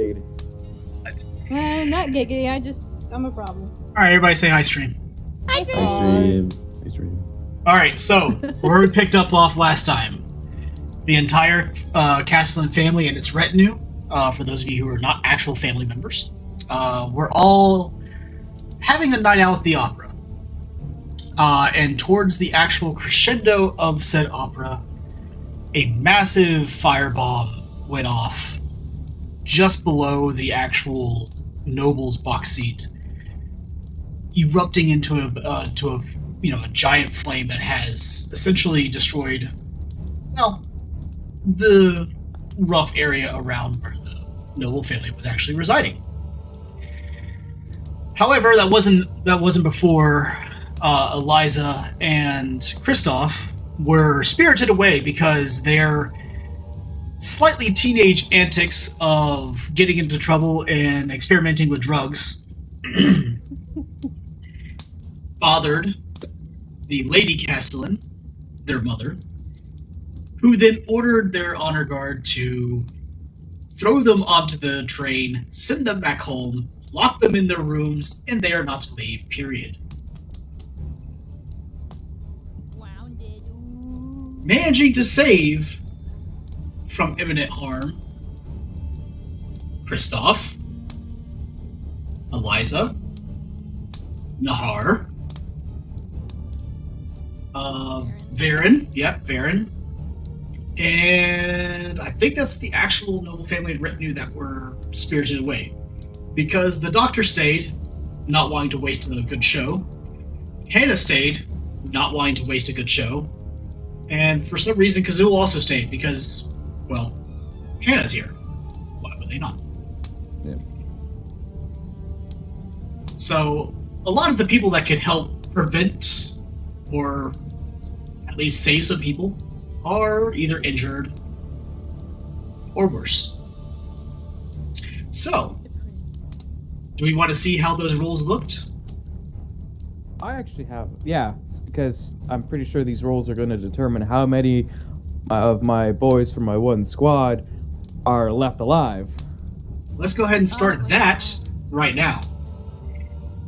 giggity. Not giggity, I'm a problem. Alright, everybody say hi, stream. Hi, Hey, stream. Hey, stream. Alright, so, where we picked up off last time. The entire Castelan family and its retinue, for those of you who are not actual family members, we're all having a night out at the opera. And towards the actual crescendo of said opera, a massive firebomb went off just below the actual noble's box seat, erupting into a giant flame that has essentially destroyed, the rough area around where the noble family was actually residing. However, that wasn't before Eliza and Christoph were spirited away because their slightly teenage antics of getting into trouble and experimenting with drugs bothered the Lady Castelan, their mother, who then ordered their honor guard to throw them onto the train, send them back home, lock them in their rooms, and they are not to leave, period. Managing to save from imminent harm Christoph, Eliza, Nahar, Varen, Varen, and I think that's the actual noble family and retinue that were spirited away. Because the doctor stayed, not wanting to waste a good show. Hannah stayed, not wanting to waste a good show. And for some reason, Kazul also stayed because, well, Hannah's here. Why would they not? Yeah. So, a lot of the people that could help prevent or at least save some people are either injured or worse. So, do we want to see how those rolls looked? I actually have, because I'm pretty sure these rolls are going to determine how many of my boys from my one squad are left alive. Let's go ahead and start that right now.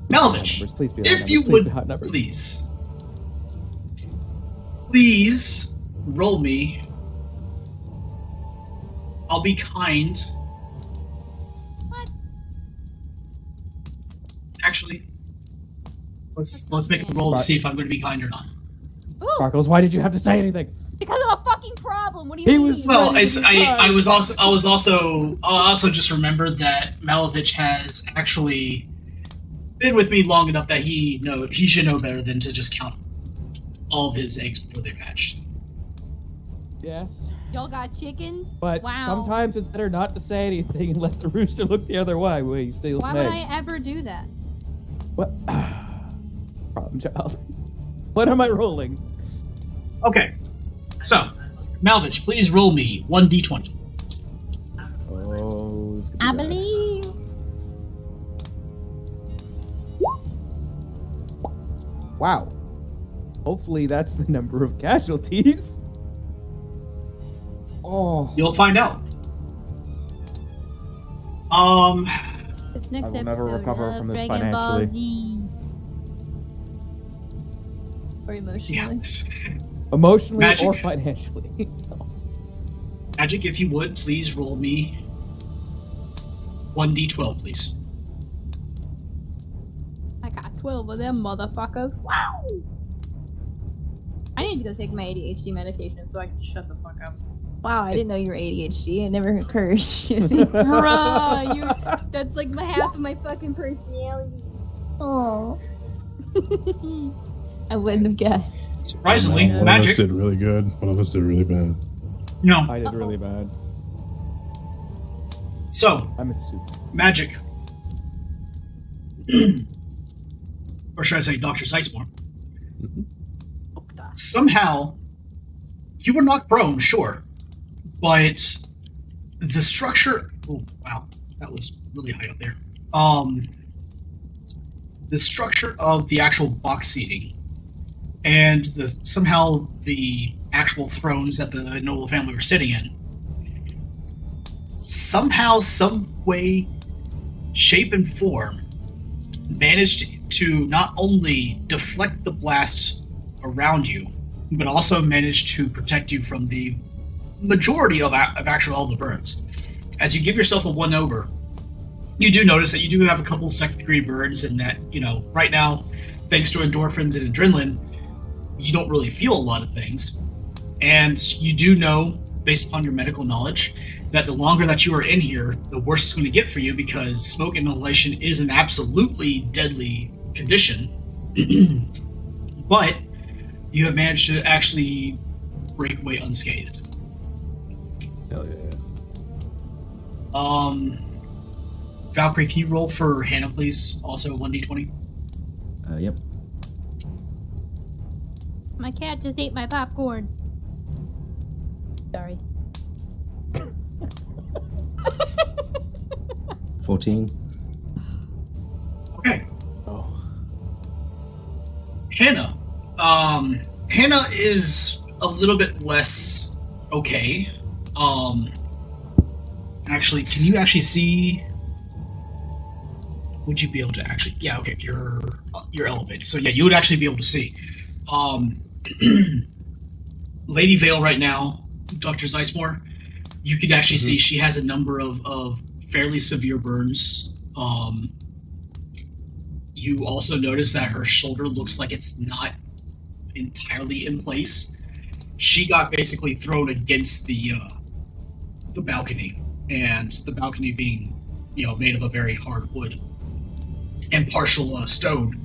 Malvich, Please be if you would, please roll me. I'll be kind. What? Actually, let's make a roll to see if I'm going to be kind or not. Ooh, Sparkles, why did you have to say anything? because I'm a fucking problem. What do you mean? Well, I also just remembered that Malovich has actually been with me long enough that he should know better than to just count all of his eggs before they've hatched. Yes. Y'all got chickens? But wow. sometimes it's better not to say anything and let the rooster look the other way when he steals Why some would eggs. I ever do that? What? Problem child. What am I rolling? Okay, so Malvich, please roll me 1d20. Oh, this could be I bad. believe. Wow. Hopefully that's the number of casualties. Oh. You'll find out. This next I will episode never recover of from this Dragon Ball financially. Z. Or emotionally. Yes. Emotionally Magic. or financially. Magic, if you would, please roll me 1d12, please. I got 12 of them motherfuckers. Wow! I need to go take my ADHD medication so I can shut the fuck up. Wow, I didn't know you were ADHD. It never occurred. Bruh, that's like half of my fucking personality. Oh. I wouldn't have guessed. Surprisingly, One of us Magic. did really good. One of us did really bad. No. I did really bad. So, I'm a soup. Magic. Or should I say Dr. Sizemore. Somehow, you were knocked prone, sure. But the structure... Oh, wow. That was really high up there. The structure of the actual box seating and somehow the actual thrones that the noble family were sitting in somehow, some way, shape, and form managed to not only deflect the blast around you, but also managed to protect you from the majority of actually all the burns. As you give yourself a 1 over, you do notice that you do have a couple second-degree burns, and that, right now, thanks to endorphins and adrenaline, you don't really feel a lot of things. And you do know, based upon your medical knowledge, that the longer that you are in here, the worse it's going to get for you, because smoke inhalation is an absolutely deadly condition. But you have managed to actually break away unscathed. Hell yeah. Valkyrie, can you roll for Hannah, please? Also 1d20. Yep. My cat just ate my popcorn. Sorry. 14. Okay. Oh. Hannah. Hannah is a little bit less okay. Actually, can you actually see? Would you be able to actually? Yeah, okay. You're elevated, so yeah, you would actually be able to see. Lady Vale right now, Dr. Zeismore, you could actually see she has a number of fairly severe burns. You also notice that her shoulder looks like it's not entirely in place. She got basically thrown against the balcony, and the balcony being, made of a very hard wood and partial stone,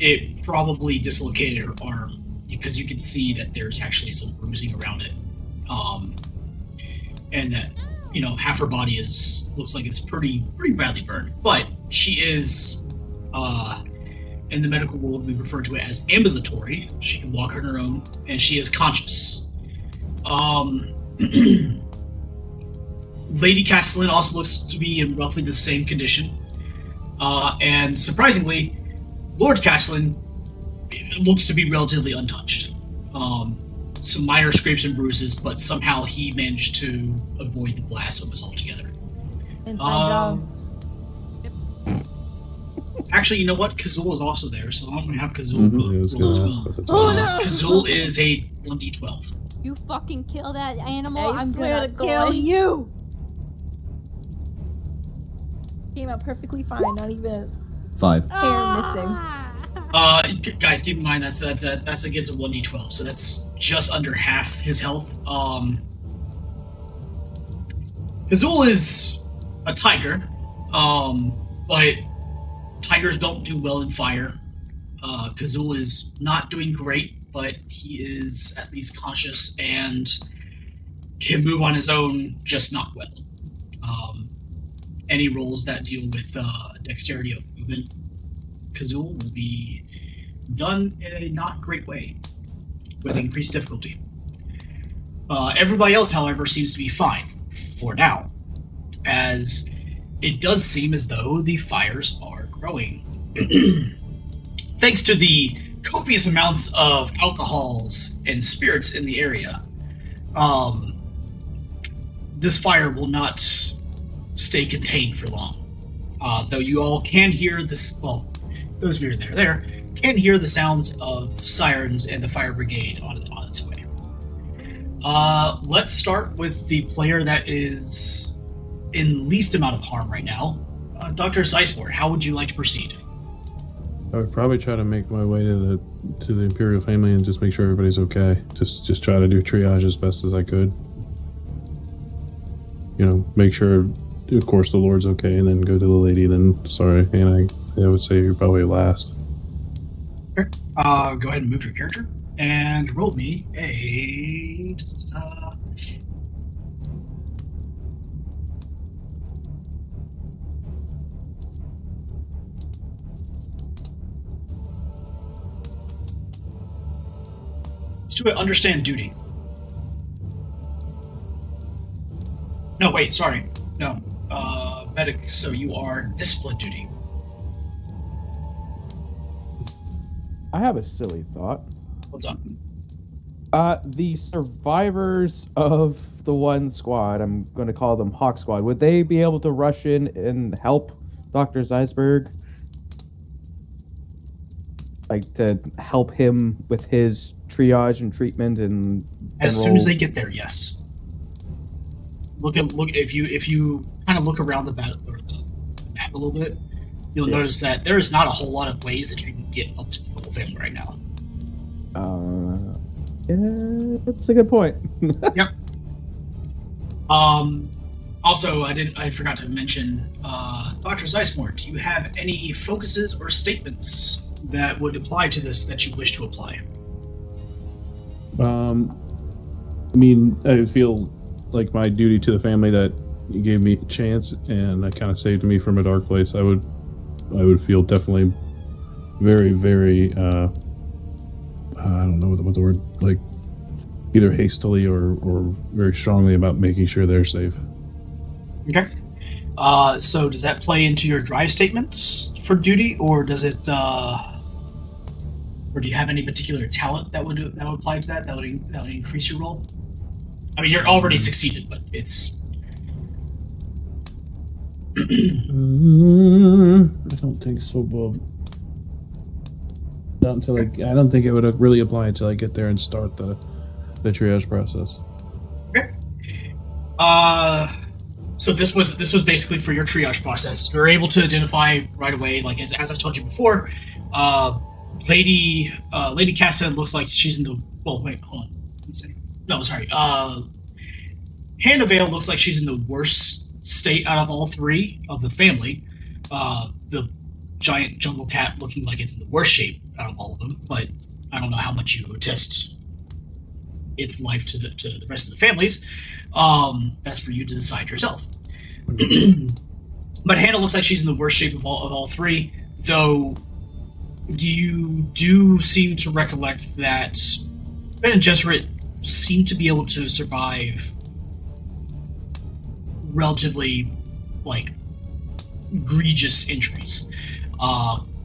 it probably dislocated her arm, because you can see that there's actually some bruising around it, and that half her body looks like it's pretty badly burned. But she is, in the medical world, we refer to it as ambulatory. She can walk on her own, and she is conscious. Lady Castelan also looks to be in roughly the same condition. And surprisingly, Lord Castelan looks to be relatively untouched. Some minor scrapes and bruises, but somehow he managed to avoid the blast almost altogether. Inside job. Actually, you know what? Kazul is also there, so I'm going to have Kazul It was roll as gonna well. ask at the Oh, time. no! Kazul is a 1d12. You fucking kill that animal, I I'm swear gonna to kill God. you! Came out perfectly fine, not even 5. Guys, keep in mind that's against a 1d12, so that's just under half his health. Kazul is a tiger, but tigers don't do well in fire. Kazul is not doing great, but he is at least conscious and can move on his own, just not well. Any rolls that deal with dexterity of movement, Kazul will be done in a not great way, with increased difficulty. Everybody else, however, seems to be fine for now, as it does seem as though the fires are growing. Thanks to the copious amounts of alcohols and spirits in the area, this fire will not stay contained for long. Though you all can hear this, well, those of you who are there can hear the sounds of sirens and the fire brigade on its way. Let's start with the player that is in least amount of harm right now. Dr. Zeismore, how would you like to proceed? I would probably try to make my way to the Imperial family and just make sure everybody's okay. Just try to do triage as best as I could. Make sure, of course, the Lord's okay, and then go to the lady. Then, sorry, and I would say you're probably last. Sure. Go ahead and move your character and roll me a. Let's do it. Understand duty. No, wait. Sorry. No. Medic. So you are discipline duty. I have a silly thought. What's up? The survivors of the one squad, I'm going to call them Hawk Squad, would they be able to rush in and help Dr. Zeisberg? Like, to help him with his triage and treatment and As soon as they get there, yes. Look if you kind of look around the map a little bit, you'll notice that there is not a whole lot of ways that you can get up to the whole family right now. Yeah, that's a good point. Yep. Also, I forgot to mention, Dr. Zeismore, do you have any focuses or statements that would apply to this that you wish to apply? I mean, I feel like my duty to the family that you gave me a chance and that kind of saved me from a dark place. I would feel definitely very, very, I don't know what the word, like either hastily or very strongly about making sure they're safe. Okay. So does that play into your drive statements for duty, or does it, or do you have any particular talent that would apply to that? That would increase your role? I mean, you're already succeeded, but it's. I don't think so, Bob. Not until I don't think it would really apply until I get there and start the triage process. Okay. So this was basically for your triage process. You're able to identify right away, like as I told you before, Lady Castelan looks like she's in the. Well, wait, hold on. Let's see. No, sorry. Hannah Vale looks like she's in the worst state out of all three of the family. The giant jungle cat looking like it's in the worst shape out of all of them, but I don't know how much you attest its life to the rest of the families. That's for you to decide yourself. But Hannah looks like she's in the worst shape of all three, though you do seem to recollect that Ben and Jesuit seem to be able to survive relatively, like, egregious injuries.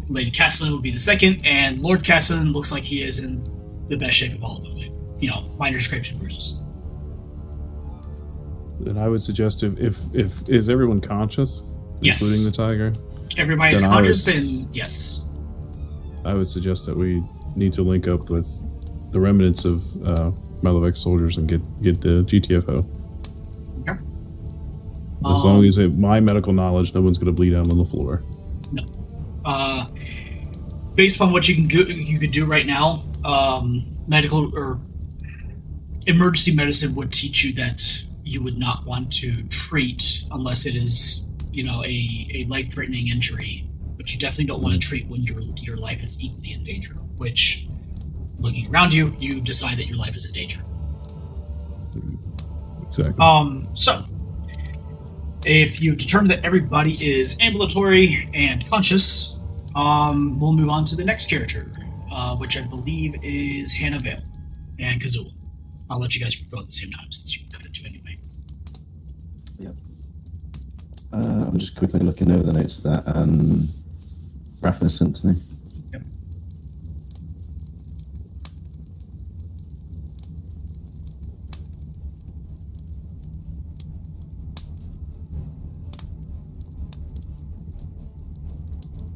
Lady Castelan would be the second, and Lord Castelan looks like he is in the best shape of all of them. You know, minor scrapes and bruises. Then I would suggest if is everyone conscious, Yes. including the tiger? Everybody is Then conscious, then yes. I would suggest that we need to link up with the remnants of Malavec soldiers and get the GTFO. Okay. As long as my medical knowledge, no one's going to bleed out on the floor. No. Based upon what you could do right now, medical or emergency medicine would teach you that you would not want to treat unless it is, you know, a life-threatening injury. But you definitely don't want to treat when your life is equally in danger. Which, looking around you, you decide that your life is in danger. Exactly. So, if you determine that everybody is ambulatory and conscious, we'll move on to the next character, which I believe is Hannah Vale and Kazul. I'll let you guys go at the same time since you kind of do anyway. Yep. I'm just quickly looking over the notes that Raffner sent to me. Yep.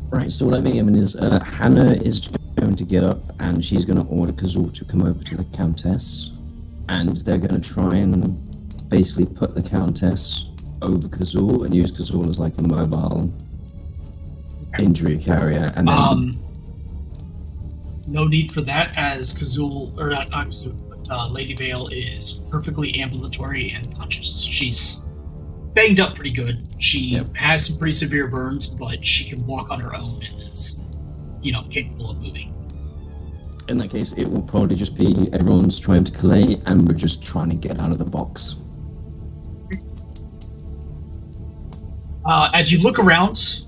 Right, so what I mean is Hannah is going to get up and she's going to order Kazul to come over to the Countess, and they're going to try and basically put the Countess over Kazul and use Kazul as like a mobile injury carrier. And then No need for that, as Kazul, or not Kazul, but Lady Vale is perfectly ambulatory and conscious. She's banged up pretty good. She has some pretty severe burns, but she can walk on her own and is, you know, capable of moving. in that case, it will probably just be everyone's trying to collate and we're just trying to get out of the box. As you look around,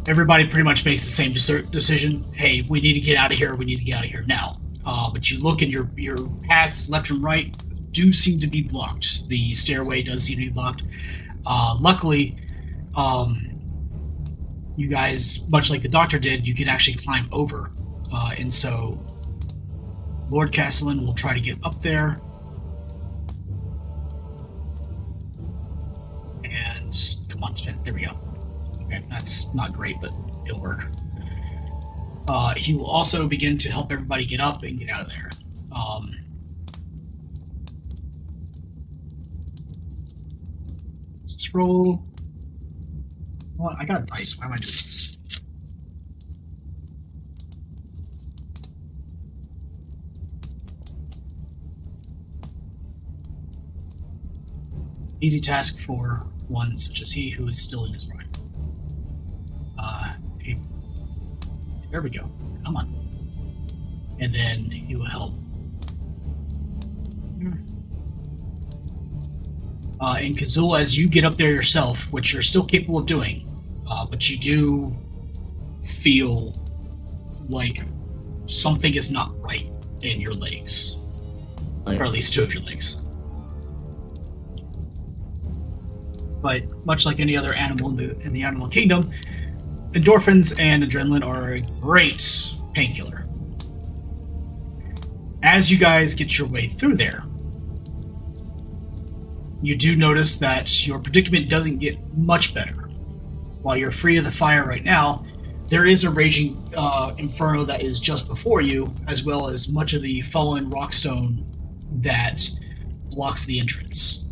everybody pretty much makes the same decision. Hey, we need to get out of here. We need to get out of here now. But you look and your paths left and right do seem to be blocked. The stairway does seem to be blocked. Luckily, you guys, much like the doctor did, you can actually climb over And so Lord Castellan will try to get up there. And come on, spin. There we go. Okay, that's not great, but it'll work. He will also begin to help everybody get up and get out of there. Let's roll. What? I got a dice. Why am I doing this? Easy task for one such as he who is still in his prime. There we go. Come on. And then he will help. And Kazul, as you get up there yourself, which you're still capable of doing, but you do feel like something is not right in your legs. Or at least two of your legs. But much like any other animal in the animal kingdom, endorphins and adrenaline are a great painkiller. As you guys get your way through there, you do notice that your predicament doesn't get much better. While you're free of the fire right now, there is a raging inferno that is just before you, as well as much of the fallen rockstone that blocks the entrance.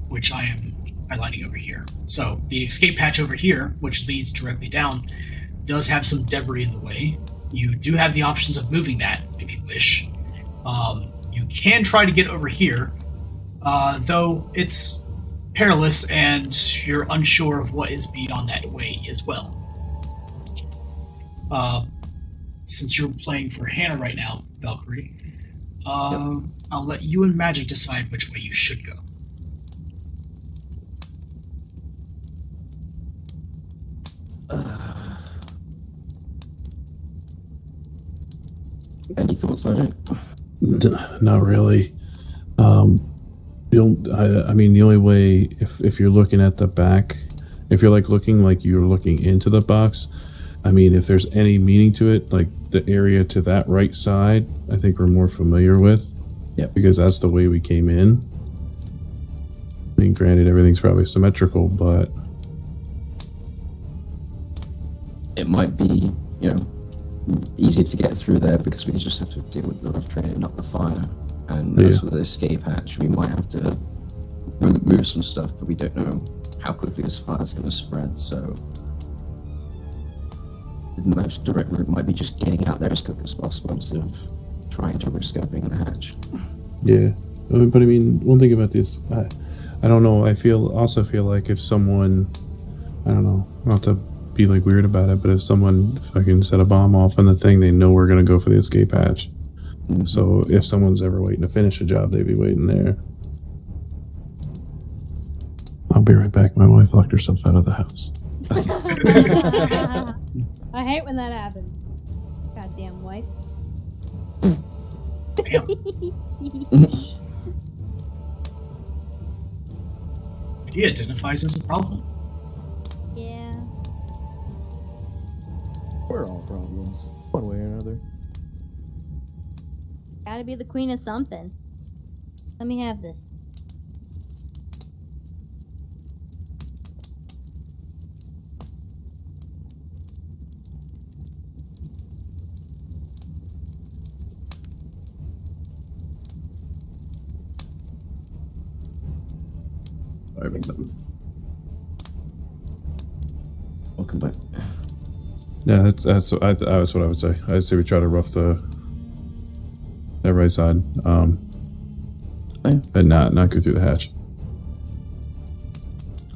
Which I am highlighting over here. So the escape hatch over here, which leads directly down, does have some debris in the way. You do have the options of moving that if you wish. You can try to get over here, though it's perilous and you're unsure of what is beyond that way as well. Since you're playing for Hannah right now, Valkyrie, I'll let you and Magic decide which way you should go. Any thoughts on it? Not really. I mean, the only way, if you're looking at the back, if you're like looking like you're looking into the box, I mean, if there's any meaning to it, like the area to that right side, I think we're more familiar with. Yeah. Because that's the way we came in. I mean, granted, everything's probably symmetrical, but it might be, easier to get through there because we just have to deal with the rough terrain, not the fire. And as for the escape hatch, we might have to remove some stuff, but we don't know how quickly this fire is going to spread. So the most direct route might be just getting out there as quick as possible instead of trying to risk opening the hatch. yeah. But I mean, one thing about this, I don't know. I also feel like if someone, I don't know, not to be like weird about it, but if someone fucking set a bomb off on the thing, they know we're gonna go for the escape hatch. Mm-hmm. So if someone's ever waiting to finish a job, they'd be waiting there. I'll be right back. My wife locked herself out of the house. I hate when that happens. Goddamn wife. Damn. He identifies as a problem. Yeah. We're all problems, one way or another. Gotta be the queen of something. Let me have this. Welcome back. Yeah, that's what I would say. I'd say we try to rough that right side, and not go through the hatch.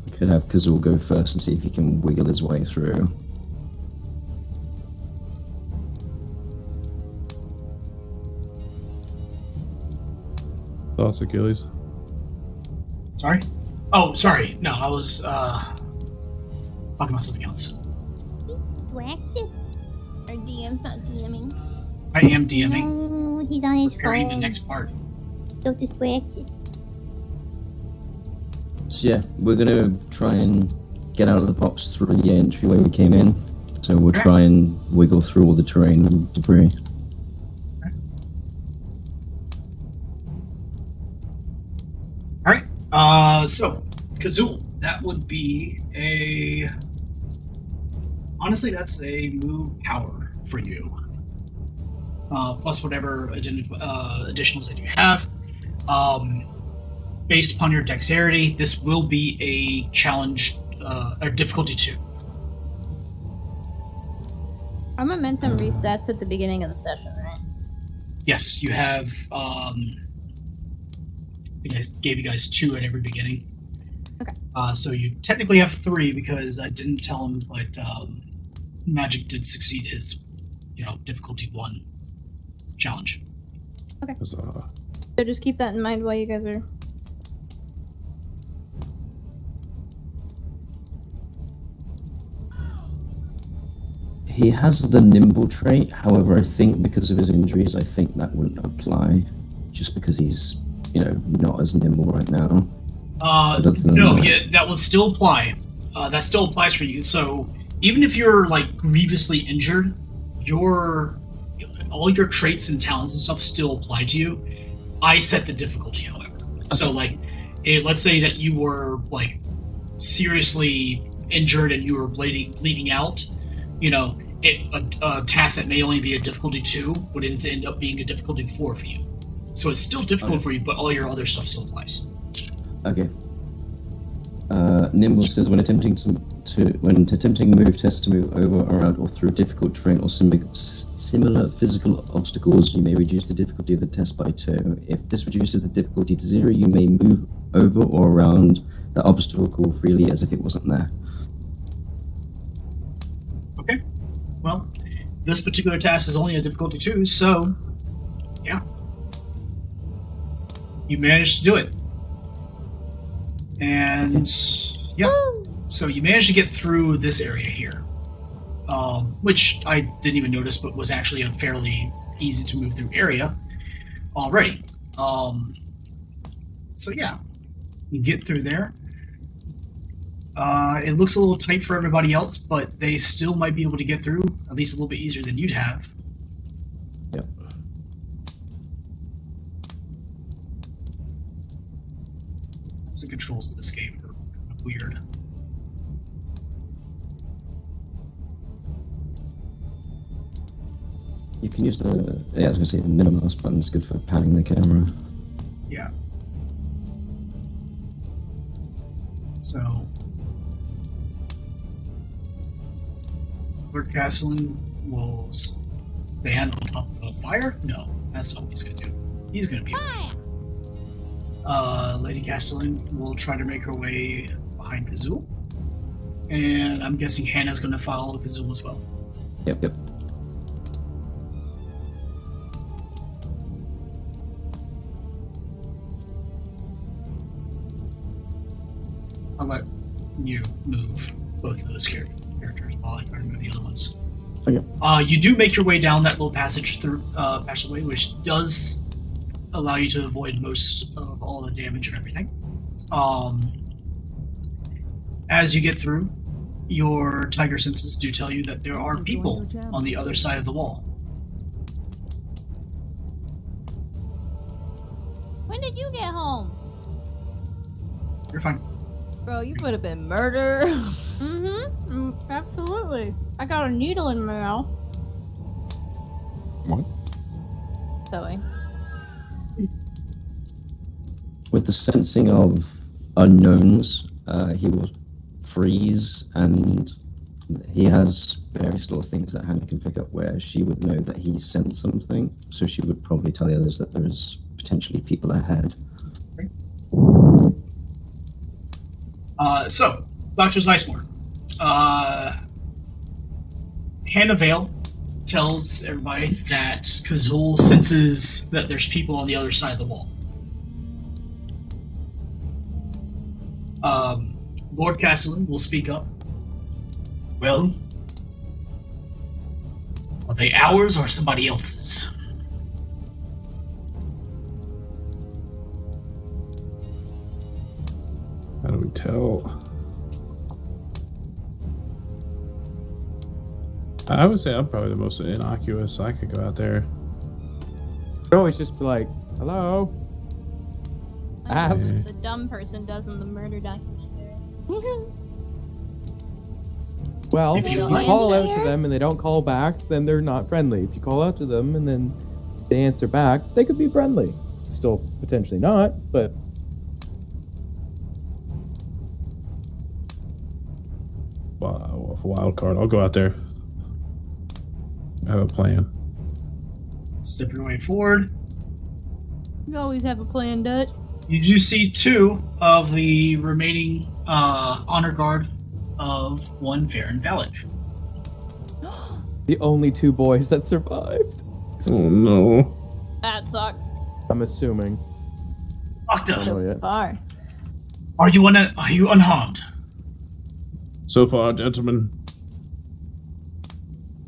We could have Kazul go first and see if he can wiggle his way through. Thoughts, Achilles? Sorry? Oh, sorry. No, I was talking about something else. He's distracted. Our DM's not DMing. I am DMing. No, he's on his Preparing phone. the next part. So distracted. So yeah, we're gonna try and get out of the box through the entryway we came in. So we'll Okay. try and wiggle through all the terrain and debris. All right. So Kazul, that would be a. Honestly, that's a move power for you. Plus whatever additionals that you have. Based upon your dexterity, this will be a challenge or difficulty 2. Our momentum resets at the beginning of the session, right? Yes, you have. I think I gave you guys 2 at every beginning. Okay. So you technically have 3 because I didn't tell him, but Magic did succeed his, difficulty 1 challenge. So just keep that in mind while you guys are. He has the nimble trait, however, I think because of his injuries, I think that wouldn't apply. Just because he's, not as nimble right now. No, that will still apply. That still applies for you. So even if you're grievously injured, all your traits and talents and stuff still apply to you. I set the difficulty, however. Okay. So let's say that you were seriously injured and you were bleeding out. A task that may only be a difficulty 2 would end up being a difficulty 4 for you. So it's still difficult for you, but all your other stuff still applies. Okay. Nimble says when attempting move tests to move over, around, or through difficult terrain or similar physical obstacles, you may reduce the difficulty of the test by 2. If this reduces the difficulty to 0, you may move over or around the obstacle freely as if it wasn't there. Okay. Well, this particular task is only a difficulty 2, so yeah. You managed to do it. And yeah. So you managed to get through this area here. Which I didn't even notice, but was actually a fairly easy to move through area already. So yeah. You get through there. It looks a little tight for everybody else, but they still might be able to get through, at least a little bit easier than you'd have. Yep. The controls of this game are kind of weird. You can use the minimize button. It's good for panning the camera. Yeah. So Lord Castelan will stand on top of a fire? No, that's not what he's gonna do. He's gonna be Lady Castelan will try to make her way behind Kazul. And I'm guessing Hannah's gonna follow Kazul as well. Yep. I'll let you move both of those characters while I try to move the other ones. Okay. You do make your way down that little passageway, which does allow you to avoid most of all the damage and everything. As you get through, your tiger senses do tell you that there are people on the other side of the wall. When did you get home? You're fine. Bro, you would have been murdered. Absolutely. I got a needle in my mouth. What? Zoe. With the sensing of unknowns, he will freeze, and he has various little things that Hannah can pick up where she would know that he sent something, so she would probably tell the others that there's potentially people ahead. So, Dr. Zeismore. Hannah Vale tells everybody that Kazul senses that there's people on the other side of the wall. Lord Castelan will speak up. Well, are they ours or somebody else's? How do we tell? I would say I'm probably the most innocuous. I could go out there. You'd always just be like, hello? Ask. The dumb person does in the murder documentary. Well, If if you you like- call out to them and they don't call back, then they're not friendly. If you call out to them and then they answer back, they could be friendly. Still potentially not, but Wow, wild card. I'll go out there. I have a plan. Step your way forward. You always have a plan, Dutch. You do see 2 of the remaining honor guard of one Varen Valak. the only 2 boys that survived. Oh no. That sucks. I'm assuming. Octa, Oh, yeah. Far. are you unharmed? So far, gentlemen,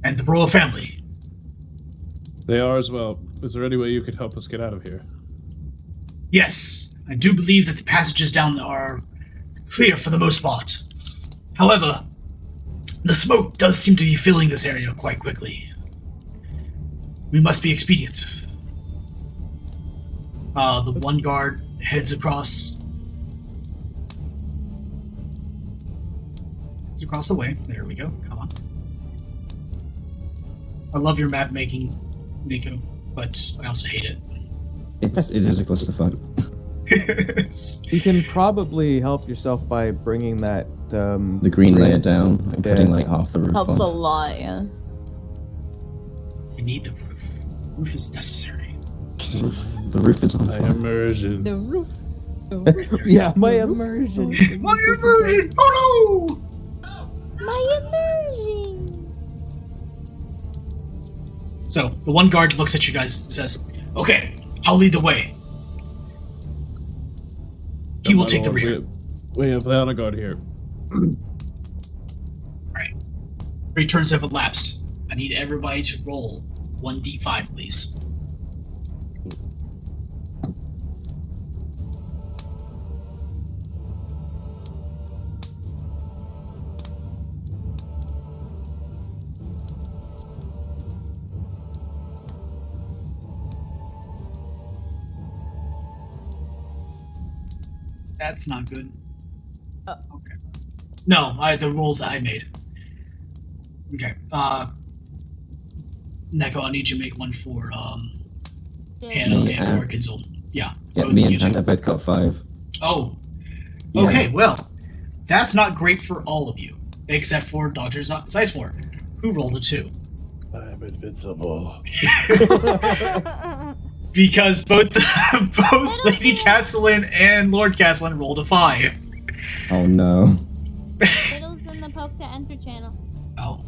And the royal family? they are as well. Is there any way you could help us get out of here? Yes, I do believe that the passages down are clear for the most part. However, the smoke does seem to be filling this area quite quickly. We must be expedient. The one guard heads across the way. There we go. Come on. I love your map making, Nico, but I also hate it. It is a clusterfuck. You can probably help yourself by bringing that. The green layer down and cutting like half the roof Helps off. a lot, yeah. We need the roof. Roof is necessary. The roof is on My fire. immersion. The roof. Yeah, my immersion. My immersion! Oh no! My immersion. So the one guard looks at you guys and says, "Okay, I'll lead the way. He will take the rear." We have the honor guard here. Alright. 3 turns have elapsed. I need everybody to roll 1d5, please. That's not good. Okay. No, the rolls I made. Okay. Neko, I need you to make one for Hannah Me and and- Orkinzel. Yeah. Yeah, both me of you and two. Hannah both got 5. Oh. Yeah. Okay, well, that's not great for all of you, except for Dr. Sizemore, who rolled a 2. I'm invincible. Because both Lady Castellan and Lord Castellan rolled a 5. Oh no. Fiddles in the poke to enter channel. Oh.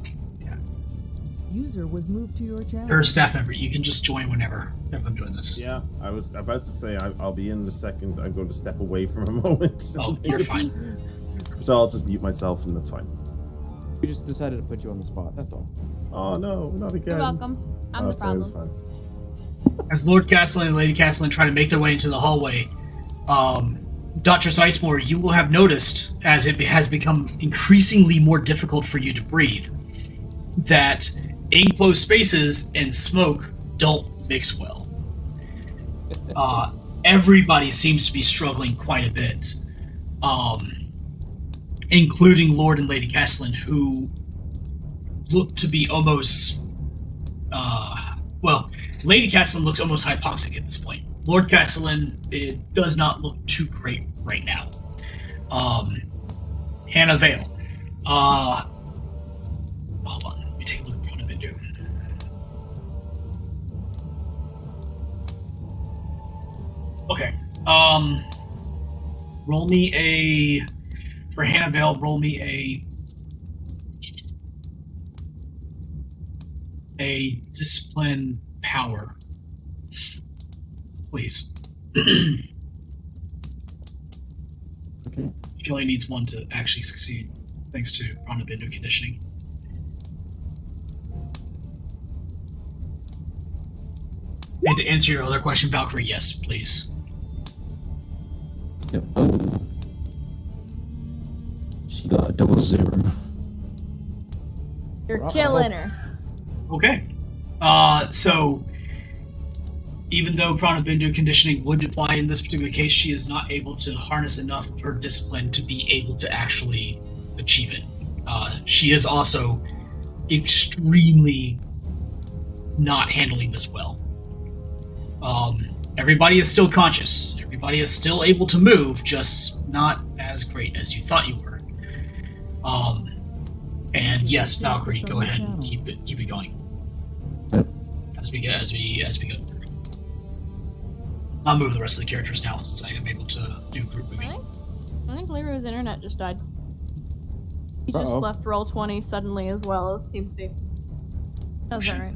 User was moved to your channel. You're a staff member. You can just join whenever I'm doing this. Yeah, I was about to say I'll be in a second. I'm going to step away for a moment. Oh, you're fine. So I'll just mute myself and that's fine. We just decided to put you on the spot. That's all. Oh no, not again. You're welcome. I'm the Okay, that's problem. fine. As Lord Castellan and Lady Castellan try to make their way into the hallway, Dr. Sizemore, you will have noticed, as it has become increasingly more difficult for you to breathe, that enclosed spaces and smoke don't mix well. Everybody seems to be struggling quite a bit, including Lord and Lady Castellan, who look to be almost... well, Lady Castellan looks almost hypoxic at this point. Lord Castellan, it does not look too great right now. Hannah Vale. Hold on, let me take a look at what I've been doing. Okay. Roll me a... For Hannah Vale, roll me a discipline power. Please. Okay. She only needs 1 to actually succeed, thanks to Rhonda Bindu conditioning. And to answer your other question, Valkyrie, yes, please. Yep. Oh. She got a 00. You're Uh-oh. killing her. Okay. So even though prana bindu conditioning would apply in this particular case, she is not able to harness enough of her discipline to be able to actually achieve it. She is also extremely not handling this well. Everybody is still conscious. Everybody is still able to move, just not as great as you thought you were. And yes, Valkyrie, go ahead and keep it going. As we go. I'll move the rest of the characters now since I am able to do group moving. I think Leroy's internet just died. He just Uh-oh. left Roll20 suddenly as well, as seems to be. That's alright.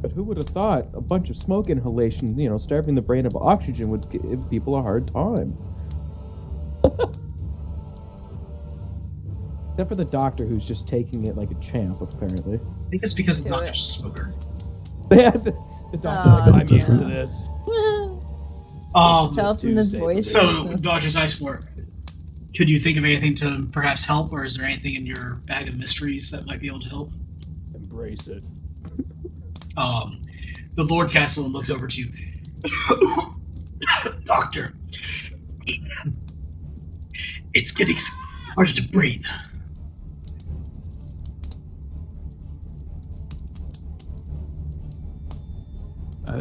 But who would have thought a bunch of smoke inhalation, starving the brain of oxygen would give people a hard time? Except for the doctor, who's just taking it like a champ, apparently. I think it's because the doctor's a smoker. The doctor's like, I'm used to different. this. Tell from this voice. So, Dr. Zicemore, could you think of anything to perhaps help, or is there anything in your bag of mysteries that might be able to help? Embrace it. The Lord Castelan looks over to you. Doctor, it's getting harder to breathe.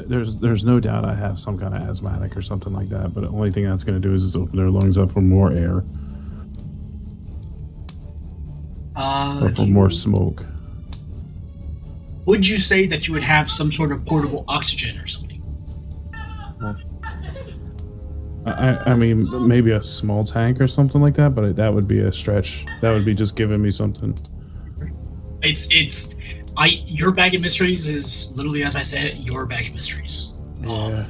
There's no doubt I have some kind of asthmatic or something like that, but the only thing that's going to do is just open their lungs up for more air or for more smoke. Would you say that you would have some sort of portable oxygen or something? I mean, maybe a small tank or something like that, but that would be a stretch. That would be just giving me something. Your bag of mysteries is literally, as I said, your bag of mysteries. Yeah.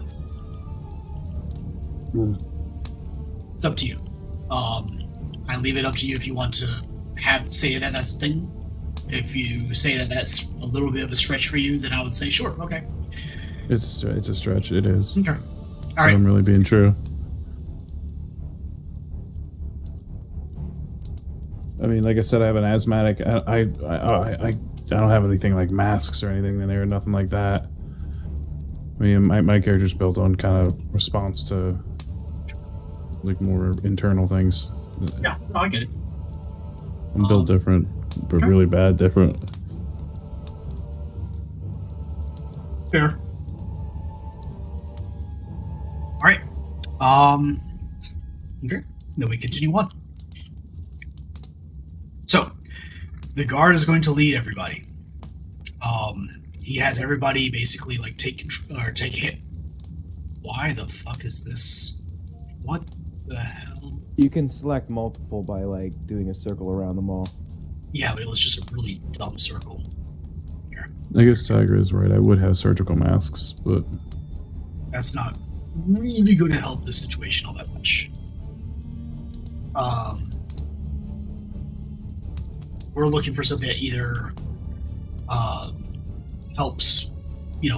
It's up to you. I leave it up to you if you want to say that that's a thing. If you say that that's a little bit of a stretch for you, then I would say sure, okay. It's a stretch. It is. Okay. All right. I'm really being true. I mean, like I said, I have an asthmatic. I don't have anything like masks or anything in there, nothing like that. I mean, my character's built on kind of response to like more internal things. Yeah, no, I get it. I'm built different, but really bad different. Fair. All right. Okay. Then we continue on. So, the guard is going to lead everybody. He has everybody basically like take control or take hit. Why the fuck is this? What the hell? You can select multiple by like doing a circle around them all. Yeah, but it was just a really dumb circle. I guess Tiger is right. I would have surgical masks, but That's not really going to help the situation all that much. We're looking for something that either helps,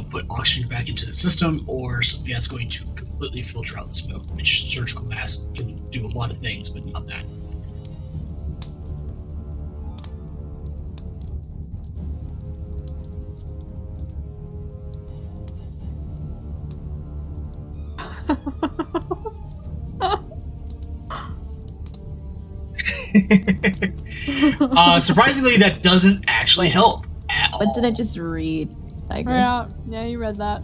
put oxygen back into the system, or something that's going to completely filter out the smoke, which surgical masks can do a lot of things, but not that. Surprisingly, that doesn't actually help at all. What did I just read? Tiger? Yeah, you read that.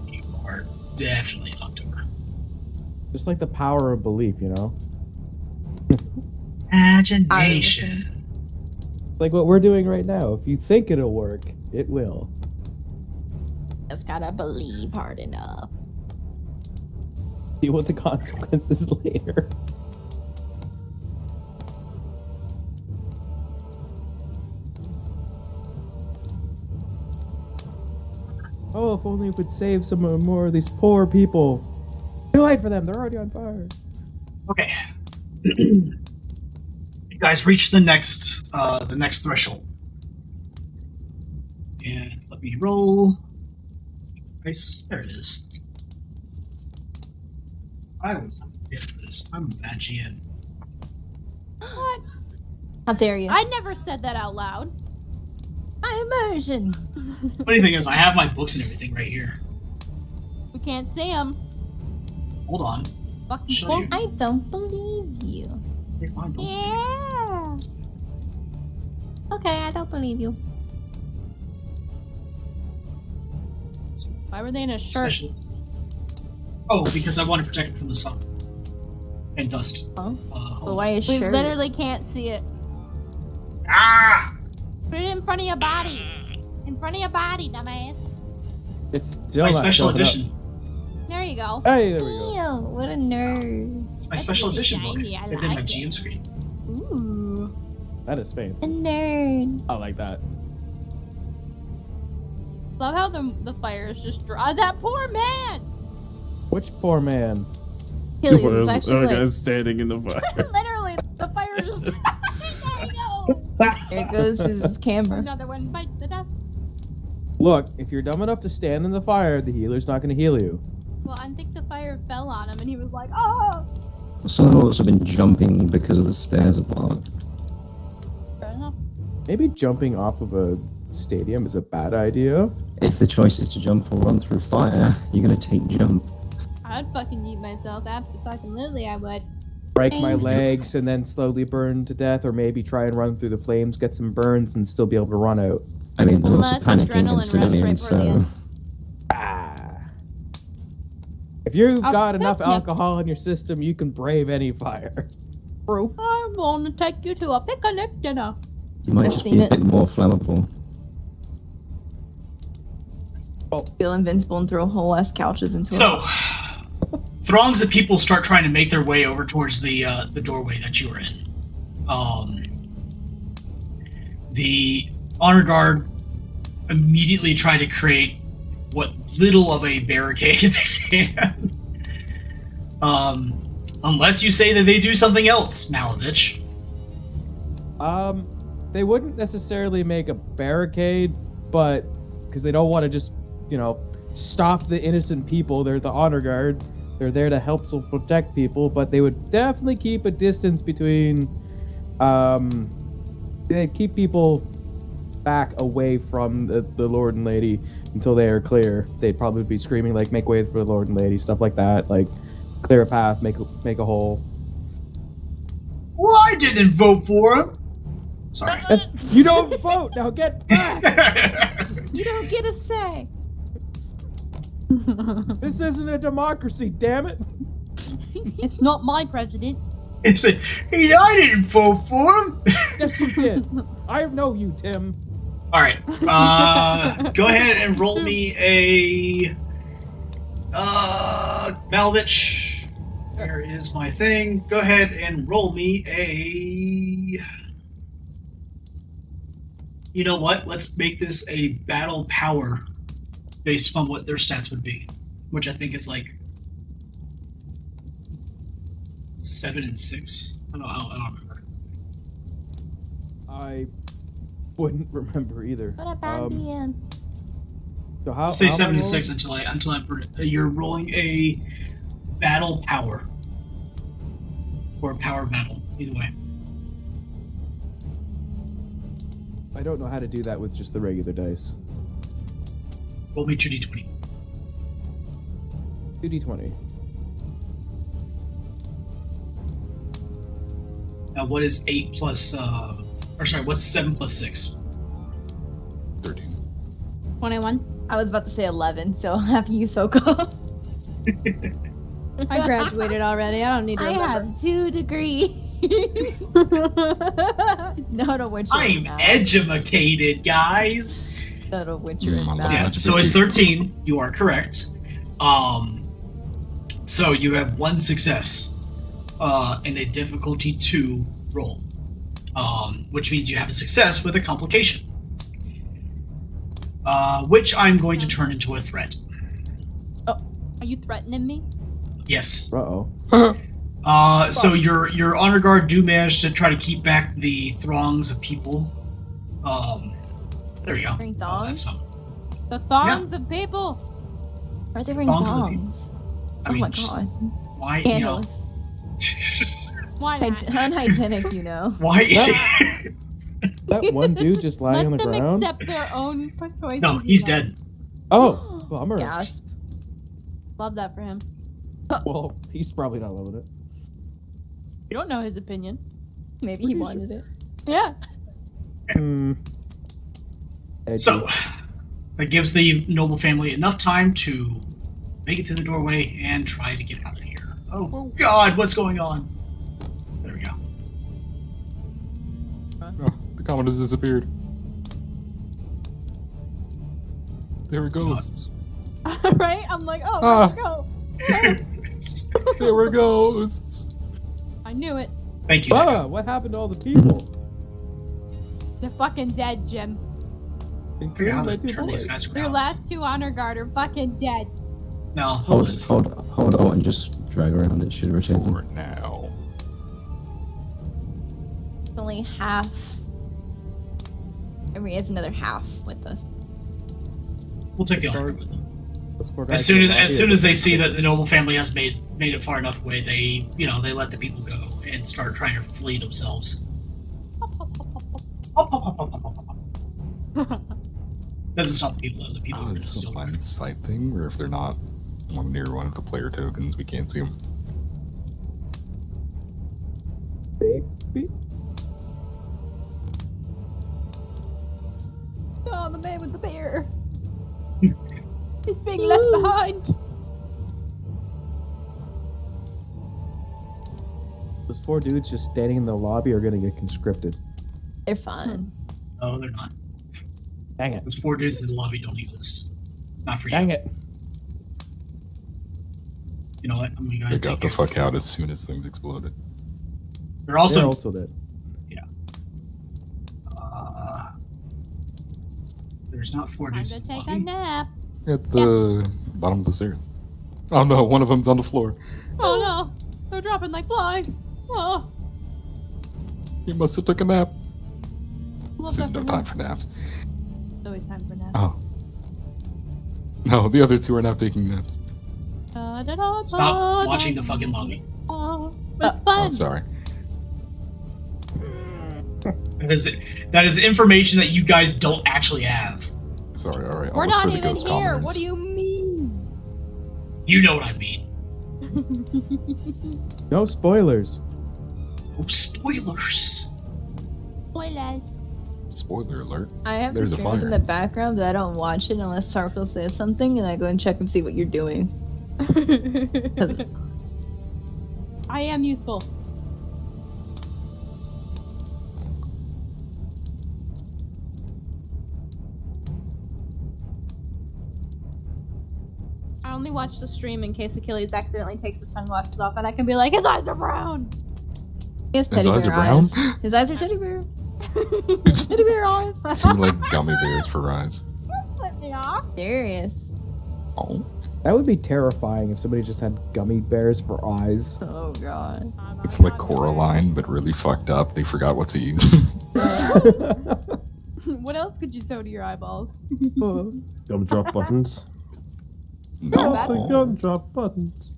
You are definitely knocked over. Just like the power of belief, Imagination. Like what we're doing right now. If you think it'll work, it will. Just gotta believe hard enough. Deal with the consequences later. Oh, if only we could save some more of these poor people. Too late for them, they're already on fire. Okay. You guys reach the next threshold. And let me roll. Nice. There it is. I was for this. I'm a bad GM. How dare you? I never said that out loud. My immersion. Funny thing is, I have my books and everything right here. We can't see him. Hold on. Fucking Show quote. you. I don't believe you. You're fine, don't- Yeah. Okay, I don't believe you. Why were they in a shirt? Special. Oh, because I want to protect it from the sun and dust. Oh. Hold But on. why is We shirt? literally can't see it. Ah! Put it in front of your body. In front of your body, dumbass. It's It's still my not special showing up. edition. There you go. Hey, there we go. Ew, what a nerd. It's my special really edition book. shiny, I It's in my like GM it. screen. Ooh. That is fancy. A nerd. I like that. Love how the fire is just dry. That poor man! Which poor man? Hilly There's was actually a like, guy standing in the fire. Literally, the fire is just dry. There you go. there goes his camera. Another one bites the dust. Look, if you're dumb enough to stand in the fire, the healer's not going to heal you. Well, I think the fire fell on him and he was like, oh! Someone also been jumping because of the stairs above. Fair enough. Maybe jumping off of a stadium is a bad idea. If the choice is to jump or run through fire, you're gonna take jump. I'd fucking eat myself. Absolutely, I would. Break my Yep. legs and then slowly burn to death, or maybe try and run through the flames, get some burns, and still be able to run out. I mean, they're also Unless panicking adrenaline in rush civilians, right before the so end. Ah. If you've A got enough picnic. alcohol in your system, you can brave any fire. Bro. I'm going to take you to a picnic dinner. you might I've just seen be a it. bit more flammable. Feel invincible and throw whole ass couches into So, throngs of people start trying to make their way over towards the doorway that you are in. The honor guard immediately try to create what little of a barricade they can. Unless you say that they do something else, Malavich. They wouldn't necessarily make a barricade, but because they don't want to just, stop the innocent people. They're the honor guard. They're there to help protect people, but they would definitely keep a distance between. They'd keep people back away from the Lord and Lady until they are clear. They'd probably be screaming like, "Make way for the Lord and Lady," stuff like that. Like, clear a path, make a hole. Well, I didn't vote for him. Sorry. You don't vote. Now get back. You don't get a say. This isn't a democracy, damn it. It's not my president. He said, "Hey, I didn't vote for him." Yes, you did. I know you, Tim. All right. Go ahead and roll me a Malavich. Where is my thing? Go ahead and roll me a. You know what? Let's make this a battle power based upon what their stats would be, which I think is like 7 and 6. I don't remember. I wouldn't remember either. What about the end? So how? I'll say how am I 7 and rolling? 6 until you're rolling a battle power or power battle. Either way. I don't know how to do that with just the regular dice. Roll me 2d20. 2d20. Now, what is 8 plus? What's 7 plus 6? 13. 21. I was about to say 11, so after you, Soko. I graduated already. I don't need to I remember. have 2 degrees. Not a witcher. I'm educated, guys. Not a witcher. Mm, now. Yeah, so it's 13. You are correct. So you have 1 success and a difficulty 2 roll, which means you have a success with a complication, which I'm going to turn into a threat. Are you threatening me? Yes. Uh-oh. So your honor guard do manage to try to keep back the throngs of people. There you go. Ring Oh, that's thongs? not. The thongs of people. Why are they ring Thongs of the thongs? I mean, oh my just- god. Why? Scandalous. Why not? Unhygienic, you know. Why? That one dude just lying on Let the them ground. accept their own choices. No, he's dead. Oh, bummer. Gasp. Love that for him. Well, he's probably not loving it. You don't know his opinion. Maybe he wanted it. Yeah. So, that gives the noble family enough time to make it through the doorway and try to get out of here. Oh God, what's going on? There we go. Oh, the comet has disappeared. There it goes. Right? I'm like, oh, Ah. where'd it go? There it goes. I knew it. Thank you. Ah, what happened to all the people? They're fucking dead, Jim. Figure out Including my how to two turn these boys. guys Your around. last two honor guard are fucking dead. No, Hold, hold it. hold on, and just drag around it. Should rotate For them. now. Only half. I mean, it's another half with us. We'll take the honor with them. Those poor As guys soon can't as see soon it. as they see that the noble family has made it far enough away, they let the people go and start trying to flee themselves. Doesn't stop the people though. The people are Is this a still line there. of sight thing, or if they're not near one of the player tokens, we can't see them? Baby. Oh, the man with the bear. He's being left behind. Those four dudes just standing in the lobby are gonna get conscripted. They're fine. No, they're not. Dang it. Those four dudes in the lobby don't exist. Not for you. Dang it. You know what? I'm gonna go They ahead and got take the care of fuck out as soon as things exploded. They're also. They're also dead. There's not four Time dudes to in the take a lobby. nap. At the bottom of the stairs. Oh no, one of them's on the floor. Oh no. They're dropping like flies. Oh. He must have took a nap. Love This is that no for time him. for naps. It's always time for naps. Oh. No, the other two are not taking naps. Stop watching the fucking lobby. It's fun. Oh, sorry. That is information that you guys don't actually have. Sorry, alright. We're not even here. What do you mean? You know what I mean. No spoilers. Oh, spoilers. Spoilers. Spoiler alert. I have There's this a stream fire. in the background, but I don't watch it unless Tarkle says something, and I go and check and see what you're doing. 'Cause I am useful. I only watch the stream in case Achilles accidentally takes his sunglasses off, and I can be like, his eyes are brown. he has His teddy eyes bear are brown? eyes. His eyes are teddy bear. Teddy bear eyes. Two like gummy bears for eyes. Let me off. Serious. Oh. That would be terrifying if somebody just had gummy bears for eyes. Oh god. It's like Coraline, but really fucked up. They forgot what to use. What else could you sew to your eyeballs? Gumdrop buttons. No. The gumdrop buttons.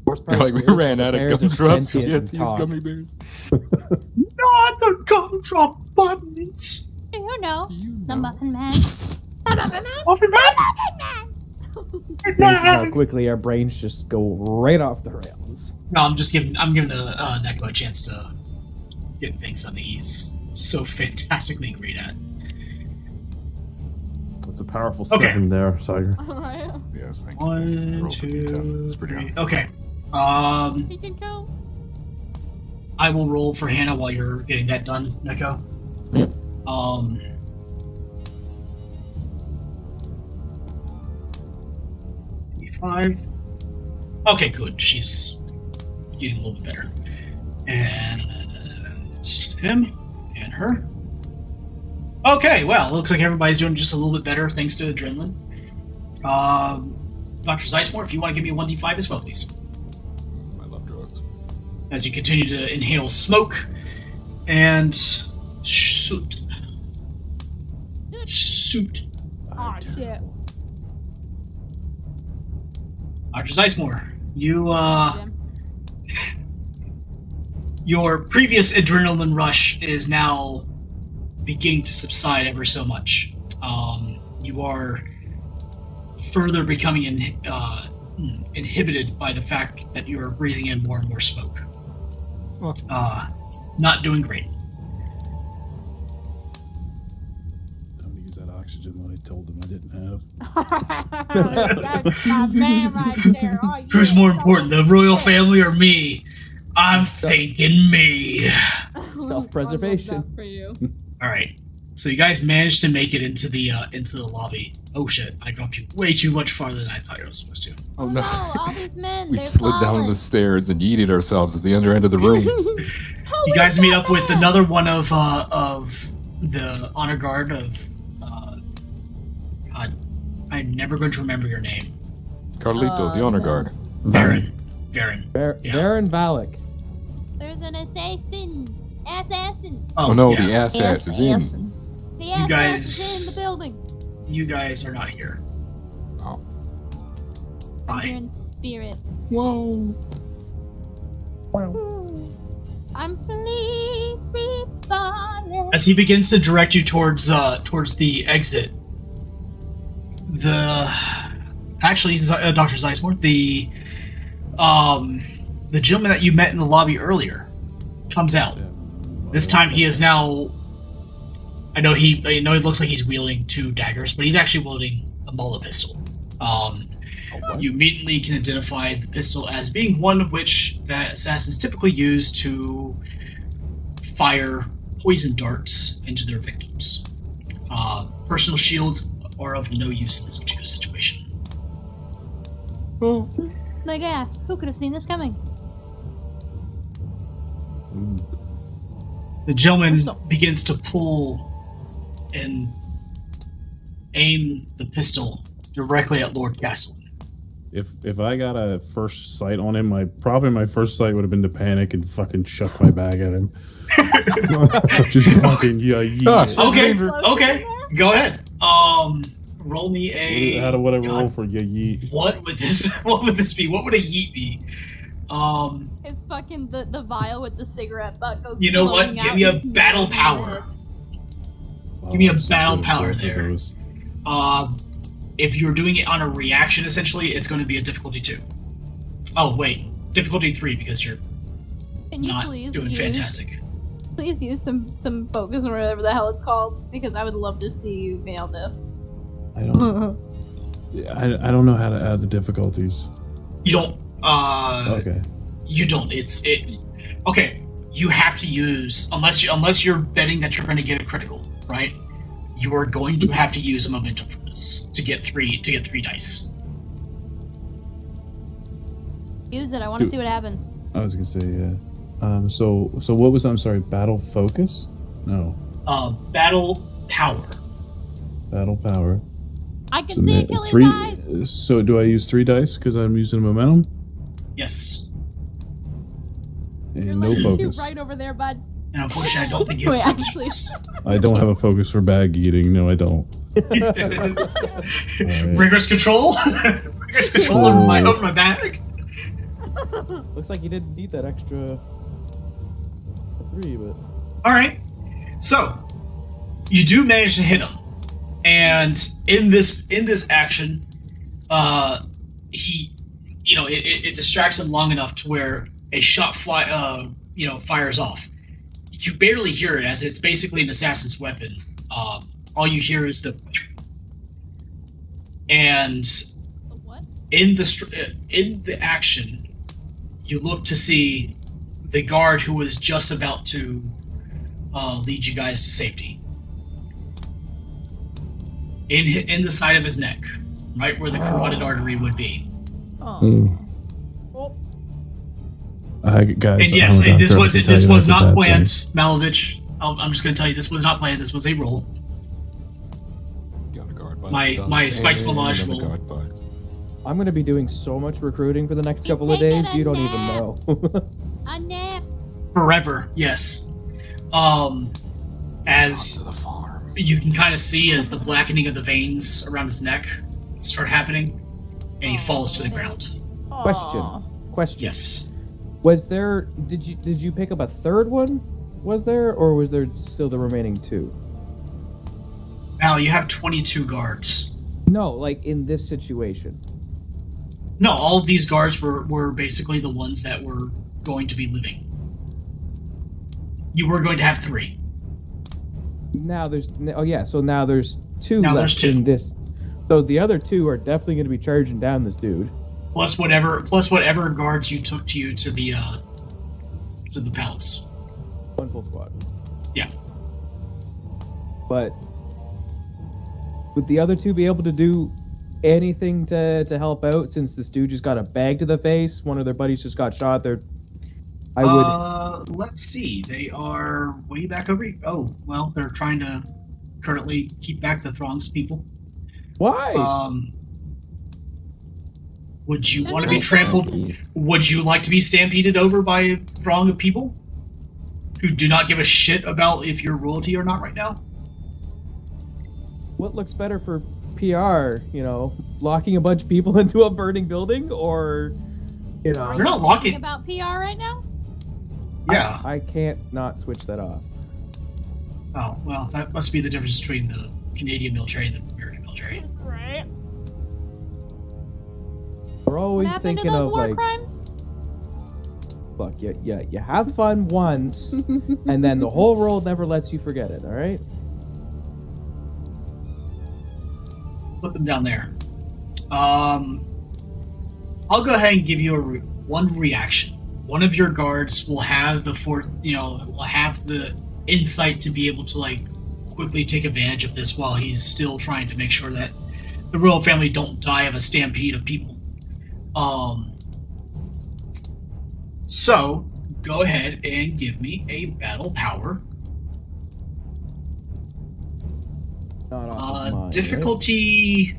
Worst part Like we is the ran out of bears are gumdrops. sentient Yeah, and to use talk. gummy bears. Not the gumdrop buttons. You know, You the know. Muffin Man. Muffin Man. This is how quickly our brains just go right off the rails. No, I'm giving Neko a chance to get things done that he's so fantastically great at. That's a powerful Okay. 7 there, Tiger. Alright. Yes, thank you. One, Roll for D10. two, That's pretty three. high. Okay. He can count. I will roll for Hannah while you're getting that done, Neko. Yep. 5. Okay, good. She's getting a little bit better. And him and her. Okay, well, looks like everybody's doing just a little bit better thanks to adrenaline. Dr. Zeismore, if you want to give me a 1d5 as well, please. I love drugs. As you continue to inhale smoke and soot. Soot. Oh shit. Dr. Zeismore, you, Jim. Your previous adrenaline rush is now beginning to subside ever so much. You are further becoming inhibited by the fact that you are breathing in more and more smoke. Not doing great. Time to use that oxygen that I told them I didn't have. That's my man right there. Oh, yeah, Who's more so important, the royal family or me? I'm thinking me. Self-preservation. I love that for you. All right. So you guys managed to make it into the lobby. Oh shit! I dropped you way too much farther than I thought you were supposed to. Oh no. all these men. We they're slid down falling. the stairs and yeeted ourselves at the other end of the room. You guys meet up with another one of the honor guard of. God, I'm never going to remember your name. Carlito, the honor guard. Varen. Varen Valak. There's an assassin. Oh no, yeah. the ass is in. The You guys- assassin's in the building. You guys are not here. Oh. I'm here Bye. in spirit. Whoa. I'm free falling. As he begins to direct you towards the exit, actually, Dr. Zeismore, the gentleman that you met in the lobby earlier comes out. This time he is now. I know it looks like he's wielding 2 daggers, but he's actually wielding a Mola pistol. You immediately can identify the pistol as being one of which that assassins typically use to fire poison darts into their victims. Personal shields are of no use in this particular situation. My gasp. Who could have seen this coming? The gentleman begins to pull and aim the pistol directly at Lord Castelan. If I got a first sight on him, my first sight would have been to panic and fucking chuck my bag at him. Just fucking Gosh. Okay, go ahead. Roll me a. How do whatever roll for yeet? What would this be? What would a yeet be? It's fucking the vial with the cigarette butt goes. You know what? floating Give out me a his battle nose. power. Give me a battle power there. If you're doing it on a reaction, essentially, it's going to be a difficulty 2. Oh wait, difficulty 3 because you're Can you not please doing use, fantastic. Please use some focus or whatever the hell it's called, because I would love to see you nail this. I don't know how to add the difficulties. You don't. Okay. You don't. Okay. You have to use unless you're betting that you're going to get a critical, right? You are going to have to use a momentum for this to get 3 dice. Use it. I want to see what happens. I was gonna say yeah. So what was I'm sorry? Battle focus? No. Battle power. Battle power. I can see Achilles' 3. eyes. So do I use 3 dice because I'm using momentum Yes. and You're no like, focus? shoot right over there, bud. And unfortunately, I don't think you Wait, have focus for actually. this. I don't have a focus for bag eating. No, I don't. Rigorous control. Rigorous control over my bag. Looks like you didn't need that extra 3, but All right. So you do manage to hit him, and in this action, he, it distracts him long enough to where a shot fires off. You barely hear it as it's basically an assassin's weapon. All you hear is and What? in the action, you look to see the guard who was just about to lead you guys to safety. In the side of his neck, right where the carotid artery would be. Oh. Guys, And yes, I'm a this doctor, I was can tell you not that's a bad planned, thing. Malovich. I'm just going to tell you, this was not planned. This was a roll. My Spice Melange roll. I'm gonna be doing so much recruiting for the next He's couple of taking days. a You don't even nap. know. A nap. Forever, yes. As you can kind of see as the blackening of the veins around his neck start happening, and he falls to the ground. Question. Yes. Was there? Did you pick up a third one? Was there, or was there still the remaining 2? Now you have 22 guards. No, like in this situation. No, all of these guards were basically the ones that were going to be living. You were going to have 3. Now there's so now there's 2 Now left there's 2. in this. So the other 2 are definitely going to be charging down this dude. Plus whatever guards you took to the palace. 1 full squad. Yeah. But would the other 2 be able to do anything to help out, since this dude just got a bag to the face? One of their buddies just got shot. Let's see. They are way back over. Oh, well, they're trying to currently keep back the throngs of people. Why? Would you want to be trampled? Would you like to be stampeded over by a throng of people who do not give a shit about if you're royalty or not right now? What looks better for PR? Locking a bunch of people into a burning building, or Are You're you not locking- thinking about PR right now? Yeah. I can't not switch that off. Oh, well, that must be the difference between the Canadian military and the American military. Right. We're always What happened to thinking those of war like, crimes? look, you have fun once, and then the whole world never lets you forget it. All right. Put them down there. I'll go ahead and give you one reaction. One of your guards will have the insight to be able to quickly take advantage of this while he's still trying to make sure that the royal family don't die of a stampede of people. So go ahead and give me a battle power. Not off of mine, Difficulty.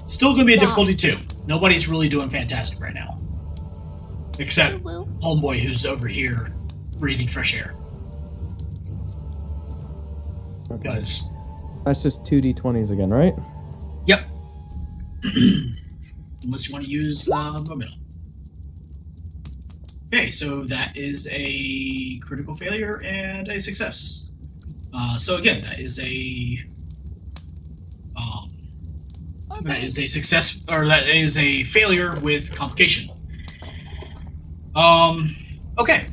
Still gonna be a difficulty 2. Nobody's really doing fantastic right now. Except Homeboy, who's over here breathing fresh air. Right? Okay. Because, That's just 2d20s again, right? yep. Unless you want to use momentum. Okay, so that is a critical failure and a success. So again, that is a that is a success, or that is a failure with complication. Okay.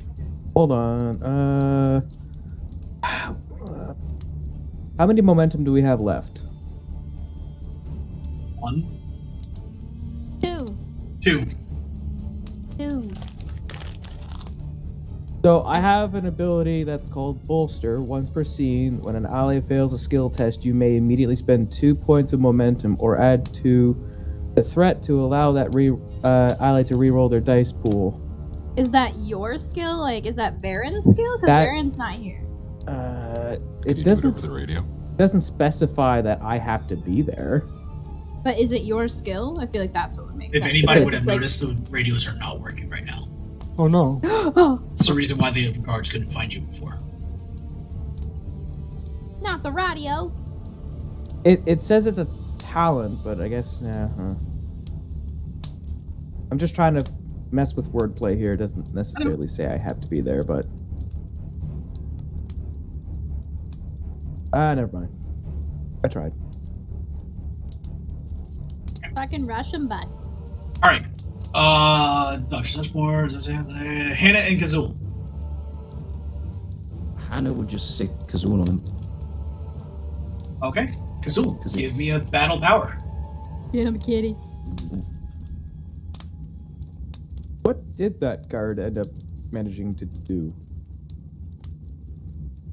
Hold on. How many momentum do we have left? 1, 2. 2. 2. So I have an ability that's called Bolster. Once per scene, when an ally fails a skill test, you may immediately spend 2 points of momentum or add to the threat to allow that ally to reroll their dice pool. Is that your skill? Like, is that Baron's skill? Because That- Baron's not here. It You do it over doesn't the radio. doesn't specify that I have to be there. But is it your skill? I feel like that's what would make If sense. anybody would have Like- noticed, the radios are not working right now. Oh no. Oh, It's the reason why the guards couldn't find you before. not the radio. It says it's a talent, but I guess I'm just trying to mess with wordplay here. It doesn't necessarily say I have to be there, but never mind. I tried. Fucking Russian bud. All right. Dr. Sushmore, Hannah and Kazul. Hannah would just stick Kazul on him. Okay. Kazul, 'Cause give it's- me a battle power. Get him, kitty. What did that guard end up managing to do?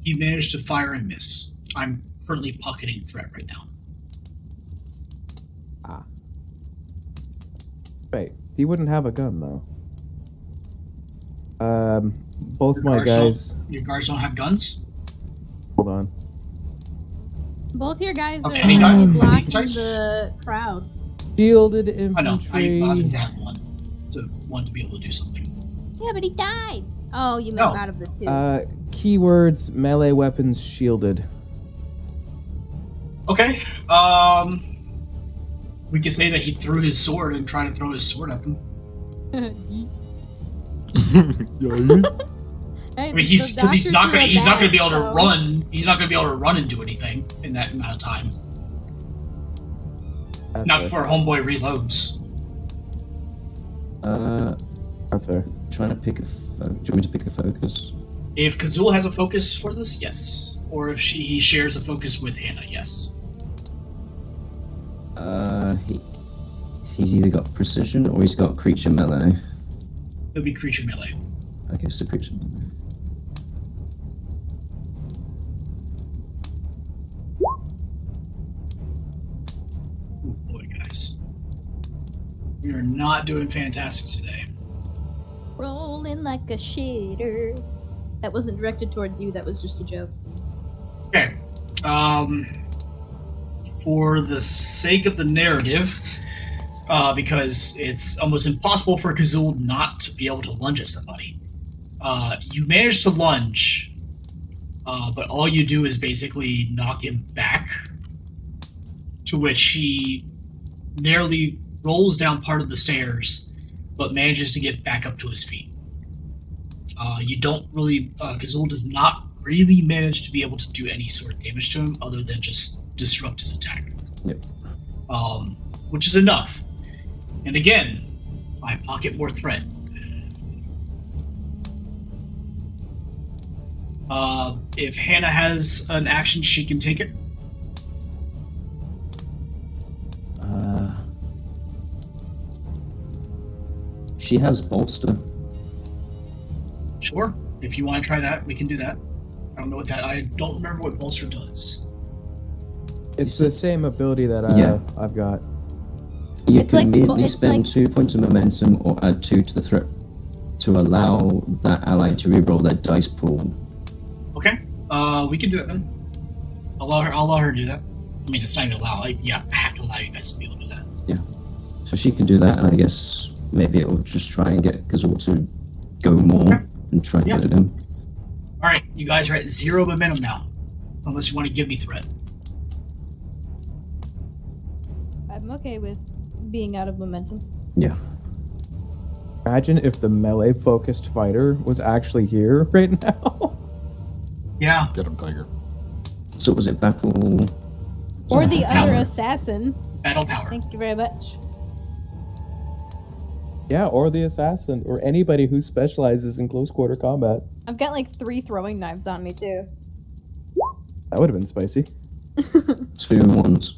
He managed to fire and miss. I'm currently pocketing threat right now. Wait, he wouldn't have a gun though. Both Your my guards guys. Your guards don't have guns? Hold on. Both your guys Okay, are any guy- any blocking type? the crowd. Shielded I know. I infantry. didn't have one to be able to do something. Yeah, but he died. Oh, you No. meant out of the 2. Keywords: melee weapons shielded. Okay. We could say that he threw his sword and tried to throw his sword at them. Hey, I mean, the because he's not doctor gonna threw a be bat, able to so- run. He's not gonna be able to run and do anything in that amount of time. That's Not fair. before Homeboy reloads. That's fair. Trying to pick a. Do you want me to pick a focus? If Kazul has a focus for this, yes. Or if he shares a focus with Hannah, yes. He's either got precision or he's got creature melee. It'll be creature melee. Okay, so creature melee. Oh boy, guys. We are not doing fantastic today. Rolling like a shitter. That wasn't directed towards you, that was just a joke. Okay. For the sake of the narrative, because it's almost impossible for Kazul not to be able to lunge at somebody. You manage to lunge, but all you do is basically knock him back, to which he nearly rolls down part of the stairs, but manages to get back up to his feet. You don't really, Kazul does not really manage to be able to do any sort of damage to him other than just disrupt his attack. Yep. Which is enough. And again, I pocket more threat. If Hannah has an action, she can take it. She has bolster. Sure. If you want to try that, we can do that. I don't know what that. I don't remember what bolster does. It's the same ability that Yeah. I've got. You It's can like- immediately it's spend like- 2 points of momentum or add 2 to the threat to allow that ally to reroll their dice pool. Okay. We can do it then. I'll allow her to do that. I mean, it's not even allow. I have to allow you guys to be able to do that. So she can do that, and I guess maybe it'll just try and get Kazul to go more and try and Yeah. get it in. All right, you guys are at 0 momentum now, unless you want to give me threat. I'm okay with being out of momentum. Yeah. Imagine if the melee focused fighter was actually here right now. Yeah. Get him, Tiger. So was it battle? Or the Power. other assassin. Battle power. Thank you very much. Yeah, or the assassin, or anybody who specializes in close quarter combat. I've got like 3 throwing knives on me too. That would have been spicy. 2 1s.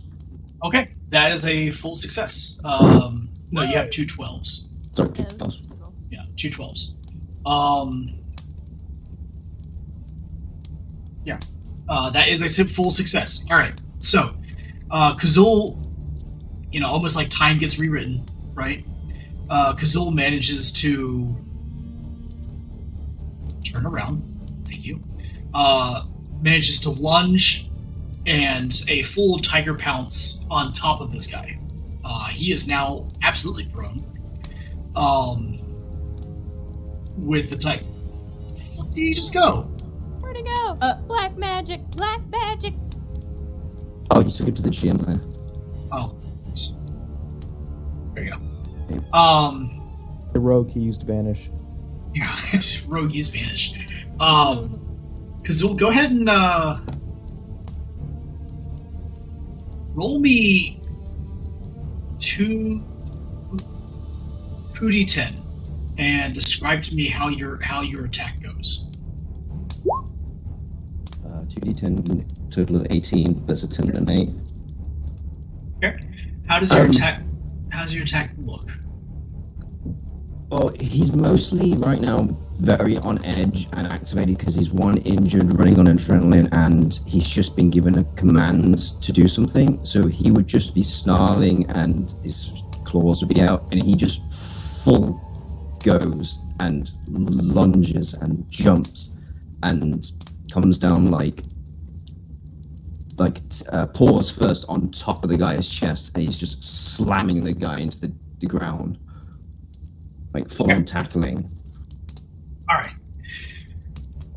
Okay, that is a full success. No, you have 2 12s. Sorry, Yeah. 2 12s. Yeah, 2 12s. Yeah, that is a full success. All right, so Kazul, almost like time gets rewritten, right? Kazul manages to turn around. Thank you. Manages to lunge and a full tiger pounce on top of this guy. He is now absolutely prone. With the tiger. Fuck did he just go? Where'd it go? Black magic, black magic. Oh, you took it to the gym there. Oh. There you go. The rogue he used to vanish. Yeah, rogue use vanish. Kazul, go ahead and roll me 2d10 and describe to me how your attack goes. 2d10, total of 18, there's a 10 and an 8. Okay. How does your attack look? Well, he's mostly right now very on edge and activated because he's one injured, running on adrenaline, and he's just been given a command to do something. So he would just be snarling and his claws would be out, and he just full goes and lunges and jumps and comes down like paws first on top of the guy's chest, and he's just slamming the guy into the ground. Like full-on tackling. All right.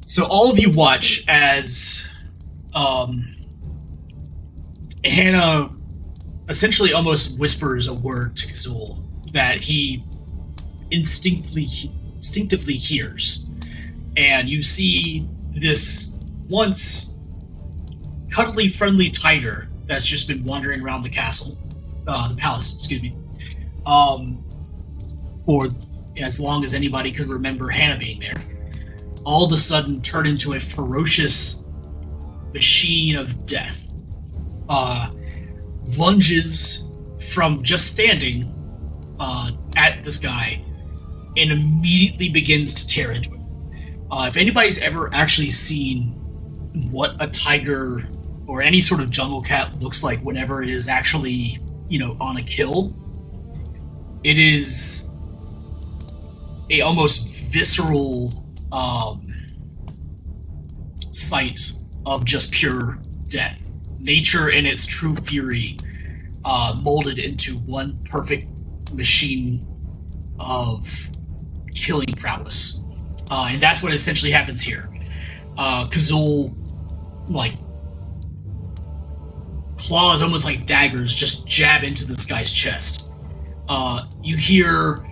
So all of you watch as Hannah essentially almost whispers a word to Kazul that he instinctively instinctively hears. And you see this once cuddly, friendly tiger that's just been wandering around the palace, excuse me, for as long as anybody could remember Hannah being there, all of a sudden turn into a ferocious machine of death. Lunges from just standing at this guy and immediately begins to tear into him. If anybody's ever actually seen what a tiger or any sort of jungle cat looks like whenever it is actually, on a kill, it is a almost visceral sight of just pure death. Nature in its true fury, molded into one perfect machine of killing prowess. And that's what essentially happens here. Kazul, claws almost like daggers just jab into this guy's chest. You hear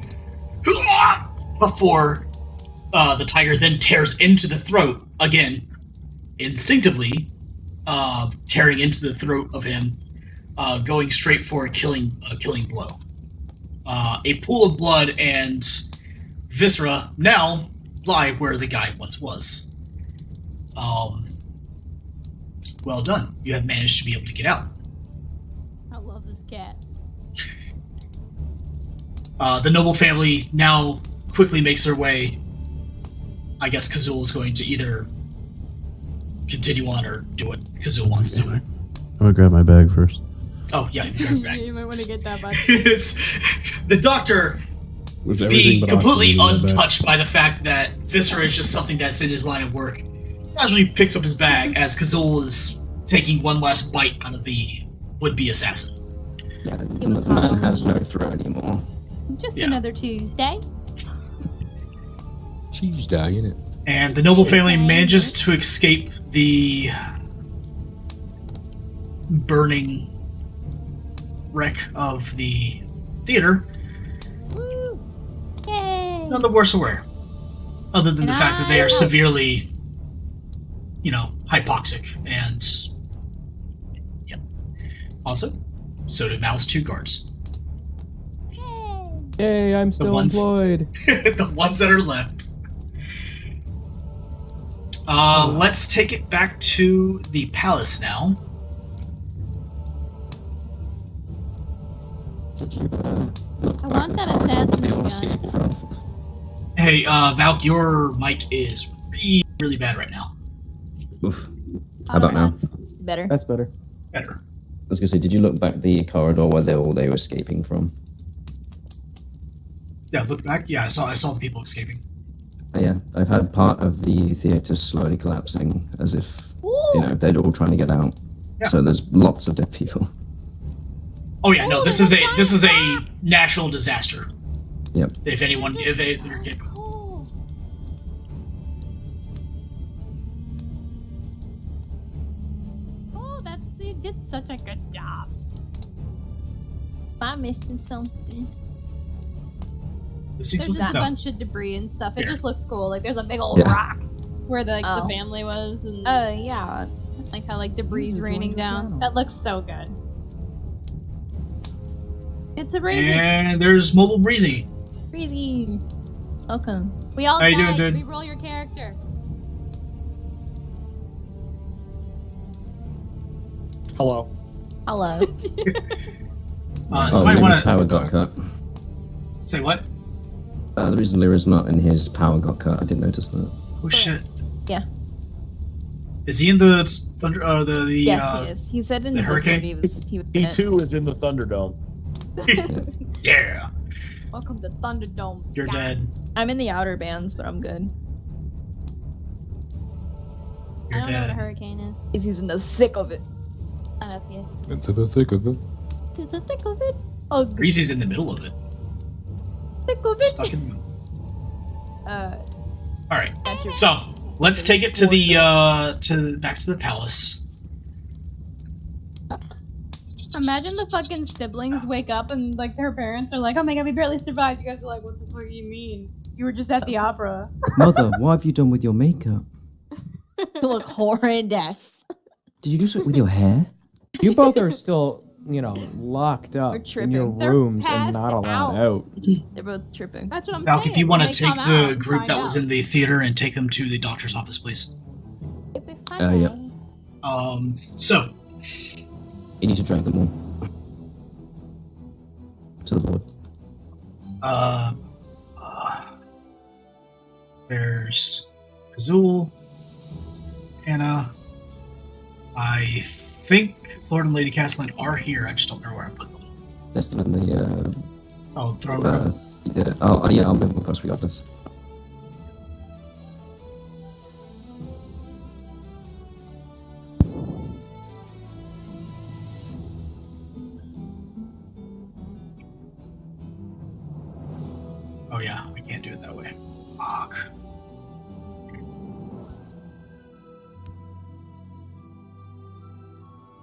before the tiger then tears into the throat again, instinctively tearing into the throat of him, going straight for a killing blow. A pool of blood and viscera now lie where the guy once was. Well done. You have managed to be able to get out. I love this cat. The noble family now quickly makes their way. I guess Kazul is going to either continue on or do what Kazul wants to do. I'm gonna grab my bag first. Oh, yeah, you grab your bag. You might want to get that back. The doctor With being everything but completely oxygen in that bag. untouched by the fact that viscera is just something that's in his line of work, casually picks up his bag as Kazul is taking one last bite out of the would-be assassin. Yeah, the man has no throat anymore. Just Yeah. another Tuesday. Cheese die in it. And the noble family manages to escape the burning wreck of the theater, Woo! Yay! none the worse aware. Other than the And fact that they I are hope- severely, hypoxic. And, yep. Also, so do Mal's 2 guards. Yay! Yay, I'm still ones- employed. The ones that are left. Let's take it back to the palace now. Did you look I back want at that the corridor to be able to assassin's see gun. from? Hey, Valk, your mic is really, really bad right now. Oof. How about now? That's Better. That's better. Better. I was gonna say, did you look back the corridor where they were escaping from? Yeah, look back. Yeah, I saw the people escaping. Yeah, I've had part of the theater slowly collapsing as if Ooh! they're all trying to get out. Yeah. So there's lots of dead people. Oh yeah, no, Oh, this is there's a a giant national disaster. Yep. If they're Cool. Oh, you did such a good job. Am I missing something? This There's seems just a no. bunch of debris and stuff. It Here. just looks cool. Like there's a big old Yeah. rock where the Oh. family was, and Oh, yeah. like how debris User raining joined your down. channel. That looks so good. It's a breezy. And there's Mobile Breezy. Breezy. Welcome. We all How you died. doing, dude? Reroll your character. Hello. Hello. Somebody Lyra's want power to got cut. say what? The reason Lyra's not in his power got cut, I didn't notice that. Oh shit. Yeah. Is he in the thunder? Yes, he is. He said in the the hurricane? Discord he was in He it. too is in the Thunderdome. Yeah, Welcome to Thunderdome. you're Sky. dead. I'm in the outer bands, but I'm good. I You're don't know what a dead. hurricane is. He's in the thick of it. Not up here. Into the thick of it. To the thick of it. Oh, the Breezy's in the middle of it. thick of Stuck it. in. Uh, All right. that's your So let's take it to the back to the palace. Imagine the fucking siblings wake up and like their parents are like, "Oh my god, we barely survived." You guys are like, "What the fuck do you mean? You were just at the opera. Mother, what have you done with your makeup? You look horrendous. Did you do something with your hair? You both are still, locked up We're in your tripping. They're rooms and passed not allowed out. out. They're both tripping. That's what I'm Falk, saying. if you want to When they take come the out, group find that was out. in the theater and take them to the doctor's office, please. Yep. So, You need to drag them all. To the board. There's Azul, Hannah. I think Lord and Lady Castelan are here. I just don't know where I put them. There's them in the, Oh, throne room. yeah, I'll move them across regardless. Oh yeah, I can't do it that way. Fuck.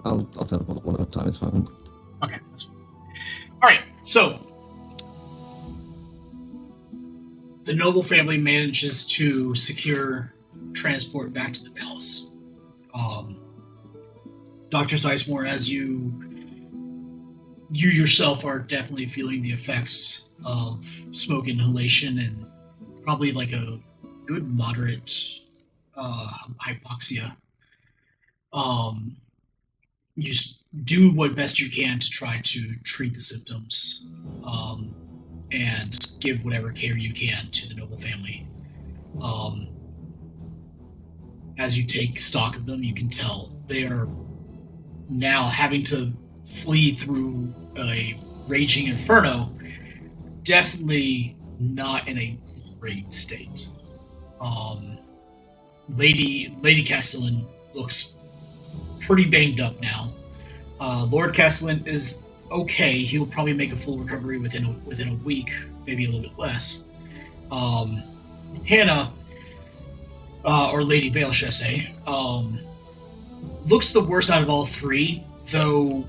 I'll teleport one at a time, it's fine. Okay, that's fine. Alright, so the noble family manages to secure transport back to the palace. Dr. Sizemore, as you yourself are definitely feeling the effects of smoke inhalation and probably like a good moderate hypoxia. You do what best you can to try to treat the symptoms and give whatever care you can to the noble family. As you take stock of them, you can tell they are now having to flee through a raging inferno, definitely not in a great state. Lady Castellan looks pretty banged up now. Lord Castellan is okay. He'll probably make a full recovery within a week, maybe a little bit less. Hannah, or Lady Vale, should I say, looks the worst out of all three, though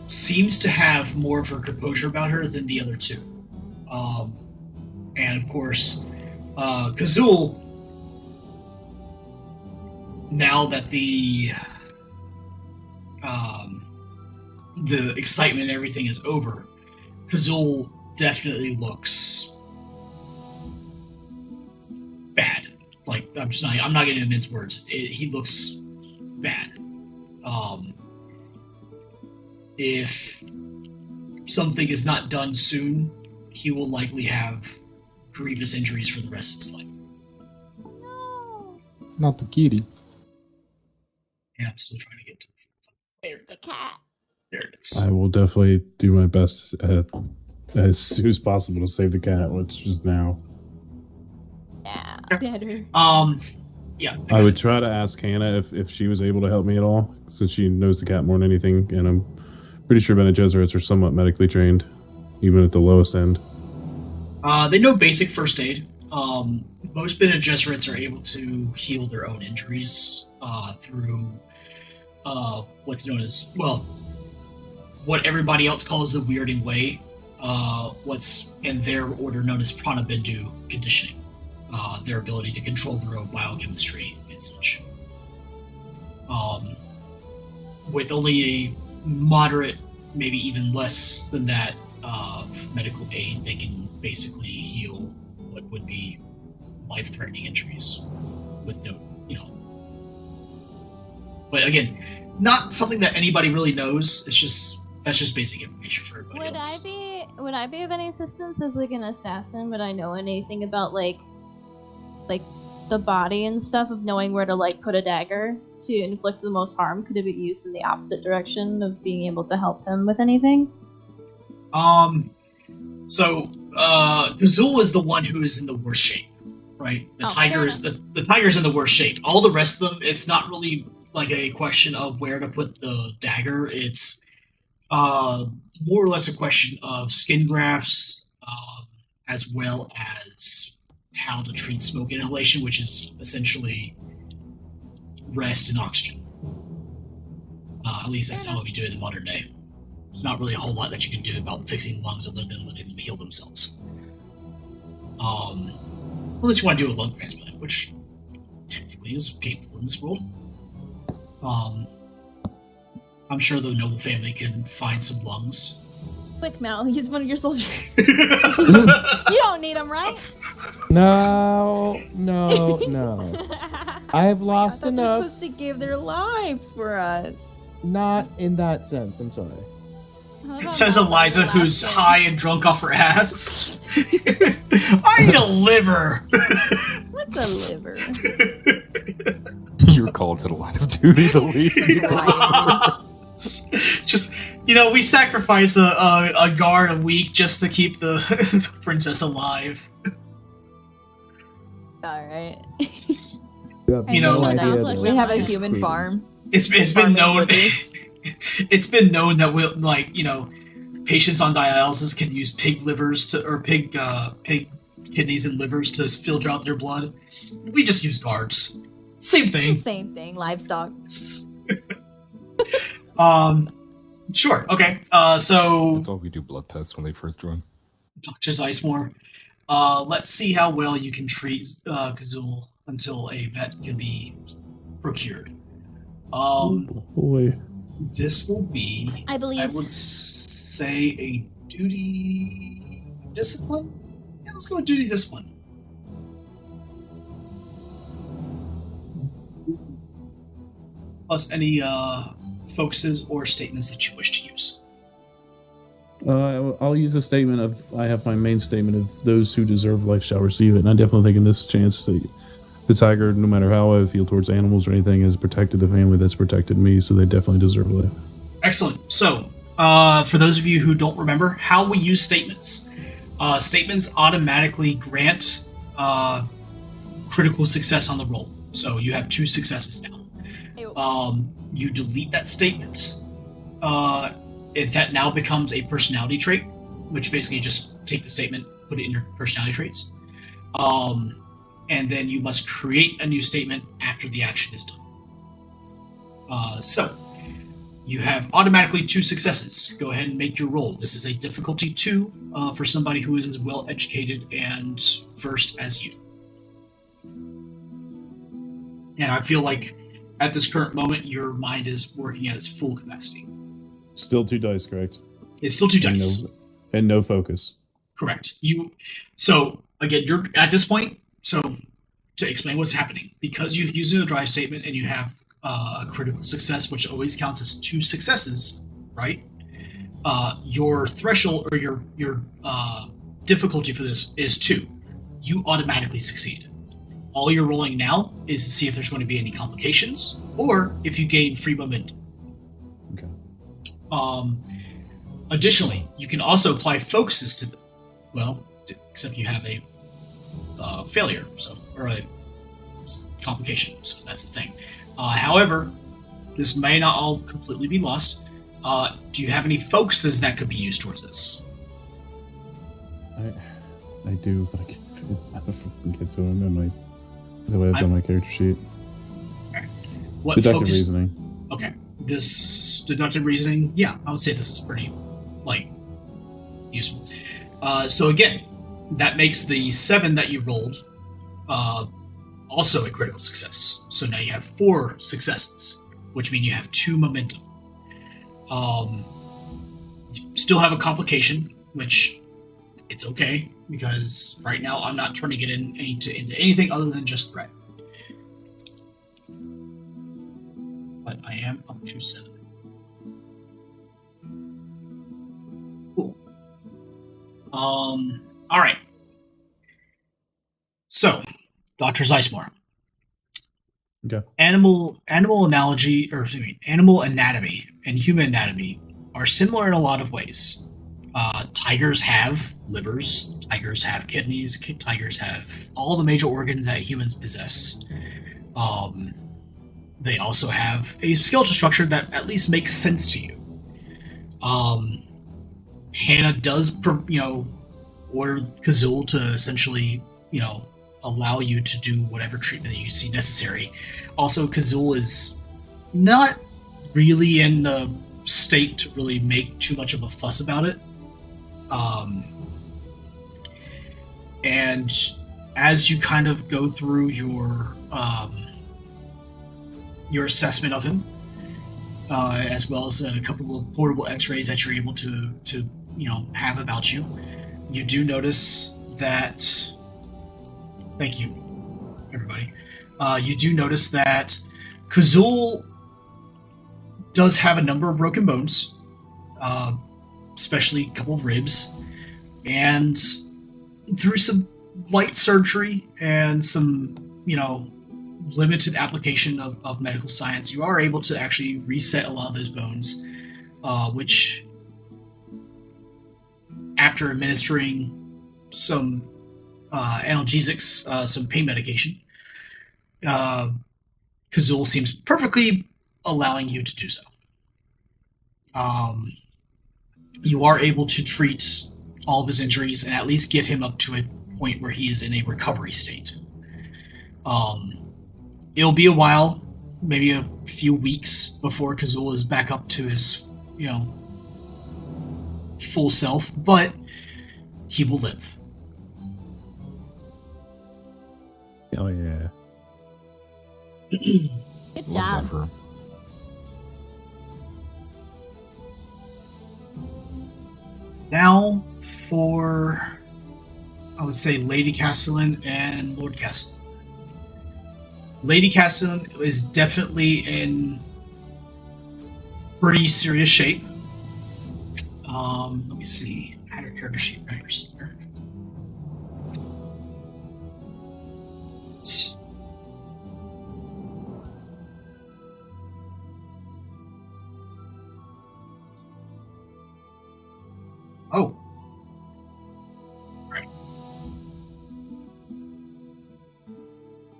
seems to have more of her composure about her than the other two. And of course, Kazul, now that the excitement and everything is over, Kazul definitely looks bad. Like, I'm not getting to mince words. He looks bad. If something is not done soon, he will likely have grievous injuries for the rest of his life. Not the kitty. And I'm still trying to get to There's the cat. there it is. I will definitely do my best as soon as possible to save the cat, which is now. Yeah. Better. Yeah. I would try to ask Hannah if she was able to help me at all, since she knows the cat more than anything, and I'm pretty sure Bene Gesserits are somewhat medically trained, even at the lowest end. They know basic first aid. Most Bene Gesserits are able to heal their own injuries through what's known as, well, what everybody else calls the weirding way, what's in their order known as prana bindu conditioning, their ability to control their own biochemistry and such. With only a moderate, maybe even less than that, of medical aid, they can basically heal what would be life-threatening injuries with no, But again, not something that anybody really knows. That's just basic information for everybody else. Would I be of any assistance as like an assassin? Would I know anything about like the body and stuff of knowing where to like put a dagger to inflict the most harm? Could it be used in the opposite direction of being able to help him with anything? So Azul is the one who is in the worst shape, right? The tiger's in the worst shape. All the rest of them, it's not really like a question of where to put the dagger. It's more or less a question of skin grafts, as well as how to treat smoke inhalation, which is essentially rest and oxygen. At least that's how we do it in the modern day. There's not really a whole lot that you can do about fixing lungs other than letting them heal themselves. Unless you want to do a lung transplant, which technically is capable in this world. I'm sure the noble family can find some lungs. Quick, Mal, use one of your soldiers. You You don't need them, right? No. I have I lost thought they're enough. supposed to give their lives for us. Not in that sense. I'm sorry. Says Eliza, who's high and drunk off her ass. I need a liver. What's a liver? You're called to the line of duty to lead. Just, we sacrifice a guard a week just to keep the, the princess alive. Alright. You have You know, no I idea. know. though. We have a It's human creepy. farm. It's been Farming known. wizards. It's been known that patients on dialysis can use pig livers or pig kidneys and livers to filter out their blood. We just use guards. Same thing. Same thing, livestock. Sure. Okay. So That's all we do blood tests when they first join. Dr. Zeismore, let's see how well you can treat Kazul until a vet can be procured. Boy. This will be, I believe. I would say, a duty discipline. Yeah, let's go with duty discipline. Plus any focuses or statements that you wish to use. I'll use the statement of, I have my main statement of, those who deserve life shall receive it. And I definitely think in this chance, the tiger, no matter how I feel towards animals or anything, has protected the family that's protected me, so they definitely deserve life. Excellent. So, for those of you who don't remember how we use statements, statements automatically grant critical success on the roll. So you have 2 successes now. Ew. You delete that statement. That now becomes a personality trait, which basically just take the statement, put it in your personality traits. And then you must create a new statement after the action is done. So, you have automatically 2 successes. Go ahead and make your roll. This is a difficulty 2 for somebody who is as well educated and versed as you. And I feel like at this current moment, your mind is working at its full capacity. Still 2 dice, correct? It's still 2 dice. And no focus. Correct. So again, you're at this point. So to explain what's happening, because you've used a drive statement and you have a critical success, which always counts as 2 successes, right? Your threshold or your difficulty for this is 2. You automatically succeed. All you're rolling now is to see if there's going to be any complications or if you gain free momentum. Okay. Additionally, you can also apply focuses to them. Well, except you have a failure, or a complication. So that's the thing. However, this may not all completely be lost. Do you have any focuses that could be used towards this? I do, but I don't get so in the way I've done my character sheet. Okay. What Deductive focus? reasoning. Okay. This deductive reasoning, yeah, I would say this is pretty, useful. So again, that makes the 7 that you rolled also a critical success. So now you have 4 successes, which means you have 2 momentum. You still have a complication, which it's okay, because right now I'm not turning it into anything other than just threat. But I am up to 7. Cool. Alright. So, Dr. Zeismore. Okay. Animal analogy, or excuse me, animal anatomy and human anatomy are similar in a lot of ways. Tigers have livers, tigers have kidneys, tigers have all the major organs that humans possess. They also have a skeletal structure that at least makes sense to you. Hannah does, order Kazul to essentially, allow you to do whatever treatment that you see necessary. Also, Kazul is not really in a state to really make too much of a fuss about it. And as you kind of go through your assessment of him, as well as a couple of portable X-rays that you're able to have about you, you do notice that. Thank you, everybody. You do notice that Kazul does have a number of broken bones, especially a couple of ribs, and through some light surgery and some, limited application of medical science, you are able to actually reset a lot of those bones, which, after administering some analgesics, some pain medication, Kazul seems perfectly allowing you to do so. You are able to treat all of his injuries and at least get him up to a point where he is in a recovery state. It'll be a while, maybe a few weeks, before Kazul is back up to his, full self, but he will live. Oh yeah. Good job. Whatever. Now for, I would say, Lady Castelan and Lord Castelan. Lady Castelan is definitely in pretty serious shape. Let me see. I had her character sheet right here somewhere. Oh. Right.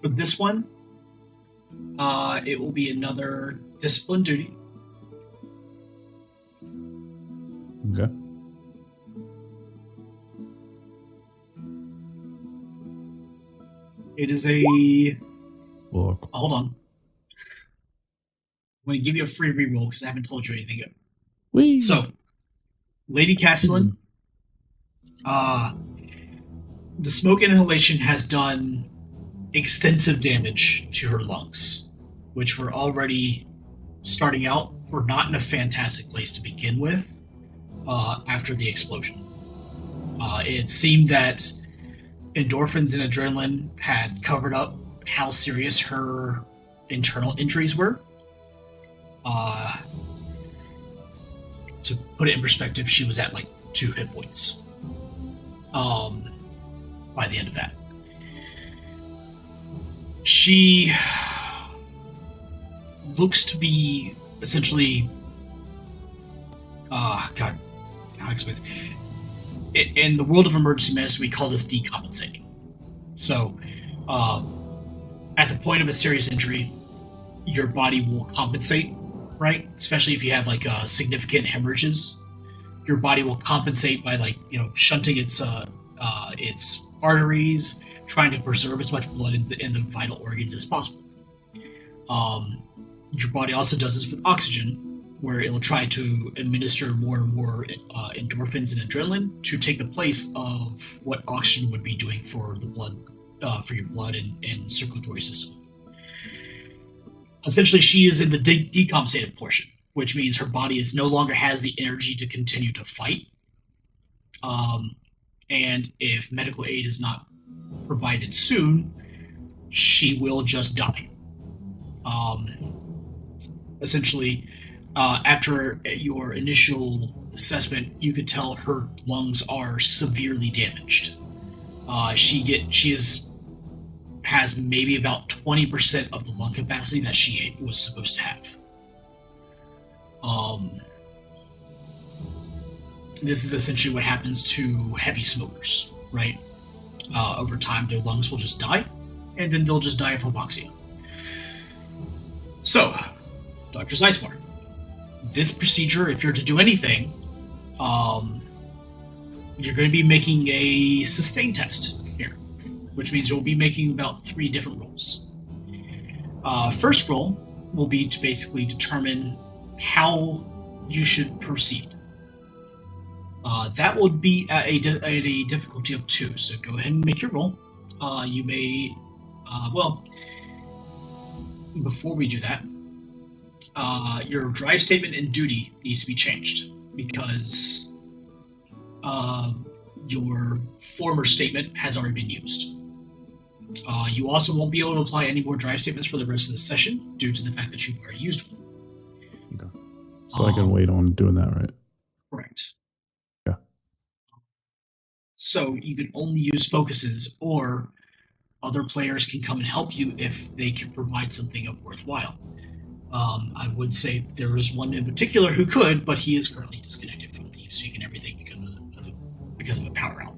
For this one, it will be another discipline duty. Okay. It is a... Look. Hold on. I'm going to give you a free reroll because I haven't told you anything yet. Whee! So, Lady Castellan, the smoke inhalation has done extensive damage to her lungs, which were already starting out, were not in a fantastic place to begin with after the explosion. It seemed that endorphins and adrenaline had covered up how serious her internal injuries were. To put it in perspective, she was at like 2 hit points by the end of that. She looks to be essentially God, how to explain this? In the world of emergency medicine, we call this decompensating. So at the point of a serious injury, your body will compensate, right? Especially if you have like significant hemorrhages, your body will compensate by shunting its arteries, trying to preserve as much blood in the vital organs as possible. Your body also does this with oxygen, where it'll try to administer more and more endorphins and adrenaline to take the place of what oxygen would be doing for the blood, for your blood and circulatory system. Essentially, she is in the decompensated portion, which means her body no longer has the energy to continue to fight. And if medical aid is not provided soon, she will just die. Essentially, after your initial assessment, you could tell her lungs are severely damaged. She has maybe about 20% of the lung capacity that she was supposed to have. This is essentially what happens to heavy smokers, right? Over time, their lungs will just die, and then they'll just die of hypoxia. So, Dr. Zeismar, this procedure, if you're to do anything, you're going to be making a sustain test here, which means you'll be making about 3 different rolls. First roll will be to basically determine how you should proceed. That would be at a difficulty of 2. So go ahead and make your roll. You may, well, before we do that, your drive statement and duty needs to be changed because your former statement has already been used. You also won't be able to apply any more drive statements for the rest of the session due to the fact that you've already used one. Okay. So I can wait on doing that, right? Correct. Yeah. So you can only use focuses, or other players can come and help you if they can provide something of worthwhile. I would say there is one in particular who could, but he is currently disconnected from TeamSpeak and everything because of a power out.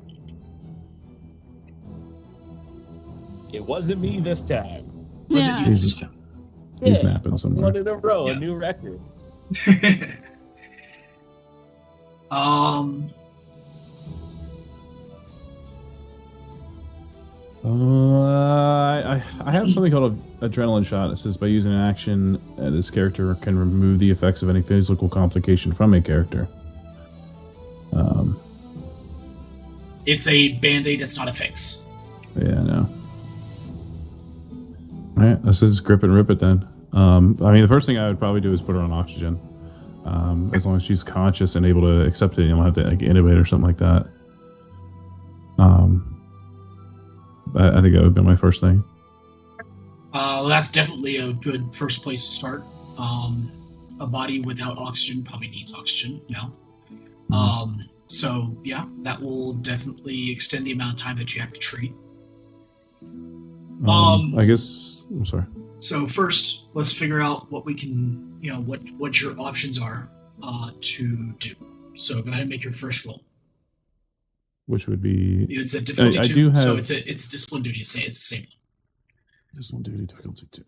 It wasn't me this time. Wasn't you this time? He's napping somewhere. One in a row, Yeah. a new record. I have something called an adrenaline shot. It says by using an action, this character can remove the effects of any physical complication from a character. It's a band-aid that's not a fix. Yeah, no. All right, this is grip and rip it then. I mean, the first thing I would probably do is put her on oxygen. As long as she's conscious and able to accept it, you don't have to like intubate or something like that. I think that would be my first thing. Well, that's definitely a good first place to start. A body without oxygen probably needs oxygen, you know. So yeah, that will definitely extend the amount of time that you have to treat. I guess I'm sorry. So first, let's figure out what we can, you know, what your options are to do. So go ahead and make your first roll. Which would be It's a difficulty I 2, do have so it's discipline duty. It's the same one. discipline duty difficulty 2.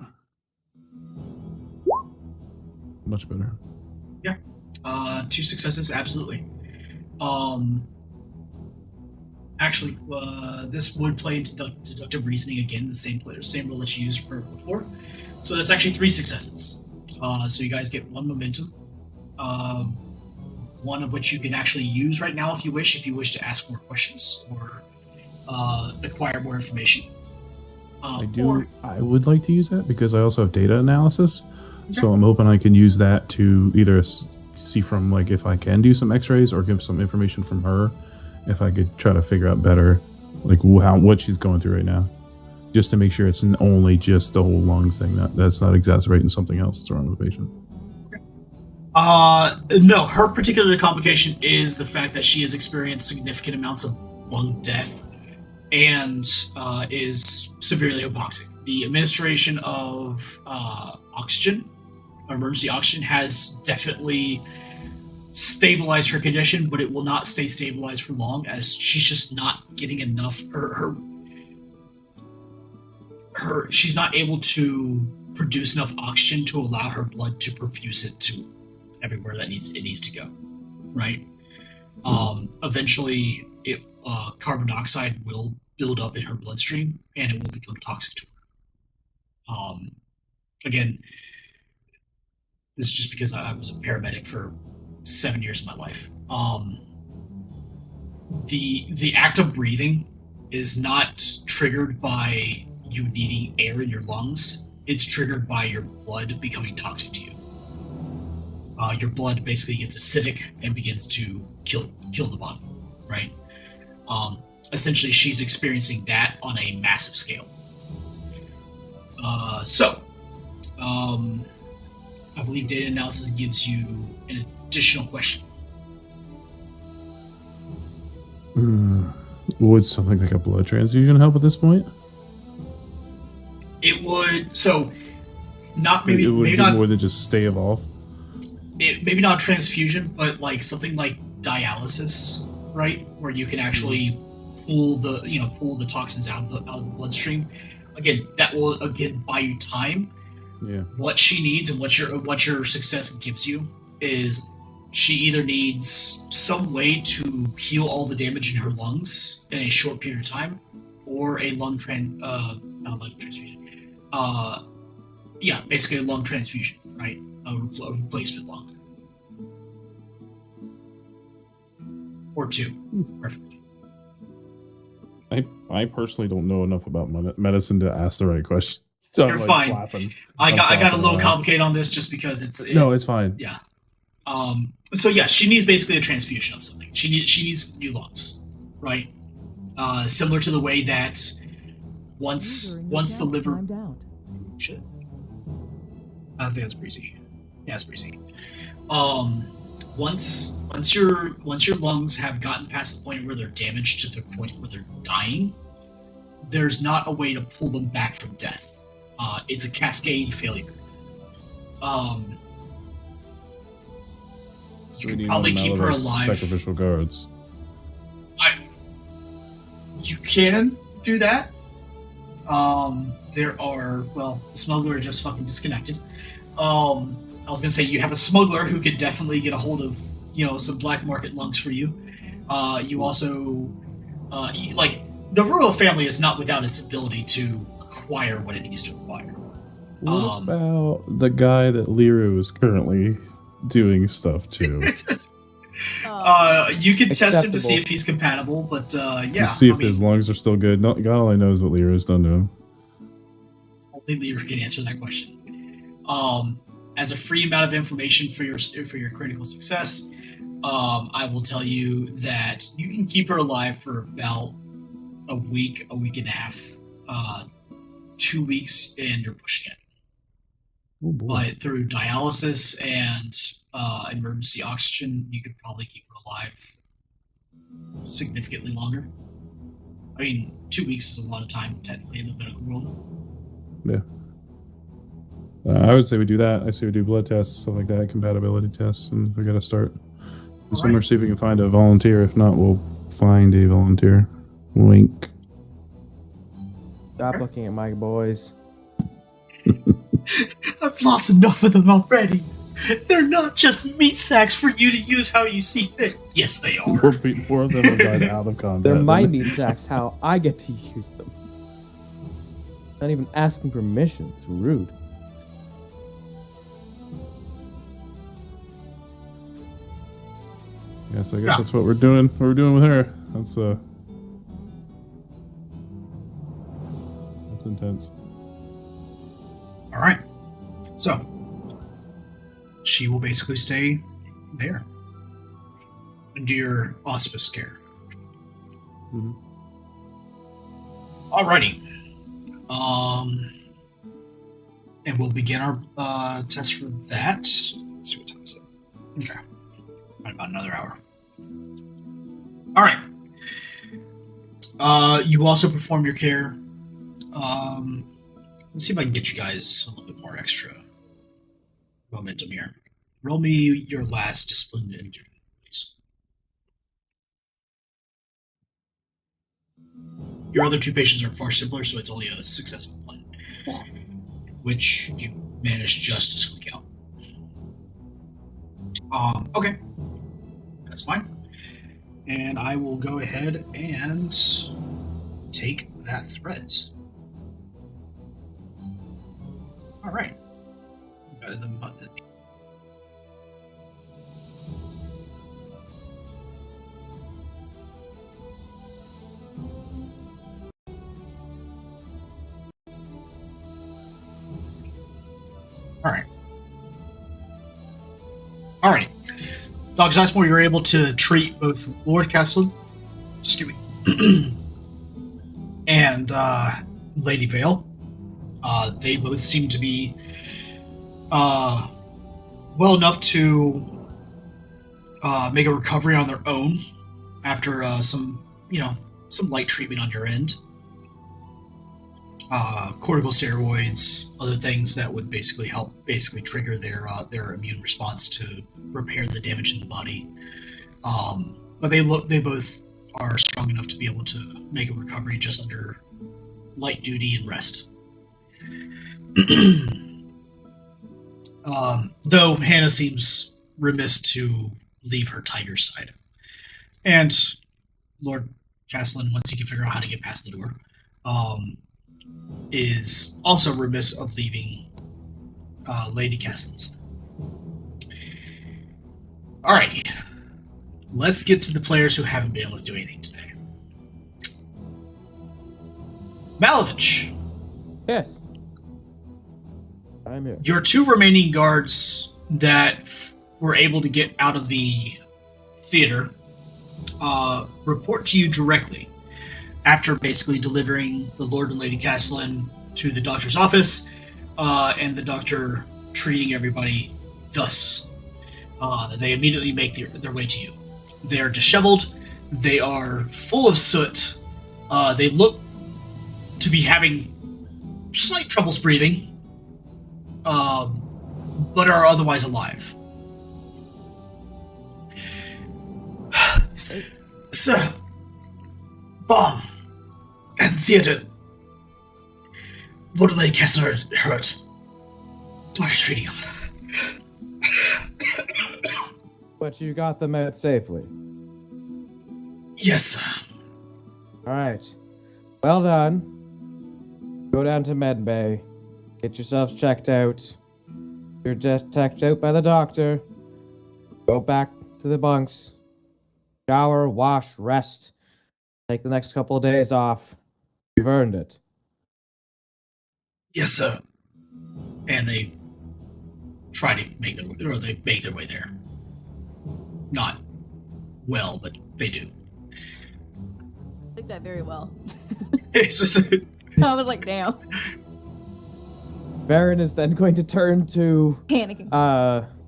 Much better. Yeah. 2 successes, absolutely. Actually, this would play into deductive reasoning again, the same role that you used for before. So that's actually 3 successes. So you guys get 1 momentum. One of which you can actually use right now if you wish to ask more questions or acquire more information. I would like to use that because I also have data analysis. Okay. So I'm hoping I can use that to either see from like if I can do some x-rays or give some information from her if I could try to figure out better like what she's going through right now, just to make sure it's only just the whole lungs thing, that's not exacerbating something else that's wrong with the patient. No, her particular complication is the fact that she has experienced significant amounts of lung death and is severely hypoxic. The administration of oxygen, emergency oxygen, has definitely stabilized her condition, but it will not stay stabilized for long as she's just not getting enough. She's not able to produce enough oxygen to allow her blood to perfuse it to everywhere that it needs to go, right? Eventually, carbon dioxide will build up in her bloodstream, and it will become toxic to her. Again, this is just because I was a paramedic for 7 years of my life. The act of breathing is not triggered by you needing air in your lungs. It's triggered by your blood becoming toxic to you. Your blood basically gets acidic and begins to kill the body, right? Essentially, she's experiencing that on a massive scale. I believe data analysis gives you an additional question. Would something like a blood transfusion help at this point? It would. So, not maybe. It would maybe do not more than just stay evolve. Maybe not transfusion, but like something like dialysis, right? Where you can actually pull the toxins out of the bloodstream. Again, that will buy you time. Yeah. What she needs and what your success gives you is she either needs some way to heal all the damage in her lungs in a short period of time, or a basically a lung transfusion, right? A replacement lung. Or 2, preferably. I personally don't know enough about medicine to ask the right question. So You're I'm, fine. Flapping. I got a little around. complicated on this just because it's fine. Yeah. So yeah, she needs basically a transfusion of something. She needs new lungs, right? Similar to the way that once the liver. Shit. I think that's breezy. Yeah, it's breezy. Once your lungs have gotten past the point where they're damaged to the point where they're dying, there's not a way to pull them back from death. It's a cascade failure. You can probably keep her alive. Sacrificial guards. You can do that. There are, the smuggler just fucking disconnected. I was gonna say you have a smuggler who could definitely get a hold of, some black market lungs for you. You also, the royal family is not without its ability to acquire what it needs to acquire. What about the guy that Liru is currently doing stuff to? You can test him to see if he's compatible, but yeah. To see if his lungs are still good. God only knows what Liru's done to him. Only Liru can answer that question. As a free amount of information for your critical success, I will tell you that you can keep her alive for about a week and a half, 2 weeks, and you're pushing it. Oh boy. But through dialysis and emergency oxygen, you could probably keep her alive significantly longer. 2 weeks is a lot of time, technically, in the medical world. Yeah. I would say we do that. I say we do blood tests, stuff like that, compatibility tests, and we gotta start. Somewhere, see if we can find a volunteer. If not, we'll find a volunteer. Wink. Stop looking at my boys. I've lost enough of them already. They're not just meat sacks for you to use how you see fit. Yes, they are. 4 of them have died out of combat. They're my meat sacks. How I get to use them. Not even asking permission. It's rude. Yes, I guess that's what we're doing. What we're doing with her. That's intense. All right. So she will basically stay there under your auspice care. Mm-hmm. Alrighty. And we'll begin our test for that. Let's see what time is it. Okay. About another hour. All right. You also perform your care. Let's see if I can get you guys a little bit more extra momentum here. Roll me your last discipline and duty, please. Your other 2 patients are far simpler, so it's only a successful one, which you managed just to squeak out. Okay. That's fine. And I will go ahead and take that threat. All right. Got it in the mud. All right. All right. Dr. Sizemore, you're able to treat both Lord Castelan, and Lady Vale. They both seem to be well enough to make a recovery on their own after some light treatment on your end. Corticosteroids, other things that would basically help trigger their immune response to repair the damage in the body. But they both are strong enough to be able to make a recovery just under light duty and rest. Though Hannah seems remiss to leave her tiger side. And Lord Castelan, once he can figure out how to get past the door, is also remiss of leaving Lady Castelan's. Alrighty. let's get to the players who haven't been able to do anything today. Malovich, Yes. I'm here. your 2 remaining guards that were able to get out of the theater report to you directly after basically delivering the Lord and Lady Castelan to the doctor's office, and the doctor treating everybody thus. They immediately make their way to you. They're disheveled. They are full of soot. They look to be having slight troubles breathing, but are otherwise alive. Sir, bomb at the theater. Lord and Lady Kessler hurt. Doctor's treating him. But you got them out safely. Yes, sir. Alright. Well done. Go down to Med Bay. Get yourselves checked out. You're just checked out by the doctor. Go back to the bunks. Shower, wash, rest. Take the next couple of days off. You've earned it. Yes, sir. And they try to make their way there. Not well, but they do. I did that very well. It's just I was like, damn. Baron is then going to turn to Panicking.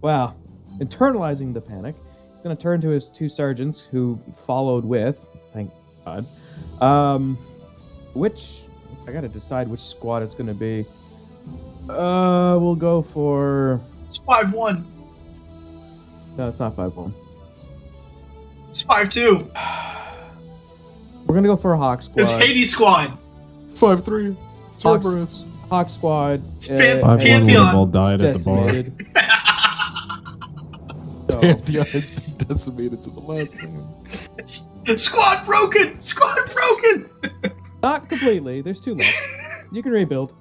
well, internalizing the panic. He's going to turn to his 2 sergeants who followed with, thank God. Which I got to decide which squad it's going to be. We'll go for it's 5-1. No, it's not 5-1. It's 5-2. We're going to go for a Hawk squad. It's Hades squad. 5-3. Cerberus. Hawk squad. It's 5-1 Pantheon. would have all died at the bar. decimated. So, Pantheon has been decimated to the last man. Squad broken. Squad broken. not completely. There's 2 left. You can rebuild.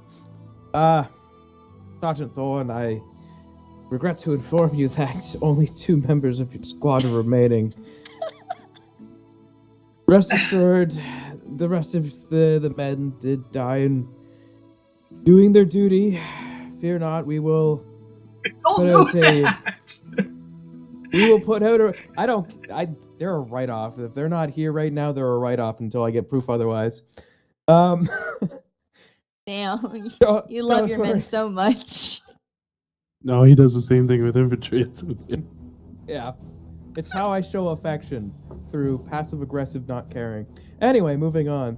Sergeant Thorne, I regret to inform you that only 2 members of your squad are remaining. Rest assured, the rest of the men did die in doing their duty. Fear not, we will Don't know that. we will put out they're a write-off. If they're not here right now, they're a write-off until I get proof otherwise. Damn. Don't You love your worry. men so much. No, he does the same thing with infantry. It's okay. Yeah. It's how I show affection, through passive-aggressive not caring. Anyway, moving on.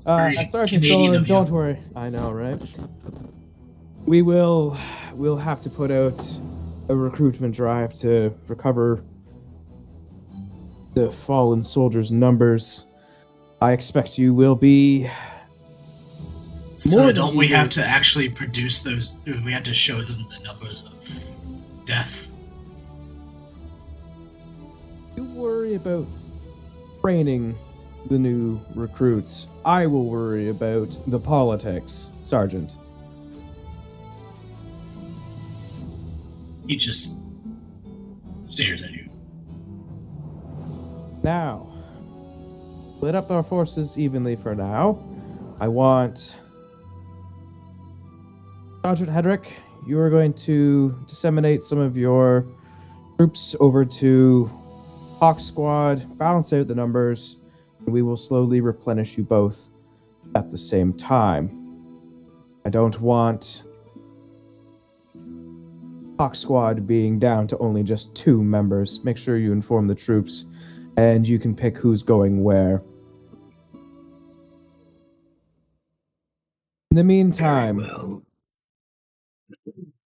very Sergeant Canadian Dolan, of you. don't worry. I know, right? We'll have to put out a recruitment drive to recover the fallen soldiers' numbers. I expect you will be... So More don't than we eager. have to actually produce those? We have to show them the numbers of death. You worry about training the new recruits. I will worry about the politics, Sergeant. He just stares at you. Now, split up our forces evenly for now. I want... Sergeant Hedrick, you are going to disseminate some of your troops over to Hawk Squad, balance out the numbers, and we will slowly replenish you both at the same time. I don't want Hawk Squad being down to only just 2 members. Make sure you inform the troops, and you can pick who's going where. In the meantime, Well,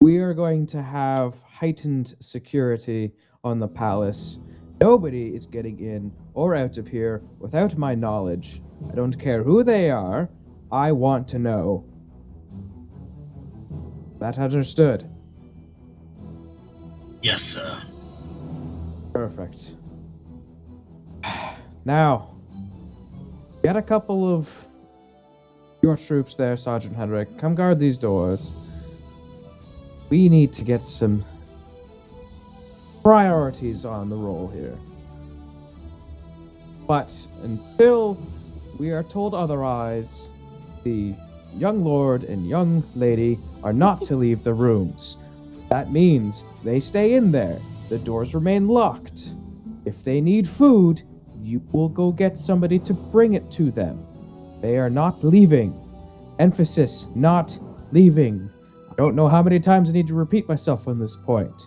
we are going to have heightened security on the palace. Nobody is getting in or out of here without my knowledge. I don't care who they are. I want to know. That understood? yes, sir. Perfect. Now, get a couple of your troops there, Sergeant Hedrick. Come guard these doors. We need to get some priorities on the roll here. But until we are told otherwise, the young lord and young lady are not to leave the rooms. That means they stay in there. The doors remain locked. If they need food, you will go get somebody to bring it to them. They are not leaving. Emphasis, not leaving. I don't know how many times I need to repeat myself on this point.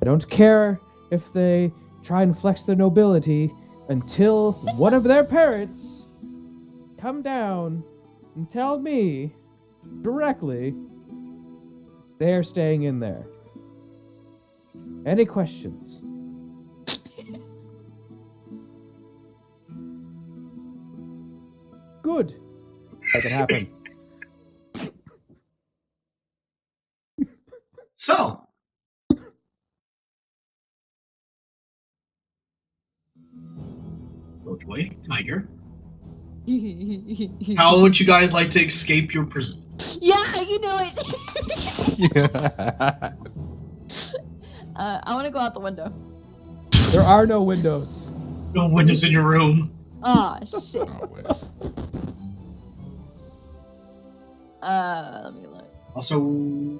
I don't care if they try and flex their nobility until one of their parents come down and tell me directly they're staying in there. Any questions? Good. That can happen. So, Roadway, Tiger, how would you guys like to escape your prison? Yeah, you know it. Yeah. I want to go out the window. There are no windows. No windows in your room. Oh shit. Always. Let me look. Also,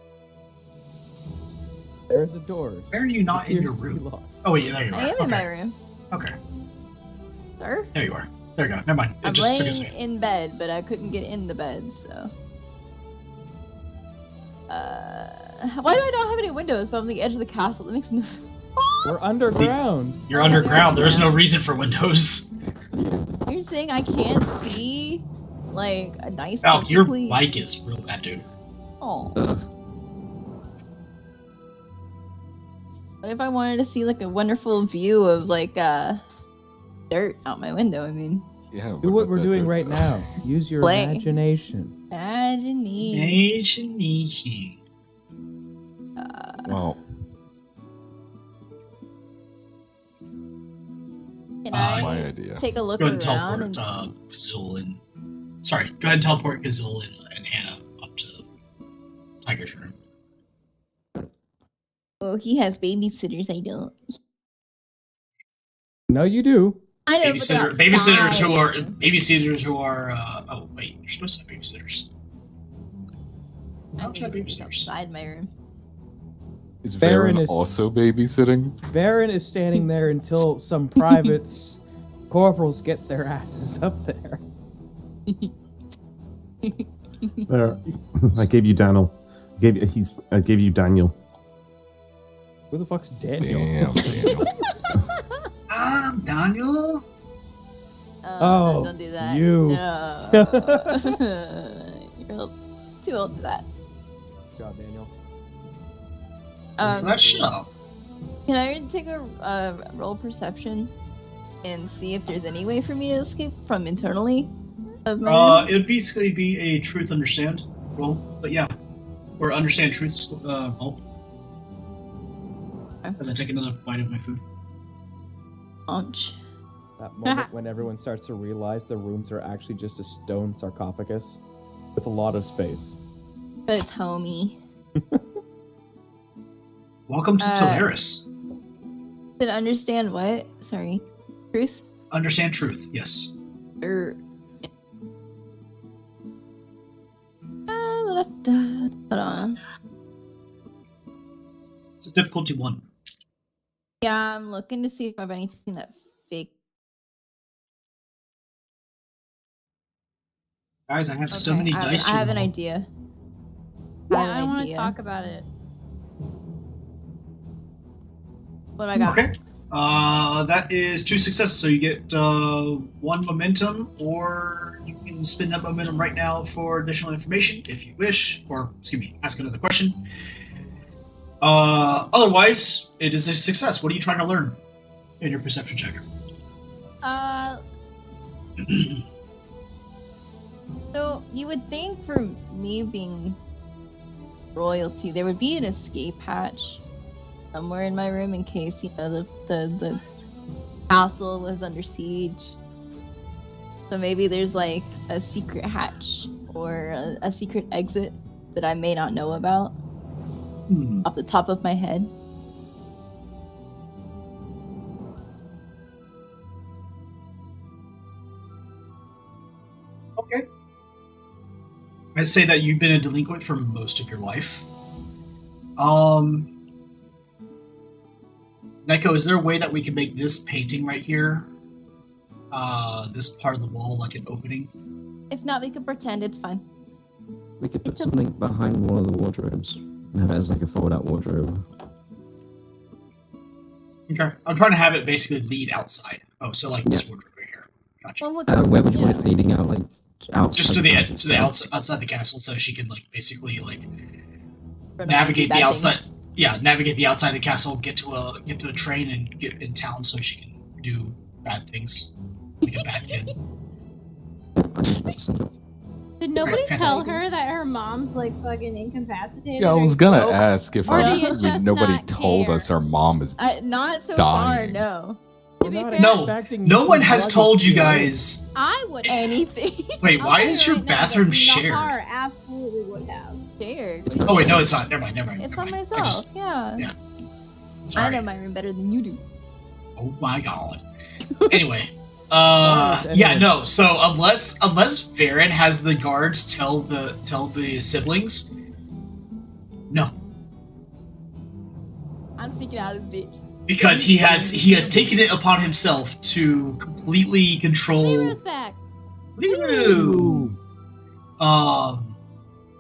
There's a door. why are you not in your Appears to be room? locked. Oh, wait, there you are. I am in my Okay. room. Okay, Sir? there you are. There you go. Never mind. It I'm just took a laying second. in bed, but I couldn't get in the bed, so. Why do I not have any windows but on the edge of the castle? That makes no. We're underground. You're Oh, underground. yeah. There's no reason for windows. You're saying I can't see, like, a nice. Oh, your perfectly- mic is real bad, dude. Oh. Ugh. What if I wanted to see like a wonderful view of like dirt out my window? I mean, Yeah. Do what we're about that doing dirt, right though? now. Use your Play. imagination. imagination. Imagination. Well, Can my I idea. take a look Go ahead and around teleport and Gazul and... Sorry, go ahead and teleport Gazul and Hannah up to Tiger's room. oh, he has babysitters. I don't. No, you do. I know. but they're Babysitters who are oh wait, you're supposed to have babysitters. Why don't you have babysitters? outside my room. Is Baron Varen is- also babysitting? Baron is standing there until some privates, corporals get their asses up there. There. I gave you Daniel. I gave you Daniel. Who the fuck's Daniel? Damn, Daniel. Daniel? Oh, don't do that. you. No. You're too old for that. Good job, Daniel. Shut up. Can I take a roll perception and see if there's any way for me to escape from internally? Of my room? It would basically be a truth understand roll, but yeah. Or understand truth roll. Okay. As I take another bite of my food. Launch. That moment when everyone starts to realize the rooms are actually just a stone sarcophagus with a lot of space. But it's homey. Welcome to Uh, Solaris. Did I understand what? Sorry. Truth? Understand truth, yes. Or. Hold on. It's a difficulty 1. Yeah, I'm looking to see if I have anything that fake. Guys, I have so Okay, many dice I to have an roll. idea. Yeah, have I an want to idea. talk about it. What do I got? Okay. That is 2 successes, so you get 1 momentum, or you can spend that momentum right now for additional information if you wish, or excuse me, ask another question. Otherwise, it is a success. What are you trying to learn in your perception check? So you would think for me being royalty, there would be an escape hatch somewhere in my room in case the castle was under siege. So maybe there's like a secret hatch or a secret exit that I may not know about off the top of my head. Okay. I'd say that you've been a delinquent for most of your life. Neko, is there a way that we can make this painting right here, this part of the wall, like an opening? If not, we could pretend it's fine. We could put something behind one of the wardrobes and have it as like a fold-out wardrobe. Okay. I'm trying to have it basically lead outside. Oh, so like this wardrobe right here. Gotcha. Well, Where would you want it leading out? Like outside? Just to the house to the itself? outside the castle, so she can like basically like Remember navigate the bad outside. things. Yeah, navigate the outside of the castle, get to a train, and get in town so she can do bad things, like a bad kid. Did nobody Right, tell fantastic. her that her mom's like fucking incapacitated? Yeah, I or was gonna broke? ask if Or do you just nobody not told care? us our mom is Not so far, dying. no. To be fair, No one has told you guys. I would anything. Wait, I'll why tell is you your right now bathroom that shared? Nahar absolutely would have. Shared. Oh wait, no, it's not. Never mind. It's never by mind. myself. Yeah. yeah. I Sorry. know my room better than you do. Oh my god. Anyway, yeah, no. So unless Varen has the guards tell the siblings, no, I'm sneaking out of this bitch. because he has taken it upon himself to completely control. Lero's back. Leru.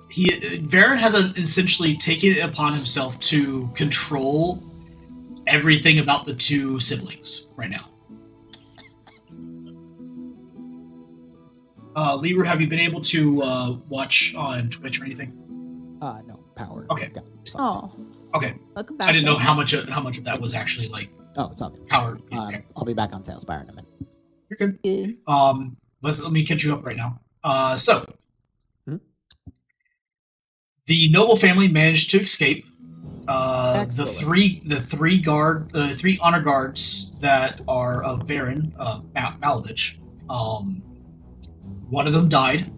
Varen has essentially taken it upon himself to control everything about the two siblings right now. Leru, have you been able to watch on Twitch or anything? No, power. Okay. Oh. Okay. Welcome back. I didn't know then. how much of that was actually like Oh, it's all good. power. Okay. I'll be back on Tailspire in a minute. You're good. Good. Let me catch you up right now. So Hmm? the noble family managed to escape. The Excellent. three honor guards that are of Varen, Malavich. One of them died,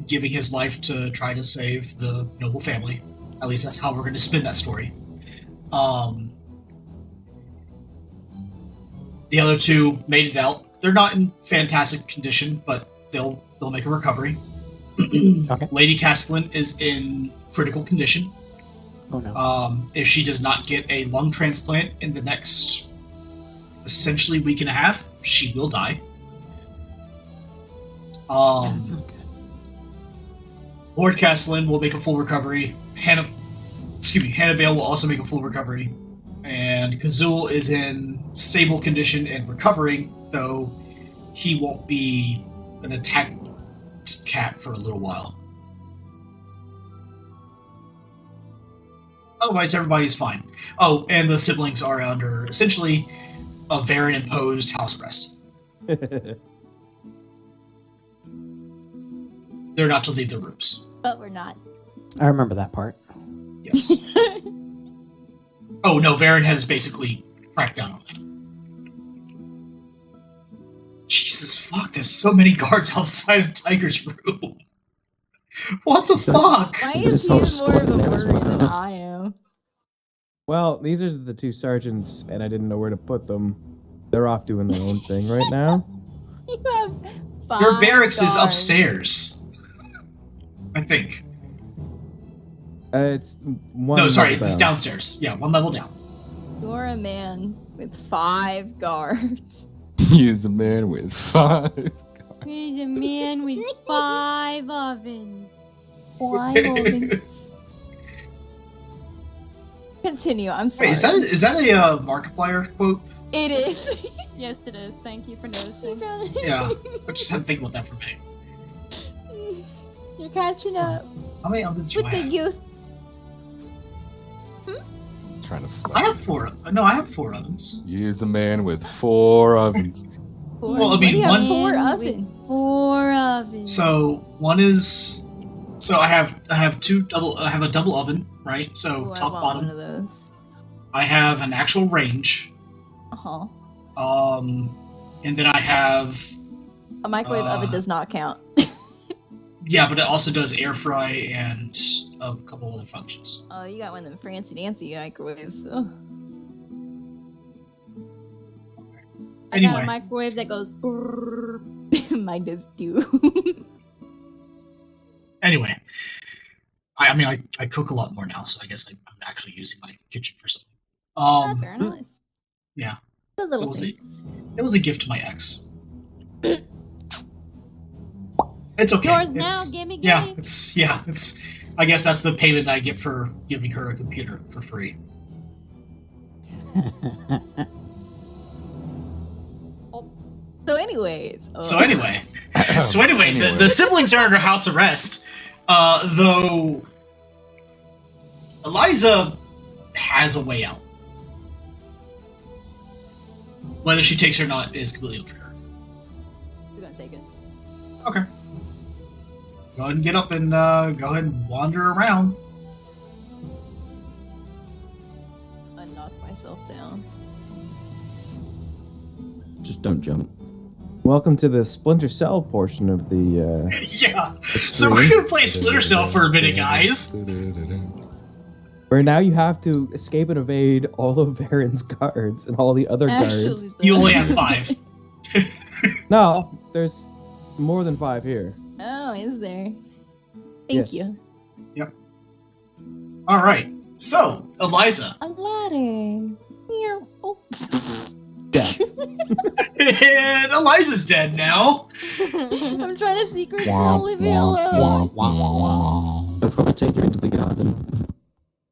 giving his life to try to save the noble family. At least that's how we're going to spin that story. The other two made it out. They're not in fantastic condition, but they'll make a recovery. Okay. Lady Castelan is in critical condition. Oh no. If she does not get a lung transplant in the next essentially week and a half, she will die. That's not good. Lord Castellan will make a full recovery. Hannah Vale will also make a full recovery. And Kazul is in stable condition and recovering, though he won't be an attacked cat for a little while. Otherwise, everybody's fine. Oh, and the siblings are under, essentially, a Varen-imposed house arrest. They're not to leave their rooms. But we're not. I remember that part. Yes. Oh, no, Varen has basically cracked down on that. Jesus, fuck, there's so many guards outside of Tiger's room. What the fuck? Why He's is got he his more of a squad there as worry than well. I am? Well, these are the two sergeants, and I didn't know where to put them. They're off doing their own thing right now. You have 5 Your barracks is guards. upstairs. I think. It's one. No, sorry, level it's down. downstairs. Yeah, one level down. You're a man with 5 guards. He's a man with 5. He's a man with 5 ovens. 5 ovens. Continue. I'm sorry. Wait, is that a Markiplier quote? It is. Yes, it is. Thank you for You noticing. found it. Yeah. I just had to think about that for a minute. You're catching up How many ovens do with I the have? youth. Trying to flex. I have 4. No, I have 4 ovens. He's a man with 4 ovens. 4. Well, I mean, what do you have one- 4 Man ovens. with 4 ovens. So one is. So I have I have a double oven, right? So Ooh, I top want bottom. one of those. I have an actual range. Uh-huh. And then I have. A microwave oven does not count. Yeah, but it also does air fry and a couple other functions. Oh, you got one of them fancy dancy microwaves. So. I got Anyway. a microwave that goes. brrrr. Mine does too. Anyway, I mean, I cook a lot more now, so I guess I'm actually using my kitchen for something. Fair enough. Yeah. The little It was a gift to my ex. It's okay. Yours It's, now, gimme. it's. I guess that's the payment I get for giving her a computer for free. So anyways. The siblings are under house arrest. Though Eliza has a way out. Whether she takes it or not is completely up to her. We're gonna take it. Okay. Go ahead and get up and go ahead and wander around. I knocked myself down. Just don't jump. Welcome to the Splinter Cell portion of the. Yeah. So we're gonna play Splinter Cell for a minute, guys. Where now you have to escape and evade all of Baron's guards and all the other guards. You only have 5. No, there's more than 5 here. Oh, is there? Yes. Thank you. Yep. All right. So, Eliza. A ladder. Here. Oh. Yeah. And Eliza's dead now. I'm trying to secretly leave me alone. I'll probably take her into the garden.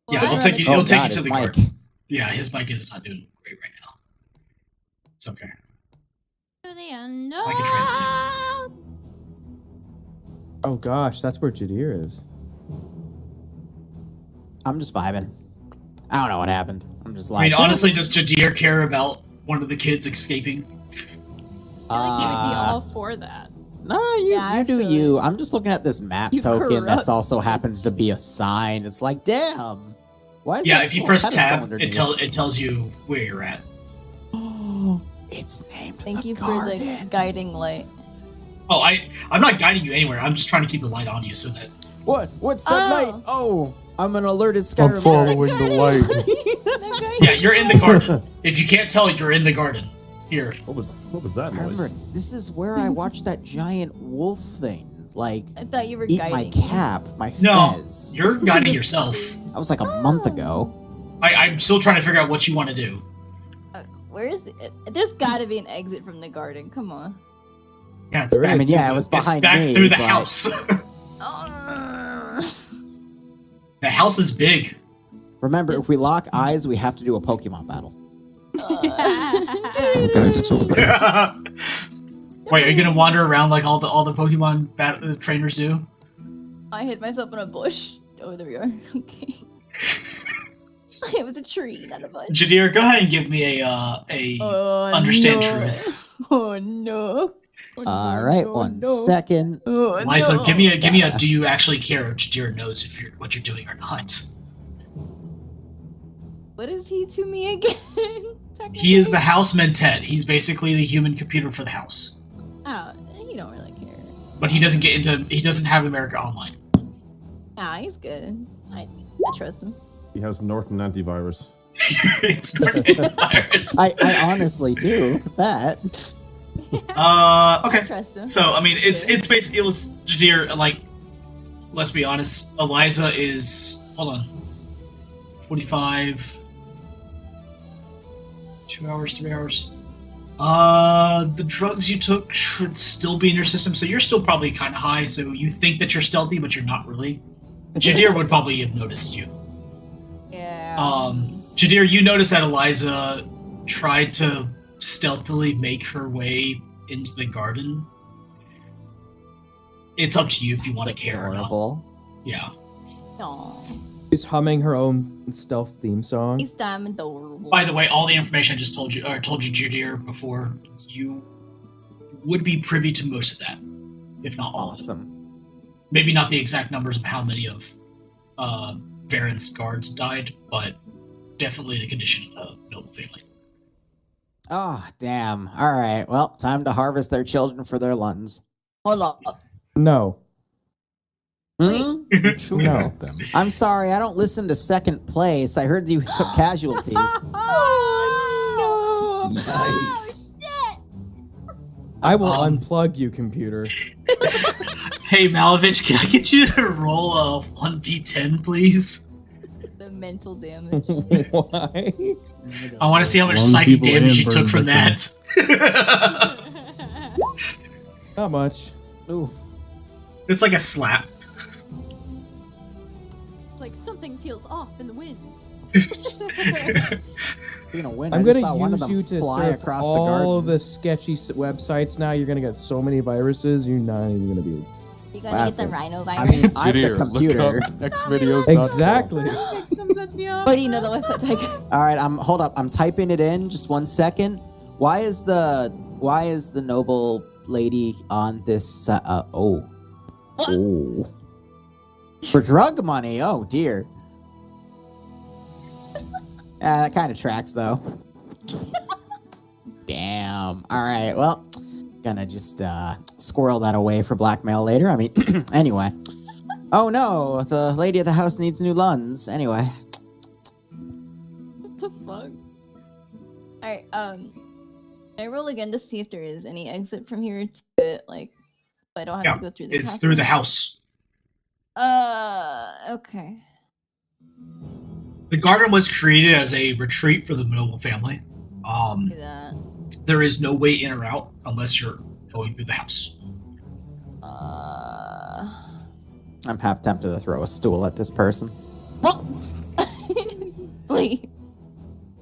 Yeah, he'll take you. Oh, He'll take you God, to his the mic. garden. Yeah, his mic is not doing great right now. It's okay. To the unknown. I can translate. Oh gosh, that's where Jadir is. I'm just vibing. I don't know what happened. I'm just I like. mean, honestly, does Jadir care about one of the kids escaping? I feel like you'd be all for that. No, you do actually. you. I'm just looking at this map You token that corrupt also happens to be a sign. It's like, damn. Why is Yeah, that if you little press pedestal tab, underneath? it tells you where you're at. Oh, it's named. Thank the you for garden. the guiding light. Oh, I'm not guiding you anywhere. I'm just trying to keep the light on you so that. What? What's that Oh. light? Oh, I'm an alerted I'm Skyrim. following the light. Yeah, you're in the garden. If you can't tell, you're in the garden. Here. What was that I remember, noise? this is where I watched that giant wolf thing. Like, I thought you were eat my guiding. cap, my No, fez. you're guiding yourself. That was like a month ago. I'm still trying to figure out what you want to do. Where is it? There's gotta be an exit from the garden. Come on. Yeah, it's There back. I mean, yeah, it was It's behind back me, through the but- house. Oh. The house is big. Remember, if we lock eyes, we have to do a Pokemon battle. I'm going to talk about Wait, are you gonna wander around like all the Pokemon trainers do? I hit myself in a bush. Oh, there we are. Okay. It was a tree, not a bush. Jadir, go ahead and give me a Oh, understand no. truth. Oh no. Oh, All right, no, one no. second. Oh, Liza, no. give me a. Do you actually care if Jadir knows if what you're doing or not? What is he to me again? He is the house mentat. He's basically the human computer for the house. Oh, you don't really care. But he doesn't get into. He doesn't have America Online. Nah, he's good. I trust him. He has Norton antivirus. It's coronavirus. I honestly do. Look at that. Okay. I trust him. So I mean, it's basically it was Jadir. Like, let's be honest. Eliza is hold on. 45. 2 hours, 3 hours. The drugs you took should still be in your system, so you're still probably kind of high. So you think that you're stealthy, but you're not really. Jadir would probably have noticed you. Yeah. Jadir, you notice that Eliza tried to stealthily make her way into the garden. It's up to you if you want to care or not. Adorable. Yeah. Aw, She's humming her own stealth theme song. he's damn adorable. By the way, all the information I just told you, Jadir, before, you would be privy to most of that, if not all of it. Awesome. Maybe not the exact numbers of how many of Varen's guards died, but definitely the condition of the noble family. Oh, damn. All right. Well, time to harvest their children for their Luns. Hold up. No. Hmm? Sure No. about them. I'm sorry, I don't listen to second place. I heard you took casualties. Oh no! Nice. Oh shit! I will Um, unplug you, computer. Hey, Malavich, can I get you to roll a 1d10, please? The mental damage. Why? I want to see how much Lung psychic people damage and you took burn from that. Not much. Ooh. It's like a slap. Like something feels off in the wind. Speaking of wind, I'm I just gonna saw one of use them you to fly surf across the all garden. the sketchy websites now. You're gonna get so many viruses. You're not even gonna be. You gonna get the Wow. rhino I virus? mean, I'm the Engineer, computer. look up xvideos.com. Exactly. What do you know the website? Like, All right, hold up. I'm typing it in. Just 1 second. Why is the noble lady on this? Oh. For drug money. Oh dear. That kind of tracks though. Damn. All right. Well, gonna just squirrel that away for blackmail later. I mean, anyway. Oh no, the lady at the house needs new lungs. Anyway. what the fuck? Alright, I roll again to see if there is any exit from here to it, like, so I don't have to go through the It's castle. through the house. Okay. The garden was created as a retreat for the noble family. Do that. There is no way in or out unless you're going through the house. I'm half tempted to throw a stool at this person. Well, please.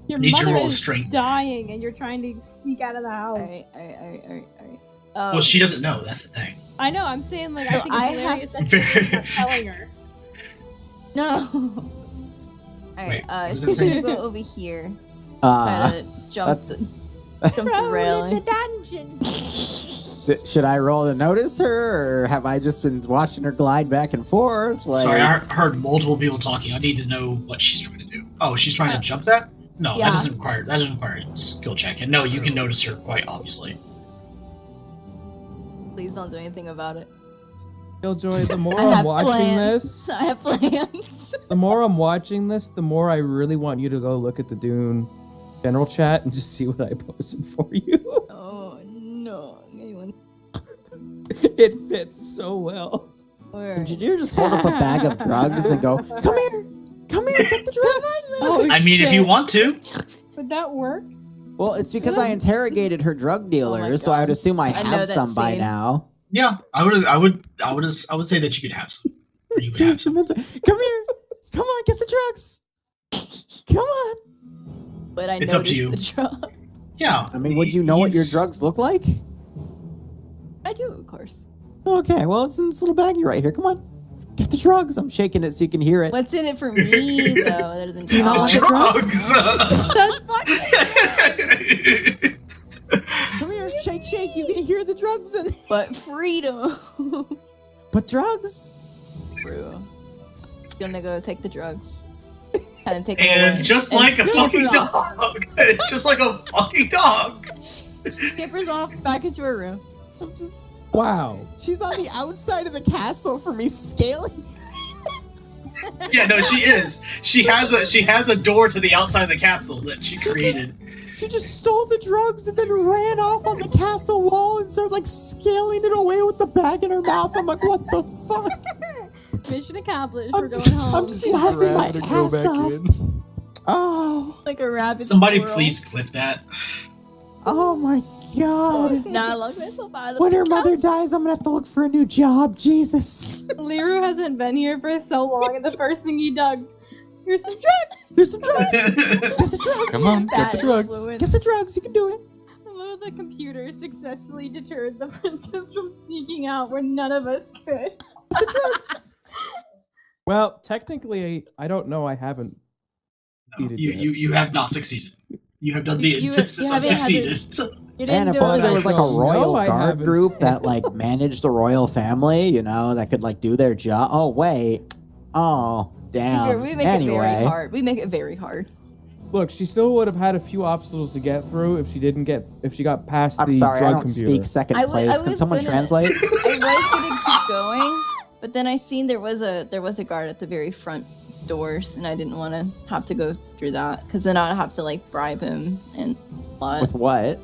Your Need you to mother roll is strength. dying, and you're trying to sneak out of the house. Alright. Well, she doesn't know. That's the thing. I know. I'm saying like So I think I it's hilarious have- that you're not telling her. No. Alright, Wait, what does it she's say? gonna go over here. Try to jump that's- jump the railing. dungeon. Should I roll to notice her, or have I just been watching her glide back and forth? Like, Sorry, I heard multiple people talking. I need to know what she's trying to do. Oh, she's trying to jump that? No, Yeah. that doesn't require a skill check. And no, you can notice her quite obviously. Please don't do anything about it. Killjoy, the more I I'm have watching plans. this, I have plans. the more I'm watching this, the more I really want you to go look at the Dune general chat and just see what I posted for you. Oh no. Anyone? It fits so well. did you just hold up a bag of drugs and go, "Come here, get the drugs"? Oh, I mean, if you want to. Would that work? Well, it's because I interrogated her drug dealers, so I would assume I I know have that some by scene. now. Yeah, I would say that you could have some. Or you would have some. Come here, come on, get the drugs. Come on. But I It's up to noticed you. the drug. Yeah. I mean, would you know what your he's- drugs look like? I do, of course. Okay, well, it's in this little baggie right here. Come on, get the drugs. I'm shaking it so you can hear it. What's in it for me, though, other than Do you not want the Drugs! Come here, shake. You can hear the drugs in. But freedom. But drugs. Bro. Gonna go take the drugs. Kind of take them And away. just And like a fucking scampers off. dog. Just like a fucking dog. Scampers off back into her room. I'm just. Wow. She's on the outside of the castle for me scaling. Yeah, no, she is. She has a door to the outside of the castle that she created. She just stole the drugs and then ran off on the castle wall and started like scaling it away with the bag in her mouth. I'm like, what the fuck? Mission accomplished. I'm We're just- going home. I'm just laughing my Rather go ass back off. in. Oh, Like a rabbit. Somebody squirrel. please clip that. oh my god. Nah, lock myself out of the When her house. mother dies, I'm gonna have to look for a new job. Jesus. Liru hasn't been here for so long, and the first thing he dug, here's some drugs. There's some drugs. Get the drugs. Come on, get Bad the drugs. influence. Get the drugs. You can do it. Although the computer successfully deterred the princess from sneaking out where none of us could. Get the drugs. Well, technically, I don't know. I haven't. No, Eat it yet. you have not succeeded. You have done the You antithesis of haven't had succeeded. You Man, didn't if do only it. there was like a No, royal I guard haven't. group that like managed the royal family, you know, that could like do their job. Oh wait. Oh damn. We make it Anyway, very hard. We make it very hard. Look, she still would have had a few obstacles to get through if she got past I'm the sorry, I drug don't computer. speak second I was- place. I Can was someone gonna- translate? I was gonna keep going, but then I seen there was a guard at the very front doors, and I didn't want to have to go through that because then I'd have to like bribe him and With what?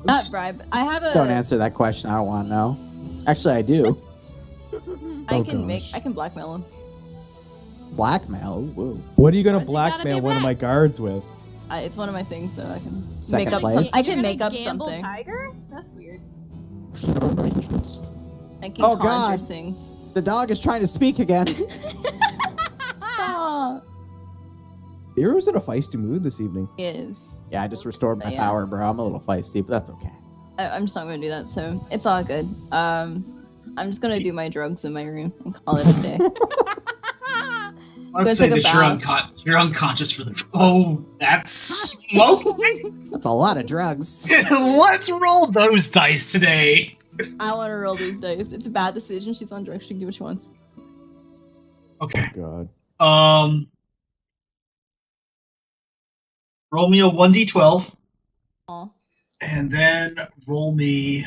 not bribe. I have a Don't answer that question. I don't want to know. Actually, I do. Oh, I can blackmail him. Blackmail? Whoa. What are you gonna Why's it gotta blackmail be one of red? my guards with? It's one of my things, so I can Second make up place? some, I You're can gonna make up gamble something. Tiger? That's weird. I can Oh, conjure God. things. The dog is trying to speak again. Stop. Hero's in a feisty mood this evening. Is. Yeah, I just restored my Yeah. power, bro. I'm a little feisty, but that's okay. I'm just not gonna do that, so it's all good. I'm just gonna do my drugs in my room and call it a day. Let's Go say take a that bath. you're unconscious for the. Oh, that's smoking. That's a lot of drugs. Let's roll those dice today. I want to roll these dice. It's a bad decision. She's on drugs. She can do what she wants. Okay. God. Roll me a 1d12, Aw. and then roll me.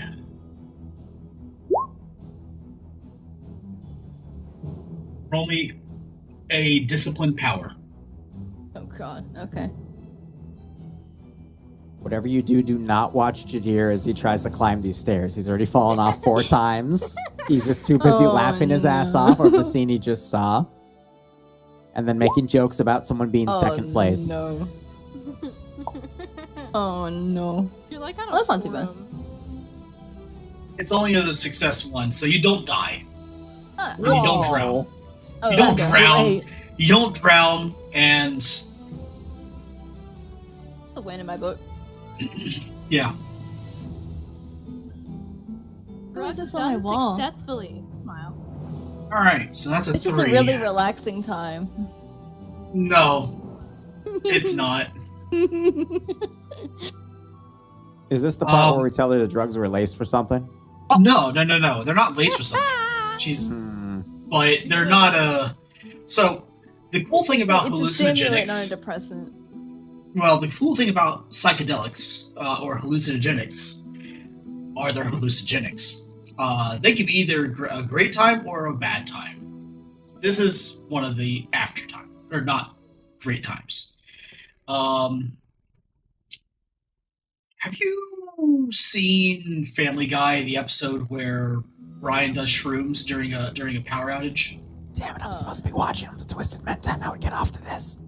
Roll me a disciplined power. Oh god. Okay. Whatever you do, do not watch Jadir as he tries to climb these stairs. He's already fallen off 4 times. He's just too busy Oh, laughing his ass no. off over the scene he just saw. And then making jokes about someone being Oh, second place. No. Oh no. You're like on a Well, that's not too bad. forum. It's only a success one, so you don't die. Ah, You don't Whoa. drown. oh, You don't okay. drown. Wait. You don't drown, and A win in my book. yeah. Where is Drugs this on my done wall? successfully. Smile. All right, so that's a It's just 3. a really relaxing time. No, it's not. Is this the part Um, where we tell her the drugs were laced for something? No. They're not laced with something. She's, but they're not a. So the cool thing about it's a stimulant, not a hallucinogenics. depressant. Well, the cool thing about psychedelics or hallucinogenics are their hallucinogenics. They can be either a great time or a bad time. This is one of the after time, or not great times. Have you seen Family Guy, the episode where Ryan does shrooms during a power outage? Damn it, I'm supposed to be watching the Twisted Mentat. Now we get off to this.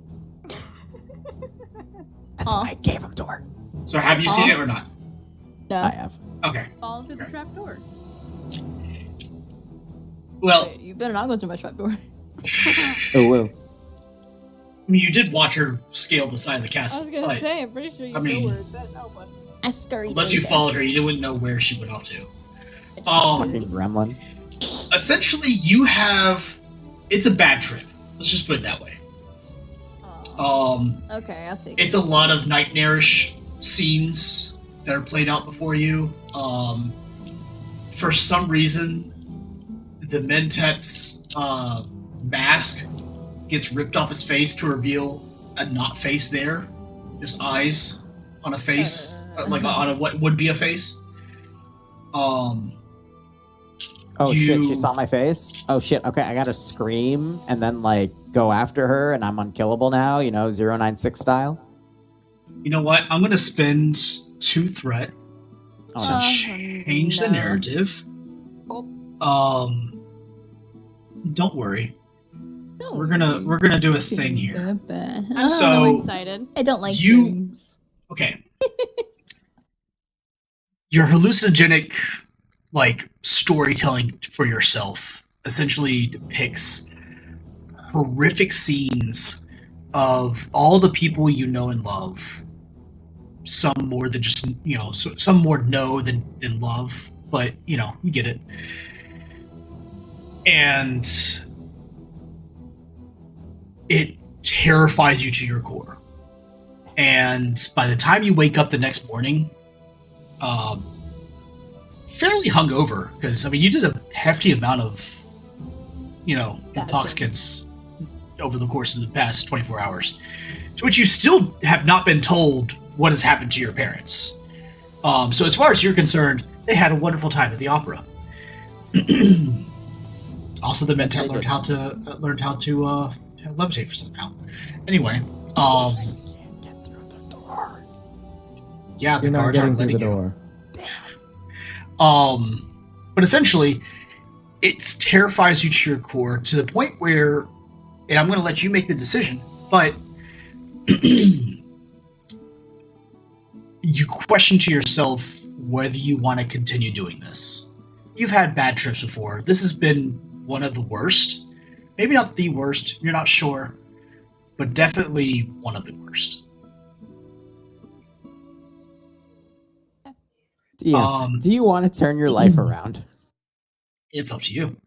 That's why I gave him to her. So have you seen it or not? No. I have. Okay. Fall through the trap door. Well, Wait, you better not go through my trapdoor. Oh, well. I mean, you did watch her scale the side of the I castle, was gonna but say, I'm pretty sure you I mean- know where it's at now, but I scurried. unless you over. followed her, you wouldn't know where she went off to. Fucking gremlin. Essentially, you have. It's a bad trip. Let's just put it that way. Okay, I'll take it. It's a lot of nightmarish scenes that are played out before you. For some reason, the Mentet's mask gets ripped off his face to reveal a not face there, just eyes on a face, like on a what would be a face. Oh shit, You- she saw my face? Oh shit, okay, I gotta scream and then like go after her and I'm unkillable now, 096 style. You know what? I'm gonna spend 2 threat to Oh, change the no. narrative. Don't worry. No. We're gonna do a thing here. I'm So- so excited. I don't like You- dreams. Okay. Your hallucinogenic storytelling for yourself essentially depicts horrific scenes of all the people you know and love. Some more than just some more know than love, but you get it. And it terrifies you to your core. And by the time you wake up the next morning, fairly hungover, because you did a hefty amount of intoxicants over the course of the past 24 hours, to which you still have not been told what has happened to your parents. So as far as you're concerned, they had a wonderful time at the opera. Also, the Mentat learned how to levitate for somehow. Anyway, can't get through the door. yeah, the You're not guards getting aren't through letting the you. door. But essentially, it terrifies you to your core to the point where, and I'm going to let you make the decision, but you question to yourself whether you want to continue doing this. You've had bad trips before. This has been one of the worst. Maybe not the worst, you're not sure, but definitely one of the worst. Yeah. Do you want to turn your life around? It's up to you.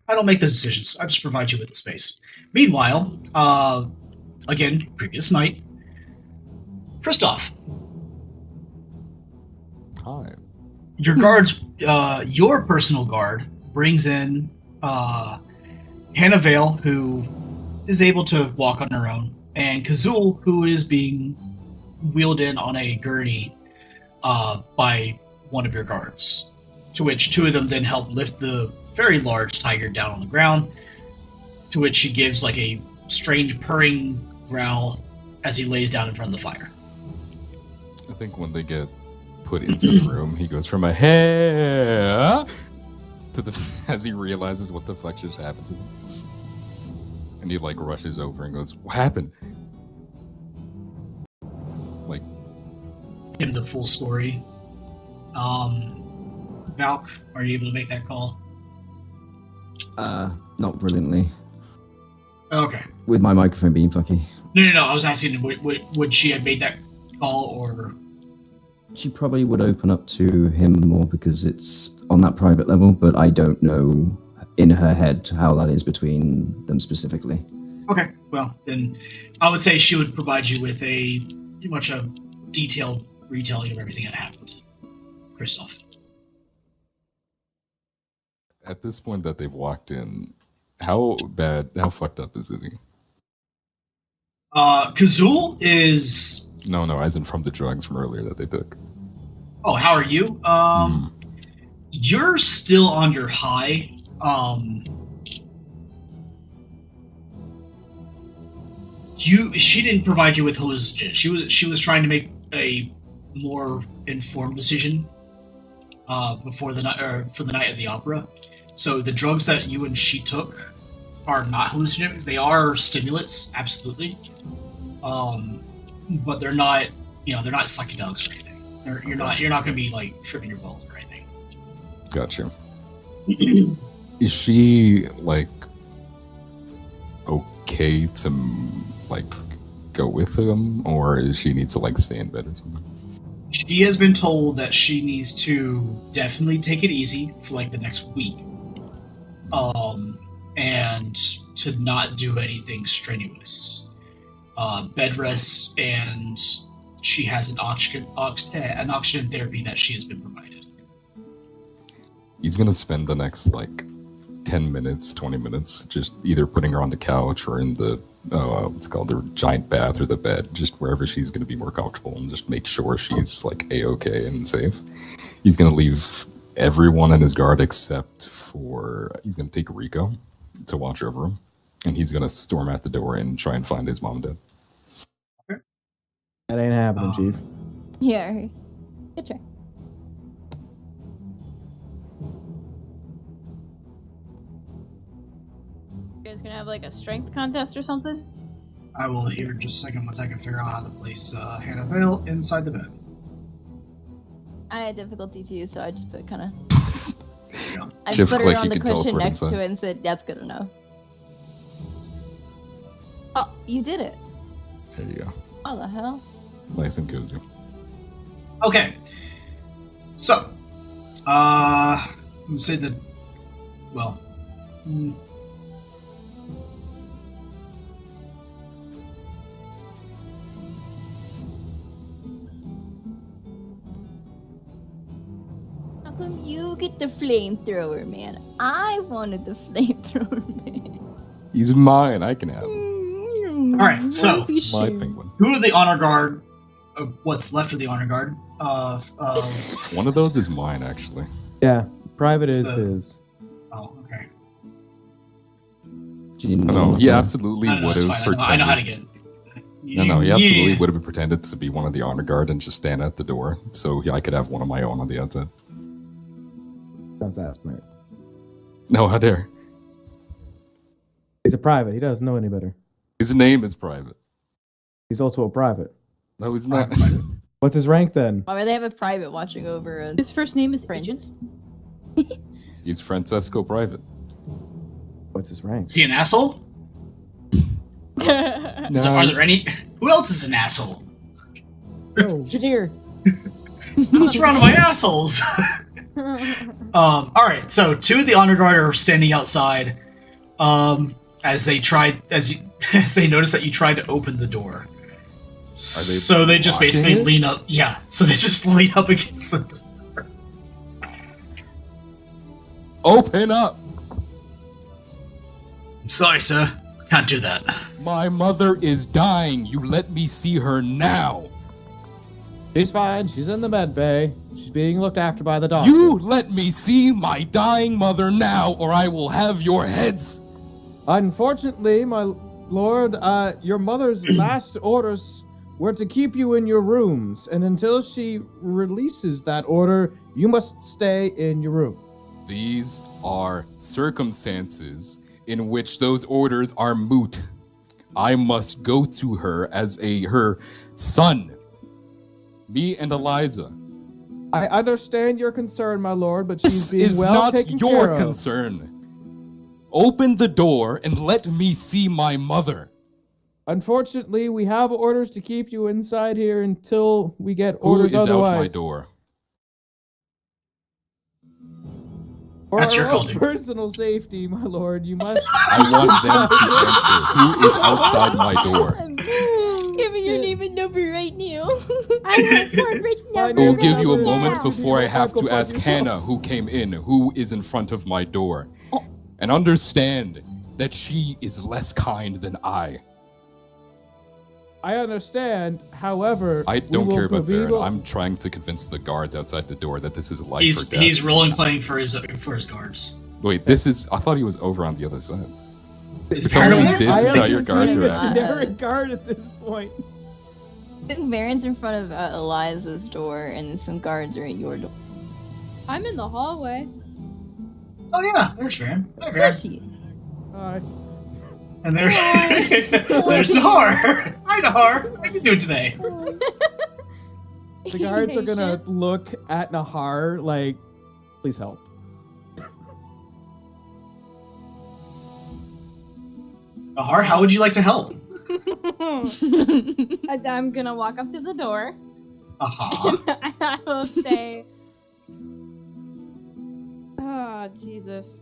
I don't make those decisions. I just provide you with the space. Meanwhile, again, previous night, Christoph. Hi. Your guards, your personal guard, brings in Hannah Vale, who is able to walk on her own, and Kazul, who is being wheeled in on a gurney by one of your guards. To which two of them then help lift the very large tiger down on the ground, to which he gives like a strange purring growl as he lays down in front of the fire. I think when they get put into the room, he goes from a hey to the as he realizes what the fuck just happened to him. And he like rushes over and goes, "What happened?" Like, Give the full story. Valk, are you able to make that call? Not brilliantly. Okay. With my microphone being fucky. No. I was asking, would she have made that call, or? She probably would open up to him more because it's on that private level, but I don't know in her head how that is between them specifically. Okay, well, then I would say she would provide you with pretty much a detailed retelling of everything that happened. Christoph. at this point that they've walked in, how fucked up is he? Kazul is... No, as in from the drugs from earlier that they took. Oh, how are you? You're still on your high. She didn't provide you with hallucinogens. She was trying to make a more informed decision before the night, or for the night of the opera. So the drugs that you and she took are not hallucinogens. They are stimulants, absolutely. But they're not, they're not psychedelics or anything. You're not going to be like tripping your balls or anything. Gotcha. Is she like okay to like go with him, or does she need to like stay in bed or something? She has been told that she needs to definitely take it easy for like the next week, and to not do anything strenuous. Bed rest, and she has an oxygen therapy that she has been provided. He's gonna spend the next like 10 minutes, 20 minutes, just either putting her on the couch or in the what's it called, the giant bath or the bed, just wherever she's gonna be more comfortable, and just make sure she's like a-okay and safe. He's gonna leave everyone in his guard except for he's gonna take Rico to watch over him, and he's gonna storm out the door and try and find his mom and dad. Okay. That ain't happening, Chief. Yeah. Good try. You guys gonna have like a strength contest or something? I will hear in just a second once I can figure out how to place Hannah Vale inside the bed. I had difficulty too, so I just put kind of. Yeah. I just put her like on you the can cushion teleport next inside. to it and said, "That's good enough." Oh, you did it! There you go. What the hell? Nice and cozy. Okay. So, I'm gonna say that. Well. How come you get the flamethrower, man? I wanted the flamethrower, man. He's mine. I can have him. All right. So, My penguin. who are the honor guard? What's left of the honor guard? One of those is mine, actually. Yeah, private is It's the- his. Oh, okay. Do you know No, what he the- absolutely I know, would it's have fine. I know how to pretended. get. No, he absolutely Yeah. would have pretended to be one of the honor guard and just stand at the door, so I could have one of my own on the outside. Sounds ass, mate. No, how dare. He's a private. He doesn't know any better. His name is private. He's also a private. No, he's not. What's his rank then? Why would they have a private watching over a His first name is Fringe? Fringe. He's Francesco Private. What's his rank? Is he an asshole? So are there any? Who else is an asshole? Jadir. I'm surrounded by assholes. All right. So two of the honor guard are standing outside, as they notice that you tried to open the door. So they just basically lean up. Yeah. So they just lean up against the door. Open up! I'm sorry, sir. Can't do that. My mother is dying. You let me see her now. She's fine. She's in the med bay. She's being looked after by the doctor. You let me see my dying mother now, or I will have your heads. Unfortunately, my lord, your mother's last orders were to keep you in your rooms, and until she releases that order, you must stay in your room. These are circumstances in which those orders are moot. I must go to her as her son. Me and Eliza. I understand your concern, my lord, but she's being This well is taken not care your of. concern. Open the door and let me see my mother. Unfortunately, we have orders to keep you inside here until we get Who orders is otherwise. out my door? For That's your our call, own dude. personal safety, my lord, you must... I want them to answer. Who is outside my door? Give me your name and number right now. I have corporate I I will number give you a right moment now. before I have to ask Hannah, who came in, who is in front of my door. And understand that she is less kind than I. I understand, however... I don't care about Varen. Baron. I'm trying to convince the guards outside the door that this is life or death. He's role playing for his guards. Wait, this is... I thought he was over on the other side. Is You're telling me Baron this there? is how your guards are a acting? generic guard at this point. I think Baron's in front of Eliza's door, and some guards are at your door. I'm in the hallway. Oh yeah, there's Baron. Hi, Where's Baron. he? Alright. And there's Nahar. Hi, Nahar. How you doing today? The guards are gonna look at Nahar like, please help. Nahar, how would you like to help? I'm gonna walk up to the door. Uh-huh. And I will say, oh, Jesus.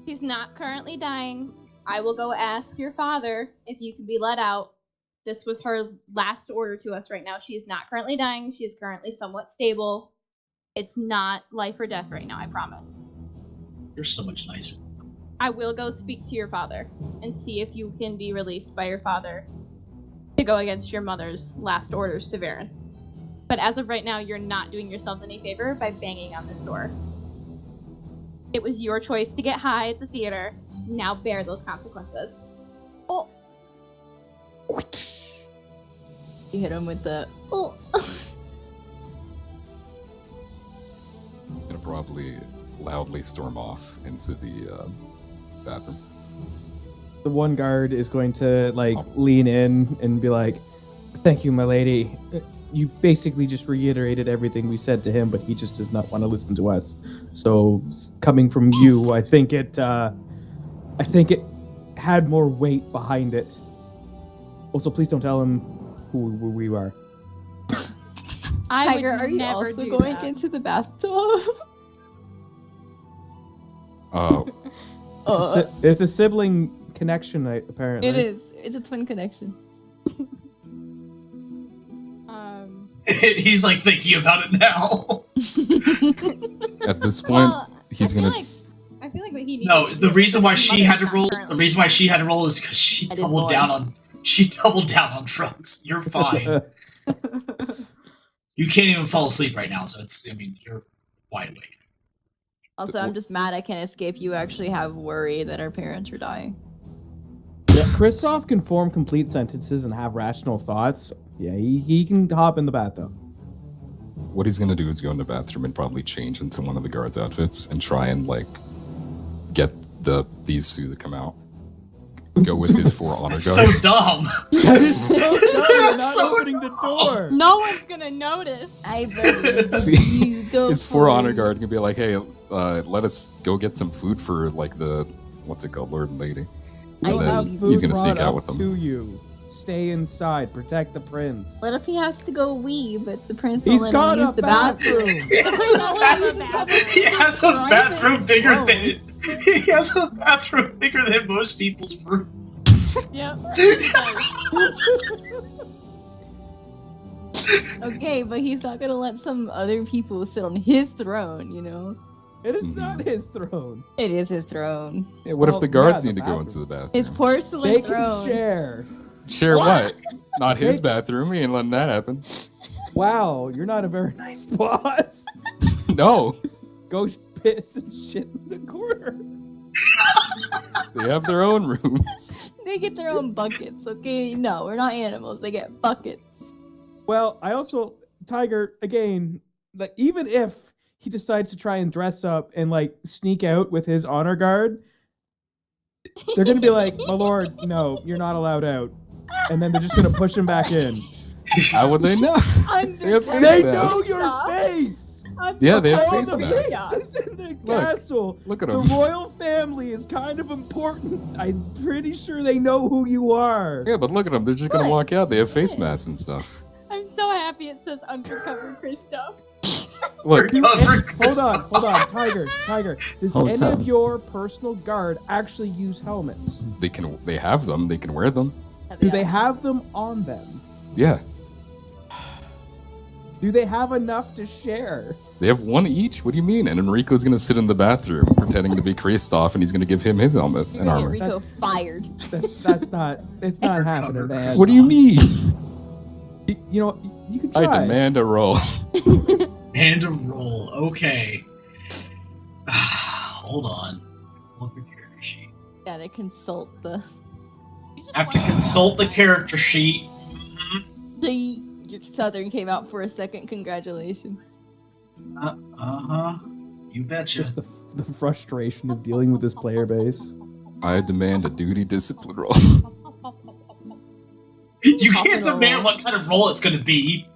She's not currently dying. I will go ask your father if you can be let out. This was her last order to us right now. She is not currently dying. She is currently somewhat stable. It's not life or death right now, I promise. You're so much nicer. I will go speak to your father and see if you can be released by your father to go against your mother's last orders to Varen. But as of right now, you're not doing yourself any favor by banging on this door. It was your choice to get high at the theater. Now bear those consequences. Oh. You hit him with the. Oh. Gonna probably loudly storm off into the bathroom. The one guard is going to lean in and be like, "Thank you, my lady. You basically just reiterated everything we said to him, but he just does not want to listen to us. So coming from you, I think it had more weight behind it. Also, please don't tell him who we are." Tiger, would are you never also do going that. into the bathtub? It's a sibling connection, apparently. It is. It's a twin connection. He's like thinking about it now. At this point, he's gonna. I feel like what he needs. No, the reason why she had to Mother's roll. not currently. The reason why she had to roll is because she I did doubled boy. down on. She doubled down on drugs. You're fine. You can't even fall asleep right now, so it's. I mean, you're wide awake. Also, I'm just mad I can't escape. You actually have worry that our parents are dying. Yeah, Kristoff can form complete sentences and have rational thoughts. Yeah, he can hop in the bathtub. what he's gonna do is go in the bathroom and probably change into one of the guards' outfits and try and like get these two to come out. Go with his 4 honor guards. So dumb. That is so dumb. You're not So opening the door. No one's gonna notice. I believe See, you. Go his 4 honor forward. guard can be like, hey, let us go get some food for like the what's it called, Lord and Lady. I And We'll have then food he's gonna brought sneak out up with them. to you. Stay inside. Protect the prince. What if he has to go wee, but the prince He's will let got him a use the bathroom? He has a bathroom bigger than he has a bathroom bigger than most people's rooms. Yep. Okay, but he's not gonna let some other people sit on his throne, you know? It is not his throne. It is his throne. Yeah, what if Well, the guards yeah, need the to go bathroom. into the bathroom? His porcelain They throne. can share. Share what? Not his They- bathroom. He ain't letting that happen. Wow, you're not a very nice boss. No, Go piss and shit in the corner. they have their own rooms. They get their own buckets, okay? No, we're not animals. They get buckets. Well, I also, Tiger, again, like, even if he decides to try and dress up and, like, sneak out with his honor guard, they're going to be like, my lord, no, you're not allowed out. And then they're just going to push him back in. How would they know? They have face They masks. know your face! Yeah, they have All face the masks. faces in the Look, castle. Look at The them. royal family is kind of important. I'm pretty sure they know who you are. Yeah, but look at them. They're just gonna What? walk out. They have face masks and stuff. I'm so happy it says undercover Christoph. Look, Hold on, Tiger. Does Hold any on. of your personal guard actually use helmets? they have them. They can wear them. Do they have them on them? Yeah, Do they have enough to share? they have one each. What do you mean? And Enrico's gonna sit in the bathroom pretending to be Christoph, and he's gonna give him his helmet You're and gonna armor. get Rico fired. It's not happening, man. What do you mean? You know, you can try. I demand a roll. And a roll. Okay. Hold on. Look at character sheet. Gotta consult the. Have to consult the character sheet. Your Southern came out for a second. Congratulations. Uh-huh. You betcha. Just the frustration of dealing with this player base. I demand a duty discipline roll. You can't demand what kind of roll it's going to be.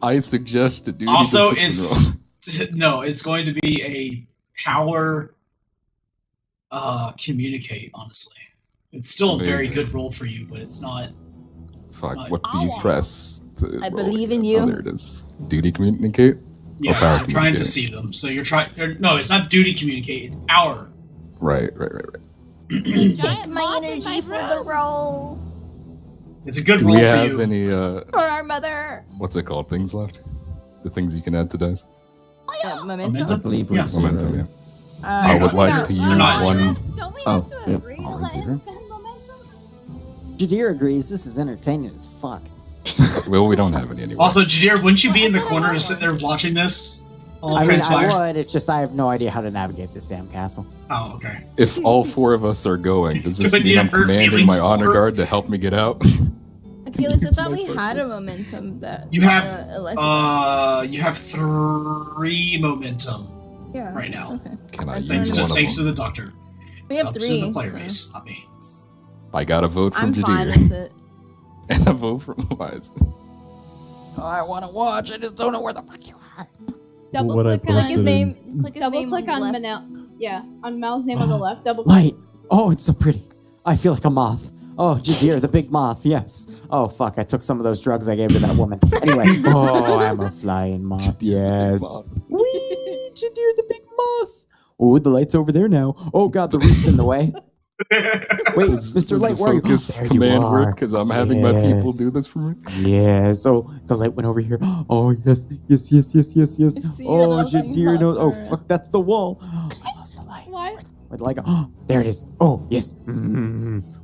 I suggest a duty Also, discipline it's no, it's going to be a power communicate, honestly. It's still a very Amazing. good roll for you, but it's not. Fuck, not- what do you press? To I roll believe it? in you. Oh, there it is. Duty communicate? Yeah, power you're trying to communicate. deceive them. So you're trying. No, it's not duty communicate. It's power. Right. Giant My moth in energy my for room. the roll. It's a good Do roll we for have you. any, For our mother. what's it called, things left? The things you can add to dice? Momentum. I believe we're Yeah. zero. Momentum, yeah. I I would not- like no, to They're use not one. zero. Don't we Oh, have to yeah. agree to Alright, let him zero. spend momentum? Jadir agrees. This is entertaining as fuck. Well, we don't have any anyway. Also, Jadir, wouldn't you be in the corner just sitting there watching this all I mean, transpire? I would. It's just I have no idea how to navigate this damn castle. Oh, okay. If all 4 of us are going, does this Do I need mean to I'm hurt commanding feelings my honor for- guard to help me get out? Achilles, I It's thought my we had a focus. momentum that. You have Alessia- you have 3 momentum yeah. right now. Okay. Can I Thanks Thanks use to one of thanks to them? the doctor. We have Subs 3. in the player so base, not me. I got a vote from I'm fine Jadir with it. and a vote from Wise. I want to watch. I just don't know where the fuck you are. Double What I click on Click his posted name. in- Click his Double name click on on the left. Manel. Yeah, on Mal's name on the left. Double click. Light. Oh, it's so pretty. I feel like a moth. Oh, Jadir, the big moth. Yes. Oh, fuck. I took some of those drugs I gave to that woman. Anyway. Oh, I'm a flying moth. Yes. Whee! Jadir, the big moth. Oh, the light's over there now. Oh, God, the roof's in the way. Wait, Mr. Light, the where are you? focus There you command are. work because I'm having my people do Yes. this for me? Yes. Oh, the light went over here. Oh, yes. Yes. I see Oh, it, Jadir knows. Oh, Alright. fuck. That's the wall. I lost the light. What? Where'd the light go? Oh, there it is. Oh, yes.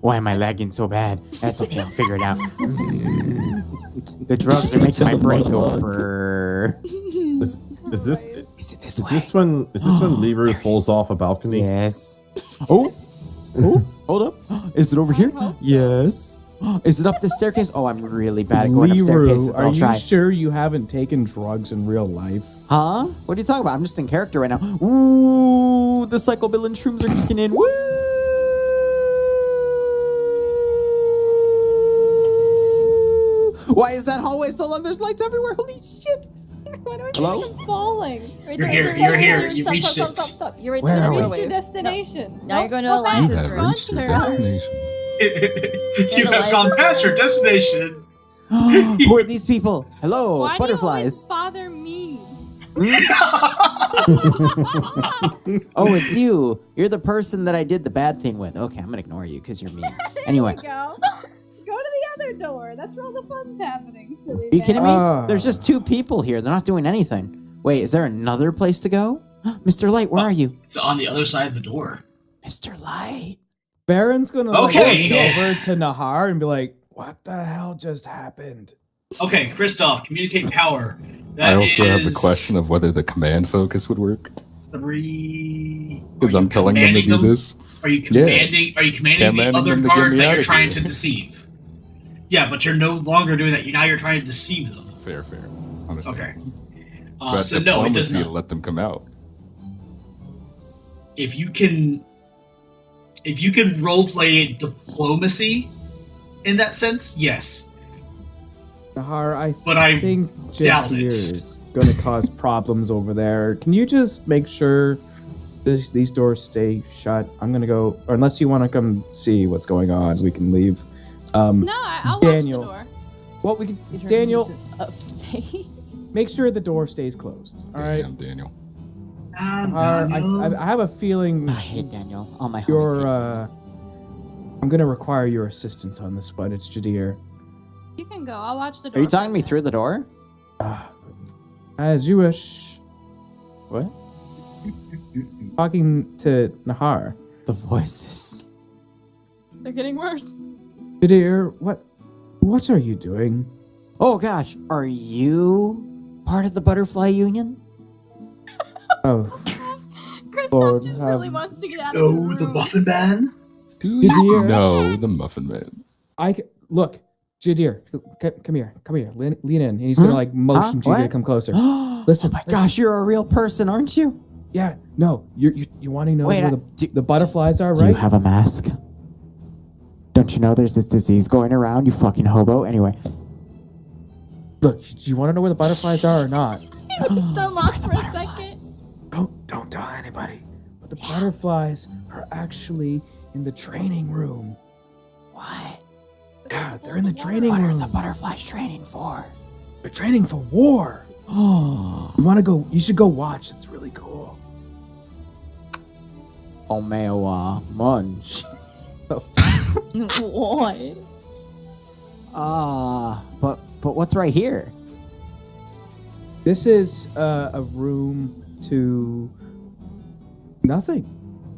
Why am I lagging so bad? That's okay. I'll figure it out. The drugs are making my brain go over. Is this Is it this is way? this when Lever There it falls is. off a balcony? Yes. Oh, hold up. Is it over I here? hope so. Yes. Is it up this staircase? Oh, I'm really bad at going up staircases. Leroy, But are I'll you try. sure you haven't taken drugs in real life? Huh? What are you talking about? I'm just in character right now. Ooh, the psychobillion shrooms are kicking in. Woo! Why is that hallway so long? There's lights everywhere. Holy shit! Why do I Hello? feel like I'm falling? Right You're there, here, right you're there. here. You've Stop, reached stop, it. stop, stop. You're right Where there. are we? Right Your there. destination. Now you're going to Go back. You Eliza's have room. reached your Turn around. destination. You have gone past your destination. Who are these people? Hello, Why butterflies. do you always bother me? Oh, it's you. You're the person that I did the bad thing with. Okay, I'm gonna ignore you because you're mean. Anyway, Go. Go to the other door. That's where all the fun's happening. Silly are you kidding me? Ah. There's just 2 people here. They're not doing anything. Wait, is there another place to go? Mr. Light, where are you? It's on the other side of the door. Mr. Light. Baron's gonna Okay. walk over to Nahar and be like, "What the hell just happened?" Okay, Kristoff, communicate power. I also have the is question of whether the command focus would work. 3. Because Are you I'm telling them to commanding do this. Are you commanding? Are you commanding Commanding the other them to get guards me that you're outta trying here. to deceive? Yeah, but you're no longer doing that. Now you're trying to deceive them. Fair. Understand. Okay. But So no, it does diplomacy to not. let them come out. If you can roleplay diplomacy in that sense, yes. Nahar, I But I think doubt Jadir it. is gonna cause problems over there. Can you just make sure these doors stay shut? I'm gonna go, or unless you want to come see what's going on, we can leave. No, I'll Daniel. watch the door. What we can, You're Daniel, upstate. make sure the door stays closed. All right. Damn, Daniel. Nahar, I have a feeling I hate Daniel. All my homies you're. hate I'm gonna require your assistance on this one. It's Jadir. You can go. I'll watch the me. door. Are you talking me through the door? As you wish. What? Talking to Nahar. The voices. They're getting worse. Jadir, what are you doing? Oh gosh, are you part of the Butterfly Union? Oh, Kristoff Lord, just really wants to get out of No, the the room. Muffin Man. Dude, Jadir. no, the Muffin Man. Look, Jadir, come here, lean in. And he's gonna like motion Jadir to What? come closer. Oh Listen, my listen. gosh, you're a real person, aren't you? Yeah, no, you want to know Wait, where the butterflies are, Do right? you have a mask? Don't you know there's this disease going around, you fucking hobo? Anyway. Look, do you want to know where the butterflies are or not? Still lost for a second. Don't tell anybody. But the butterflies are actually in the training room. What? Yeah, they're in the training What are room. the butterflies training for? They're training for war. Oh, You want to go? You should go watch. It's really cool. Omewa Munch. What? But what's right here? This is a room to nothing.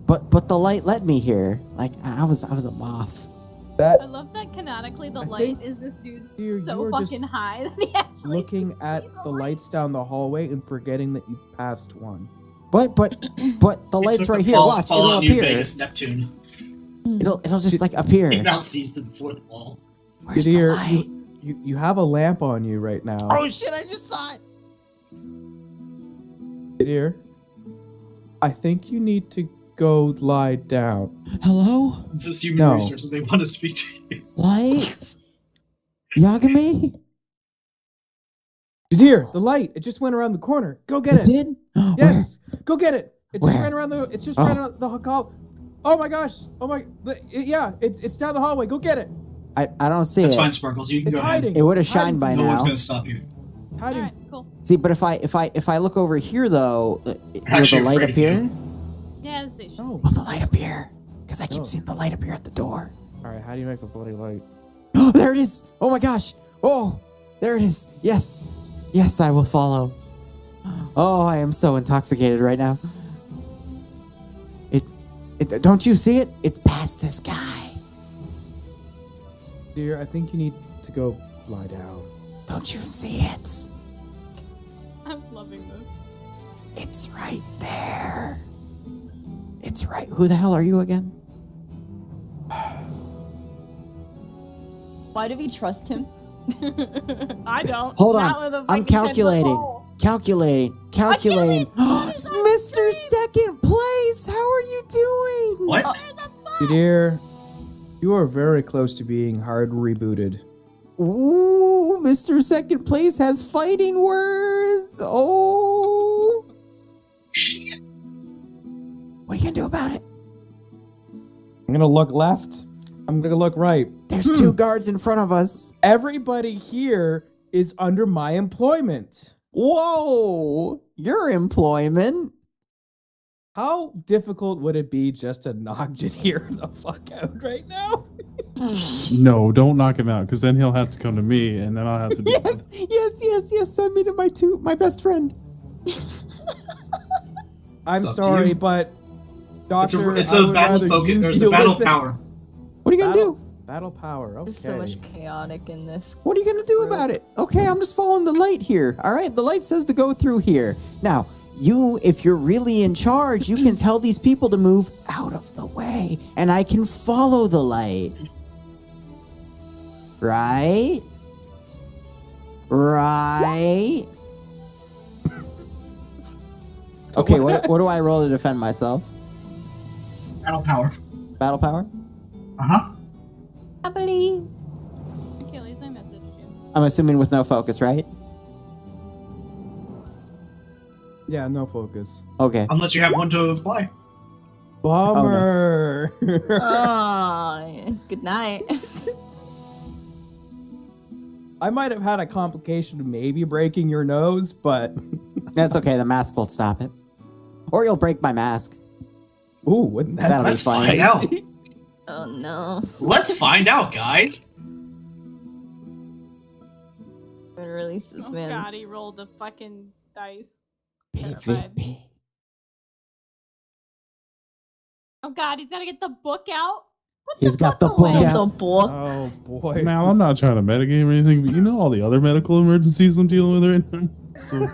But the light led me here. Like I was a moth. That I love that canonically the I light think is this dude you so were just fucking high that he actually looking can at see the lights down the hallway and forgetting that you passed one. But the light's It's right like here. Watch, it'll Fallout New appear. Vegas Neptune. It'll just like appear. It now sees the fourth wall. Where's the Jadir, light? you have a lamp on you right now. Oh shit! I just saw it. Jadir, I think you need to go lie down. Hello, This is human No. resources. They want to speak to you. light. Yagami. Jadir, the light. It just went around the corner. Go get it. did? Yes, go get it. It just Where? ran around the. It's just Oh. ran around the hall. Oh my gosh! Oh my! Yeah, it's down the hallway. Go get it. I don't see That's it. fine, Sparkles. You can It's go ahead. hiding. It would have shined by No now. one's gonna stop you. Hiding. Alright, cool. See, but if I look over here though, will the actually light afraid of appear? you. Yeah, it's station. No. Will the light appear? Because I keep No. seeing the light appear at the door. All right. How do you make the bloody light? Oh, there it is! Oh my gosh! Oh, there it is! Yes, yes, I will follow. Oh, I am so intoxicated right now. It don't you see it? It's past this guy. Dear, I think you need to go lie down. Don't you see it? I'm loving this. It's right there. It's right. Who the hell are you again? Why do we trust him? I don't. Hold Not on. with a I'm fucking 10-foot calculating. pole. Calculating. It's Mr. Second Place, how are you doing? What? Dear, you are very close to being hard rebooted. Ooh, Mr. Second Place has fighting words. Oh. Shit. What are you gonna do about it? I'm gonna look left. I'm gonna look right. There's two guards in front of us. Everybody here is under my employment. Whoa, your employment. How difficult would it be just to knock Jadir the fuck out right now? No, don't knock him out, because then he'll have to come to me, and then I'll have to do Yes. Send me to my best friend. I'm It's up to sorry, you. but Doctor, It's I a would battle rather focus. you There's a deal battle with it. power. What are you gonna do? Battle power. Okay. There's so much chaotic in this. What are you gonna do about it? Okay, I'm just following the light here. All right, the light says to go through here. Now, if you're really in charge, you can tell these people to move out of the way, and I can follow the light. Right? Right? Okay, what do I roll to defend myself? Battle power. Battle power? Uh-huh. I believe. Achilles, I messaged you. I'm assuming with no focus, right? Yeah, no focus. Okay. Unless you have one to apply. Bummer. Oh, good night. I might have had a complication of maybe breaking your nose, but That's okay, the mask will stop it. Or you'll break my mask. ooh, wouldn't that That'll be be Let's funny. find out. Oh no. Let's find out, guys. I'm gonna release this Oh man. god, he rolled the fucking dice. PvP. Oh god, he's gotta get the book out. What He's the got fuck the book away? out. The book. Oh boy. Now, I'm not trying to metagame or anything, but you know all the other medical emergencies I'm dealing with right now. So,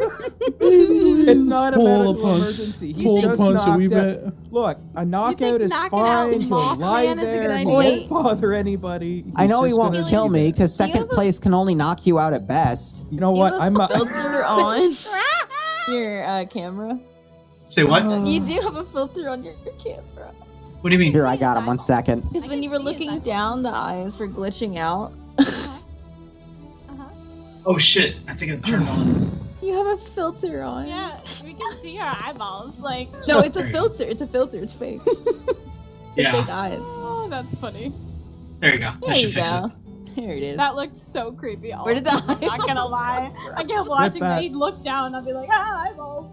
It's not a pull medical a punch. emergency. He's Pull a just punch and we knocked out. bet. Look, a knockout is knocking out fine. He'll Mothman lie is a there. good He idea? won't bother anybody. I know He's he just won't gonna kill be me there. because Do you second have a- place can only knock you out at best. You know You what? have I'm a a filter on your camera. Say what? You do have a filter on your camera. What do you mean? Here, I got him. 1 second. Because when you were looking down, the eyes were glitching out. Oh shit! I think it turned on. You have a filter on. Yeah, we can see our eyeballs. Like, No, it's There a you go. filter. It's a filter. It's fake. Yeah. Fake eyes. oh, that's funny. There you go. There That should you fix go. it. Here it is. That looked so creepy. Where did also, the I'm not gonna eyeballs lie. come I kept watching, that. but he'd look down and I'd be like, ah, eyeballs.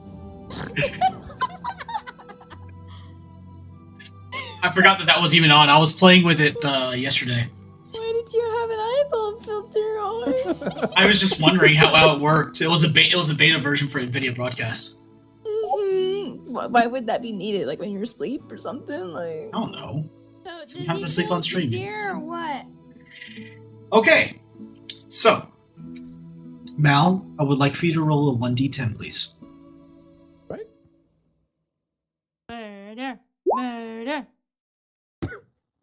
I forgot that was even on. I was playing with it yesterday. Why did you have an eyeball filter on? I was just wondering how it worked. It was a beta version for NVIDIA Broadcast. Why would that be needed? Like when you're asleep or something? Like. I don't know. So, Sometimes I sleep on stream. Here or what? Okay, so Mal, I would like for you to roll a 1d10, please. Murder. Murder.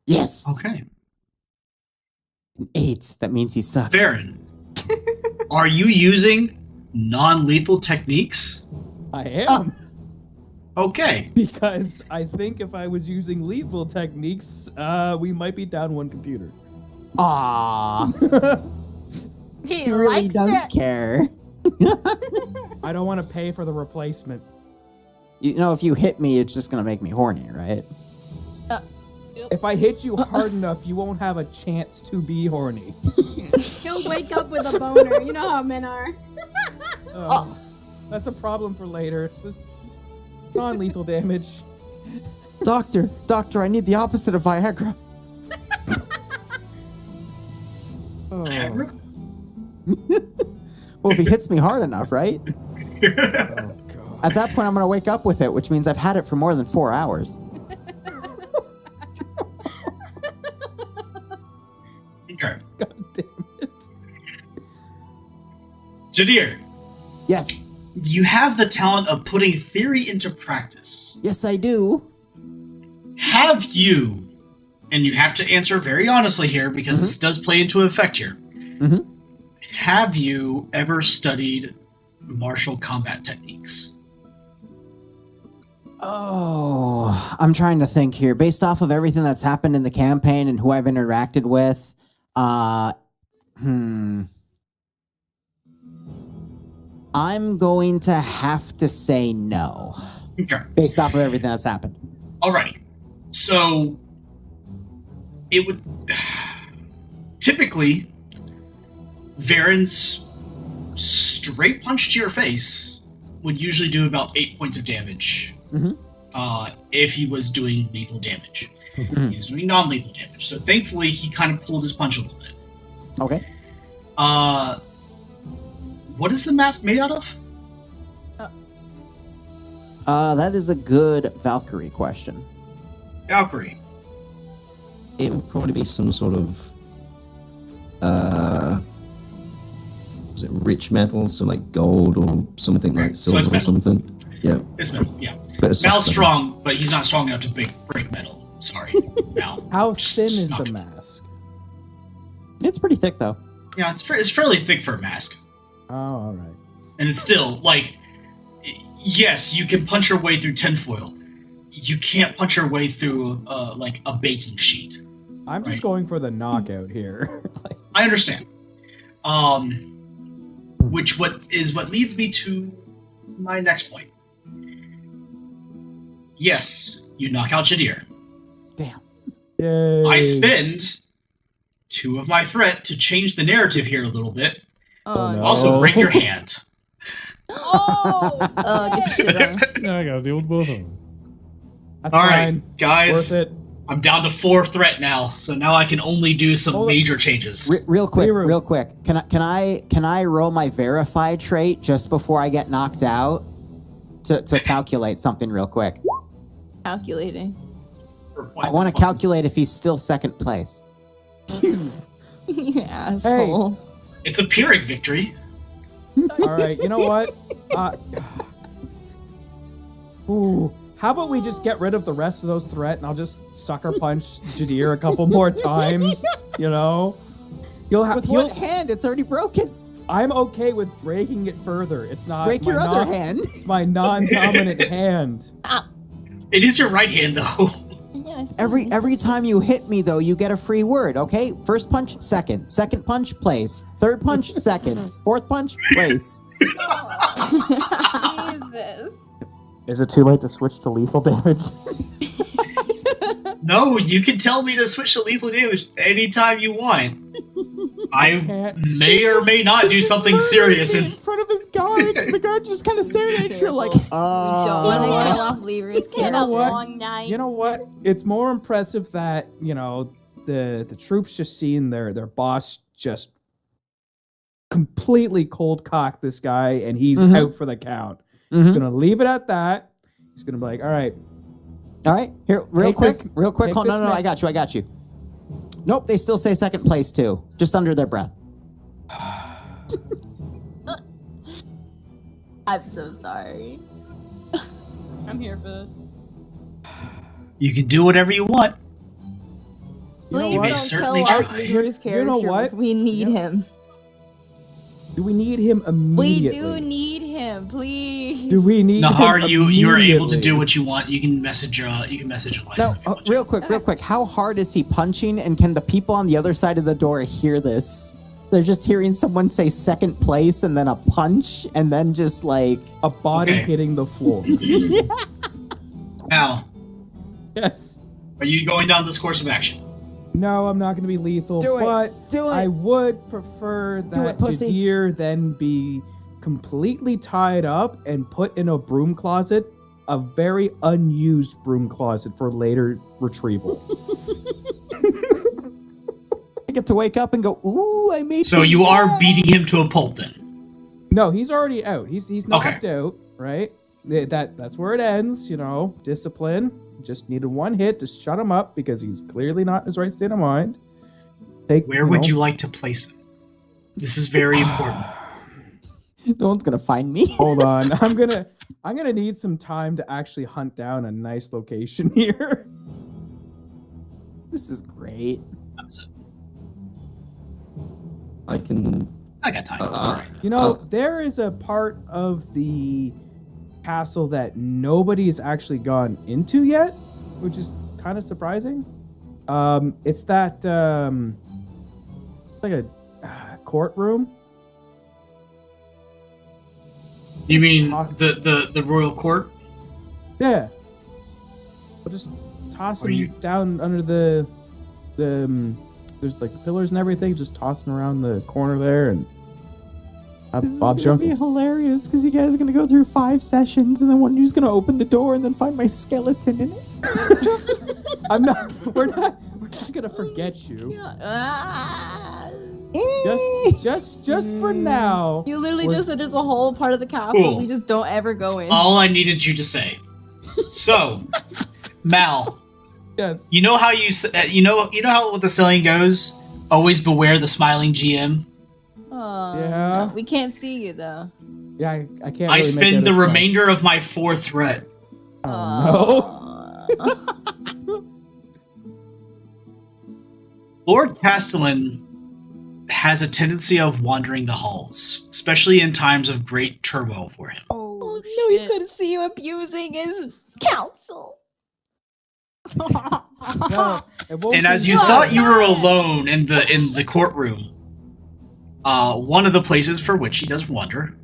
Yes. Okay, 8. That means he sucks. Farron, are you using non-lethal techniques? I am. Okay, Because I think if I was using lethal techniques, we might be down one computer. Aww. He really likes does it. care. I don't want to pay for the replacement. You know, if you hit me, it's just gonna make me horny, right? If I hit you hard enough, you won't have a chance to be horny. He'll wake up with a boner. You know how men are. That's a problem for later. This non-lethal damage. Doctor, I need the opposite of Viagra. Oh. Viagra? Well, if he hits me hard enough, right? Oh, God. At that point, I'm gonna wake up with it, which means I've had it for more than 4 hours. Okay. God damn it. Jadir, Yes, you have the talent of putting theory into practice. yes, I do. Have you and you have to answer very honestly here because this does play into effect here. Mhm. Have you ever studied martial combat techniques? Oh, I'm trying to think here. Based off of everything that's happened in the campaign and who I've interacted with, I'm going to have to say no. Okay. Based off of everything that's happened. Alrighty. So it would typically Varen's straight punch to your face would usually do about 8 points of damage. If he was doing lethal damage. He was doing non-lethal damage. So thankfully he kind of pulled his punch a little bit. Okay. What is the mask made out of? That is a good Valkyrie question. Valkyrie. It would probably be some sort of was it rich metal, so like gold or something like So silver it's or metal. something. Yeah. It's metal, yeah. But it's Mal's soft strong, but he's not strong enough to break metal. Sorry, Mal. How Just thin is not the gonna- mask? It's pretty thick, though. Yeah, it's fairly thick for a mask. Oh, all right. And it's still, like, yes, you can punch your way through tinfoil. You can't punch your way through, like, a baking sheet. I'm just Right. going for the knockout here. I understand. What leads me to my next point. Yes, you knock out Jadir. Damn. Yay. I spend 2 of my threat to change the narrative here a little bit. Oh, no. Also, break your hand. Oh, get shit on. Yeah, I gotta deal with both of them. That's All right, fine. guys. Worth it. I'm down to 4 threat now, so now I can only do some Hold on. major changes. Real quick, Miru. real quick. Can I roll my verify trait just before I get knocked out to calculate something real quick? Calculating. I want to calculate if he's still second place. You asshole. It's a Pyrrhic victory. All right, you know what? How about we just get rid of the rest of those threat, and I'll just sucker punch Jadir a couple more times. You know, With what hand? It's already broken. I'm okay with breaking it further. It's not Break your my other hand. It's my non-dominant hand. It is your right hand, though. Yeah, Every time you hit me, though, you get a free word. Okay, first punch, second. Second punch, place. Third punch, second. Fourth punch, place. Jesus. Is it too late to switch to lethal damage? No, you can tell me to switch to lethal damage anytime you want. I may or may not do something serious. In front of his guard, and the guard just kind of staring at you like, we don't want to get off Lever's It's been a what? long night. You know what? It's more impressive that, you know, the troops just seeing their boss just completely cold cock this guy, and he's out for the count. He's gonna leave it at that. He's gonna be like, all right, here, real Take quick, this- real quick. take Hold, no, this no, next- I got you. Nope, they still say second place too, just under their breath. I'm so sorry. I'm here for this. You can do whatever you want. You know Please what? don't certainly kill off try. Lever's character. You know what? We need him. Do we need him immediately? We do need him, please. Do we need Nahar, him you're able to immediately? do what you want. You can message Eliza if you want to. Real quick. How hard is he punching? And can the people on the other side of the door hear this? They're just hearing someone say second place and then a punch and then just like a body Okay. hitting the floor. Yeah. Al, Yes. are you going down this course of action? No, I'm not going to be lethal, Do it. but Do it. I would prefer that it, pussy. Jadir then be completely tied up and put in a broom closet, a very unused broom closet for later retrieval. I get to wake up and go, ooh, I made So it. you are beating him to a pulp then? No, he's already out. He's knocked out, right? That's where it ends, you know, discipline. Just needed one hit to shut him up because he's clearly not in his right state of mind. Where would you like to place him? This is very important. No one's gonna find me. Hold on. I'm gonna need some time to actually hunt down a nice location here. This is great. That's it. I can. I got time. You know, there is a part of the castle that nobody's actually gone into yet, which is kind of surprising. It's that like a courtroom. You mean the royal court? Yeah. We'll just toss him down under the there's like the pillars and everything. Just toss him around the corner there and have Bob's This is gonna be uncle. hilarious because you guys are gonna go through 5 sessions and then one of you's gonna open the door and then find my skeleton in it. We're not gonna forget you. Just for now. You literally just said there's a whole part of the castle Cool. we just don't ever go in. All I needed you to say. So, Mal. Yes. You know how you know how the saying goes? Always beware the smiling GM. Oh, Yeah. no, we can't see you though. Yeah, I can't. I really spend make the that a remainder of my 4th threat. Oh, no. Lord Castellan has a tendency of wandering the halls, especially in times of great turmoil for him. Oh no, he's gonna see you abusing his counsel. No, it won't And be as you fun. thought you were alone in the courtroom, one of the places for which he does wander,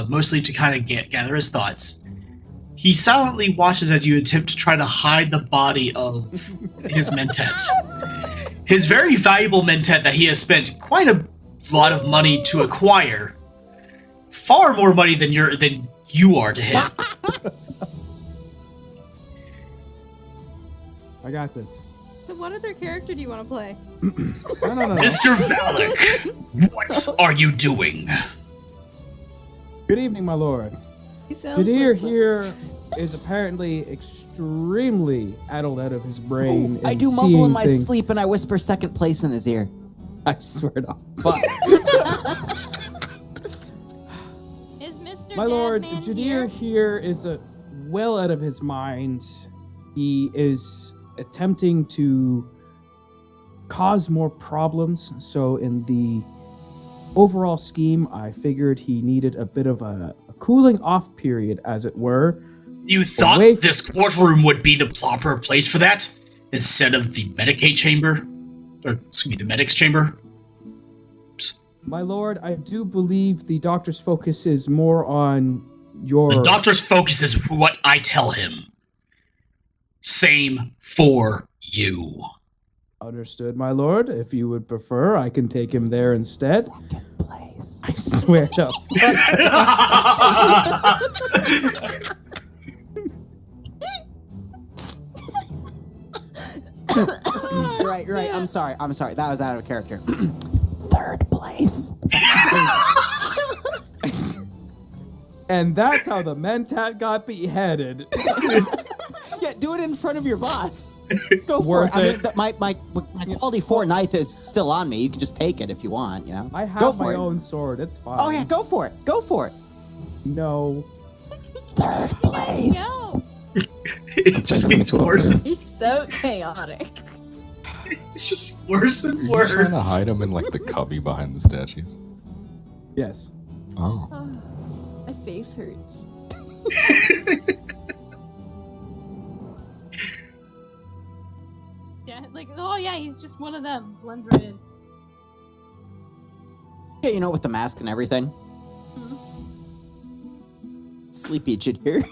mostly to kind of gather his thoughts, he silently watches as you attempt to try to hide the body of his mentat. His very valuable mentat that he has spent quite a lot of money to acquire. Far more money than you are to him. I got this. So what other character do you want to play? No. Mr. Valak, what are you doing? Good evening, my lord. He sounds Jadir like here is apparently extremely addled out of his brain. I and do mumble seeing in my things. sleep and I whisper second place in his ear. I swear to fuck. Is Mr. My lord, Deadman Jadir here is well out of his mind. He is attempting to cause more problems. So in the overall scheme, I figured he needed a bit of a cooling off period, as it were. You thought Away- this courtroom would be the proper place for that, instead of the Medicaid chamber? Or, excuse me, the medic's chamber? My lord, I do believe the doctor's focus is more on your... The doctor's focus is what I tell him. Same for you. Understood, my lord. If you would prefer, I can take him there instead. Second place. I swear to Right. I'm sorry. That was out of character. Third place. And that's how the Mentat got beheaded. Yeah, do it in front of your boss. Go for Worth it. I it. mean, my quality 4 knife is still on me. You can just take it if you want, you know? I Go have for my it. own sword. It's fine. Oh, yeah, go for it. Go for it. No. Third place. No, It just gets worse. You're so chaotic. It's just worse Are and you worse. trying to hide him in like the cubby behind the statues? Yes. Oh. My face hurts. yeah, like oh yeah, he's just one of them. Blends right in. Yeah, you know, with the mask and everything. Sleepy Jadir.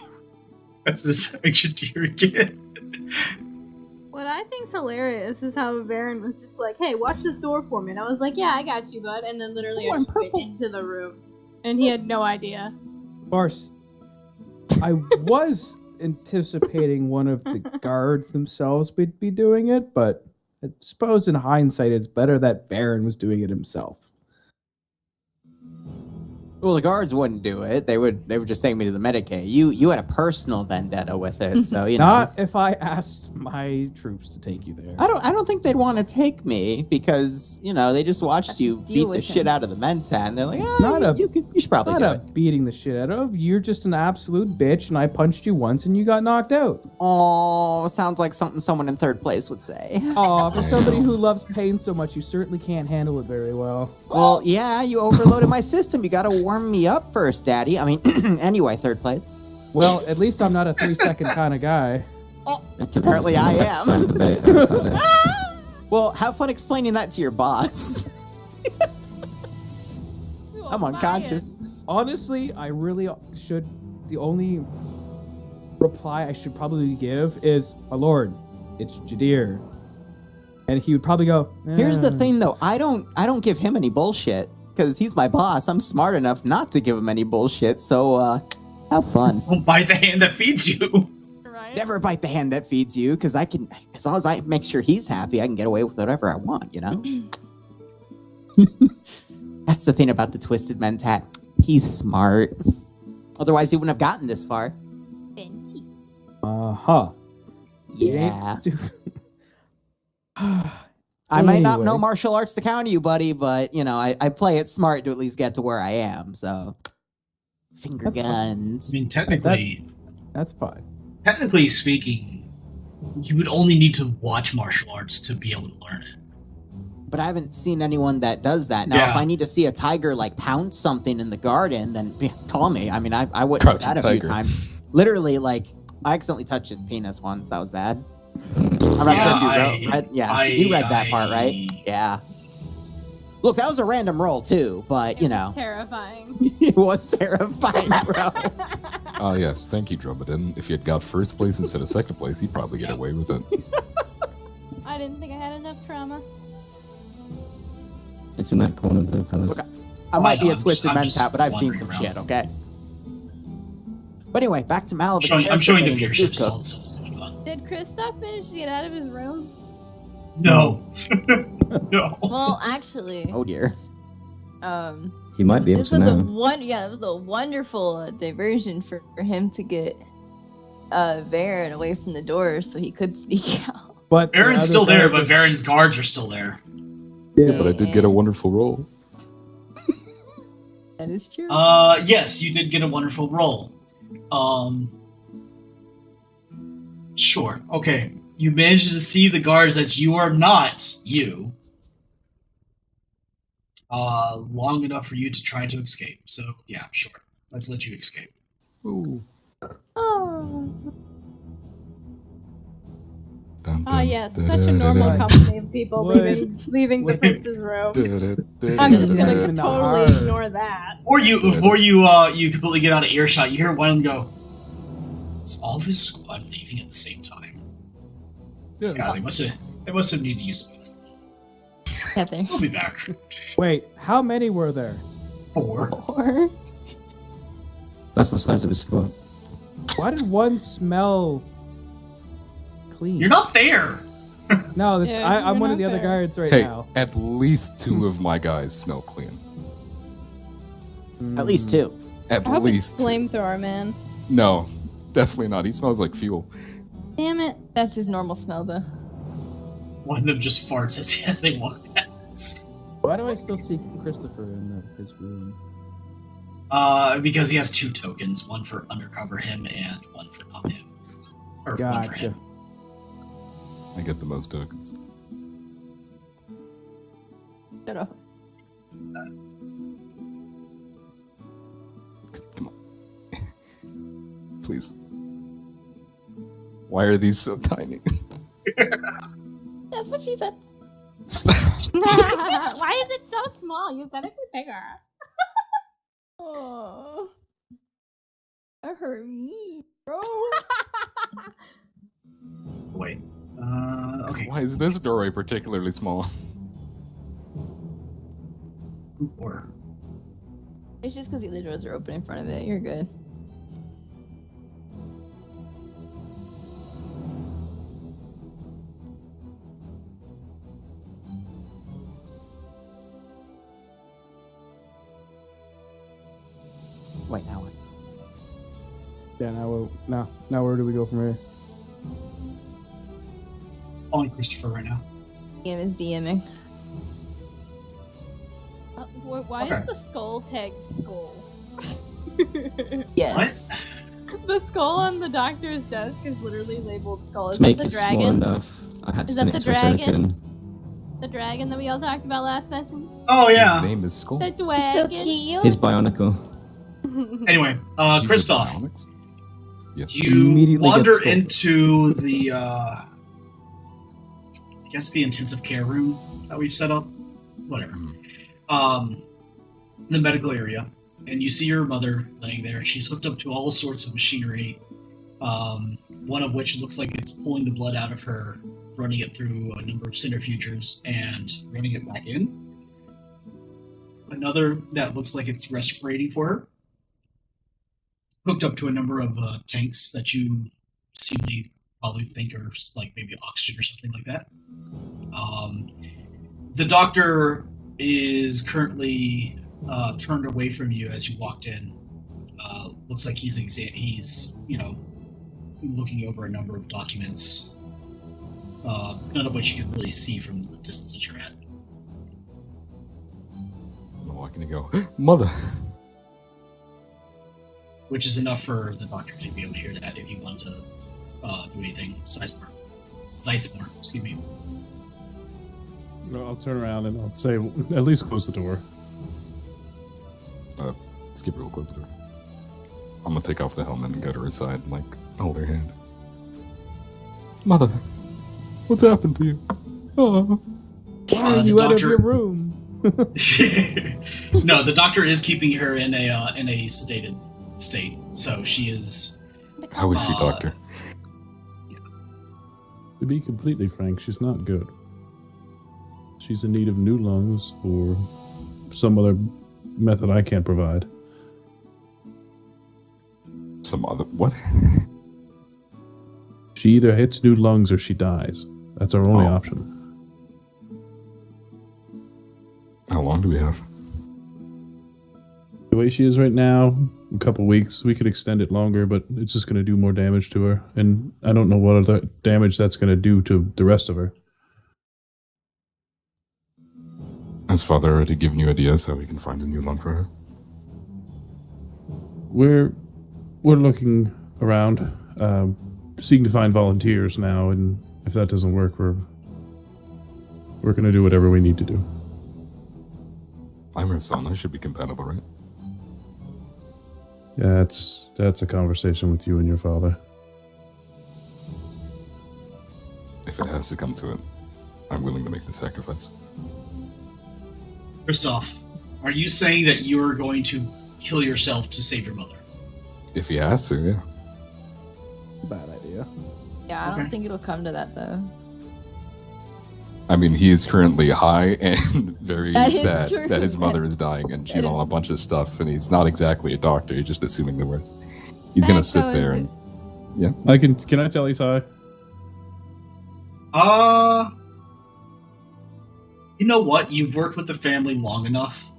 That's just action tier again. What I think's hilarious is how Baron was just like, "Hey, watch this door for me," and I was like, "Yeah, I got you, bud." And then literally, Oh, I I'm just went purple. into the room, and he had no idea. Of course, I was anticipating one of the guards themselves would be doing it, but I suppose in hindsight, it's better that Baron was doing it himself. Well, the guards wouldn't do it. They would just take me to the Medicaid. You had a personal vendetta with it, so you know. Not if I asked my troops to take you there. I don't think they'd want to take me because they just watched you beat the shit out of the Mentat. They're like, you should probably do it. Beating the shit out of. You're just an absolute bitch, and I punched you once, and you got knocked out. Oh, sounds like something someone in third place would say. Oh, for somebody who loves pain so much, you certainly can't handle it very well. Well, yeah, you overloaded my system. You gotta warm me up first, Daddy. I mean, anyway, third place. Well, at least I'm not a 3-second kind of guy. Oh, apparently I am. Well, have fun explaining that to your boss. I'm unconscious. Honestly, I really should. The only reply I should probably give is, "My lord, it's Jadir," and he would probably go. Here's the thing, though. I don't give him any bullshit because he's my boss. I'm smart enough not to give him any bullshit. So, have fun. Don't bite the hand that feeds you. Right? Never bite the hand that feeds you, because I can, as long as I make sure he's happy, I can get away with whatever I want. That's the thing about the Twisted Mentat. He's smart. Otherwise, he wouldn't have gotten this far. Uh-huh. Yeah. I might not know martial arts to counter you, buddy, but, I play it smart to at least get to where I am, so... Finger guns. I mean, technically... That's fine. Technically speaking, you would only need to watch martial arts to be able to learn it. But I haven't seen anyone that does that. Now, if I need to see a tiger, pounce something in the garden, then call me. I mean, I witnessed that a few times. Literally, I accidentally touched his penis once. That was bad. I'm not sure if you read. You read that part, right? Yeah. Look, that was a random roll too, but It was terrifying. It was terrifying, bro. Oh yes, thank you, Dromedin. If you had got first place instead of second place, you'd probably get away with it. I didn't think I had enough trauma. It's in that corner of the palace. Look, I might be a Twisted Mentat, but I've seen some shit, okay? But anyway, back to Malivich. I'm showing the viewership still. Did Kristoff manage to get out of his room? No. No. Well, actually. Oh dear. He might be able This to was now. it was a wonderful diversion for him to get Varen away from the door so he could sneak out. But Varen's still there, but Varen's guards are still there. Yeah, but I did get a wonderful roll. That is true. Yes, you did get a wonderful roll. Sure. Okay. You managed to deceive the guards that you are not you. Long enough for you to try to escape. So, yeah, sure. Let's let you escape. Ooh. Oh. Dun, Oh dun, yes, dun, such a dun, normal dun, company of people Would- leaving the prince's room. dun, dun, I'm just dun, gonna dun, totally dun. ignore that. Or before you completely get out of earshot, you hear one of them go, "Is all of his squad leaving at the same time?" Yeah, they must have needed to use it. Heather. I'll be back. Wait, how many were there? 4. That's the size of his squad. Why did one smell clean? You're not there. No, this, Yeah, I'm you're one of not the other there. guards right Hey, now. at least 2 of my guys smell clean. At least 2. At I hope least. it's flamethrower man. No, definitely not. He smells like fuel. Damn it. That's his normal smell, though. One of them just farts as they walk past. Why do I still see Christopher in his room? Because he has 2 tokens, one for undercover him and one for not him. Or one for Gotcha. him. I get the most tokens. Shut up. Come on. Please. Why are these so tiny? That's what she said. Why is it so small? You've got to be bigger. Oh. That hurt me, bro. Wait. Okay. Why is this doorway particularly small? Or It's just because the other doors are open in front of it. You're good. Yeah. Now where do we go from here? Calling Christopher right now. Ian is DMing. Why Okay. is the skull tagged skull? Yes. The skull on the doctor's desk is literally labeled skull. Is To make that the it small dragon? enough, I had to Is send that it the to a dragon? token. The dragon that we all talked about last session? Oh His yeah. name is Skull. The So dragon? cute. He's bionicle. Anyway, He's Christoph, a bionics? Yes. you Immediately wander gets into the, I guess the intensive care room that we've set up. Whatever. The medical area, and you see your mother laying there. She's hooked up to all sorts of machinery, one of which looks like it's pulling the blood out of her, running it through a number of centrifuges, and running it back in. Another that looks like it's respirating for her, hooked up to a number of tanks that you seemingly probably think are like maybe oxygen or something like that. The doctor is currently turned away from you as you walked in. Looks like he's looking over a number of documents, none of which you can really see from the distance that you're at. I'm walking to go, Mother. Which is enough for the doctor to be able to hear that if you want to do anything. Sizemore, excuse me. I'll turn around and I'll say, at least close the door. Skip real close to her. I'm gonna take off the helmet and go to her side and, like, hold her hand. Mother, what's happened to you? Oh. Why are The you out of doctor- your room? No, the doctor is keeping her in a sedated state, so she is. How is she, doctor? To be completely frank, she's not good. She's in need of new lungs or some other method I can't provide. Some other what? She either hits new lungs or she dies. That's our only option. How long do we have? The way she is right now, a couple weeks, we could extend it longer, but it's just going to do more damage to her. And I don't know what other damage that's going to do to the rest of her. Has Father already given you ideas how we can find a new lung for her? We're looking around, seeking to find volunteers now, and if that doesn't work, we're going to do whatever we need to do. I'm her son. I should be compatible, right? Yeah, that's a conversation with you and your father. If it has to come to it, I'm willing to make the sacrifice. Christoph, are you saying that you're going to kill yourself to save your mother? If he has to, yeah. Bad idea. Yeah, I Okay. don't think it'll come to that though. I mean, he is currently high and very That is sad true. that his mother is dying, and she's That on is- a bunch of stuff, and he's not exactly a doctor. He's just assuming the worst. He's gonna sit there and Can I tell he's high? You know what? You've worked with the family long enough.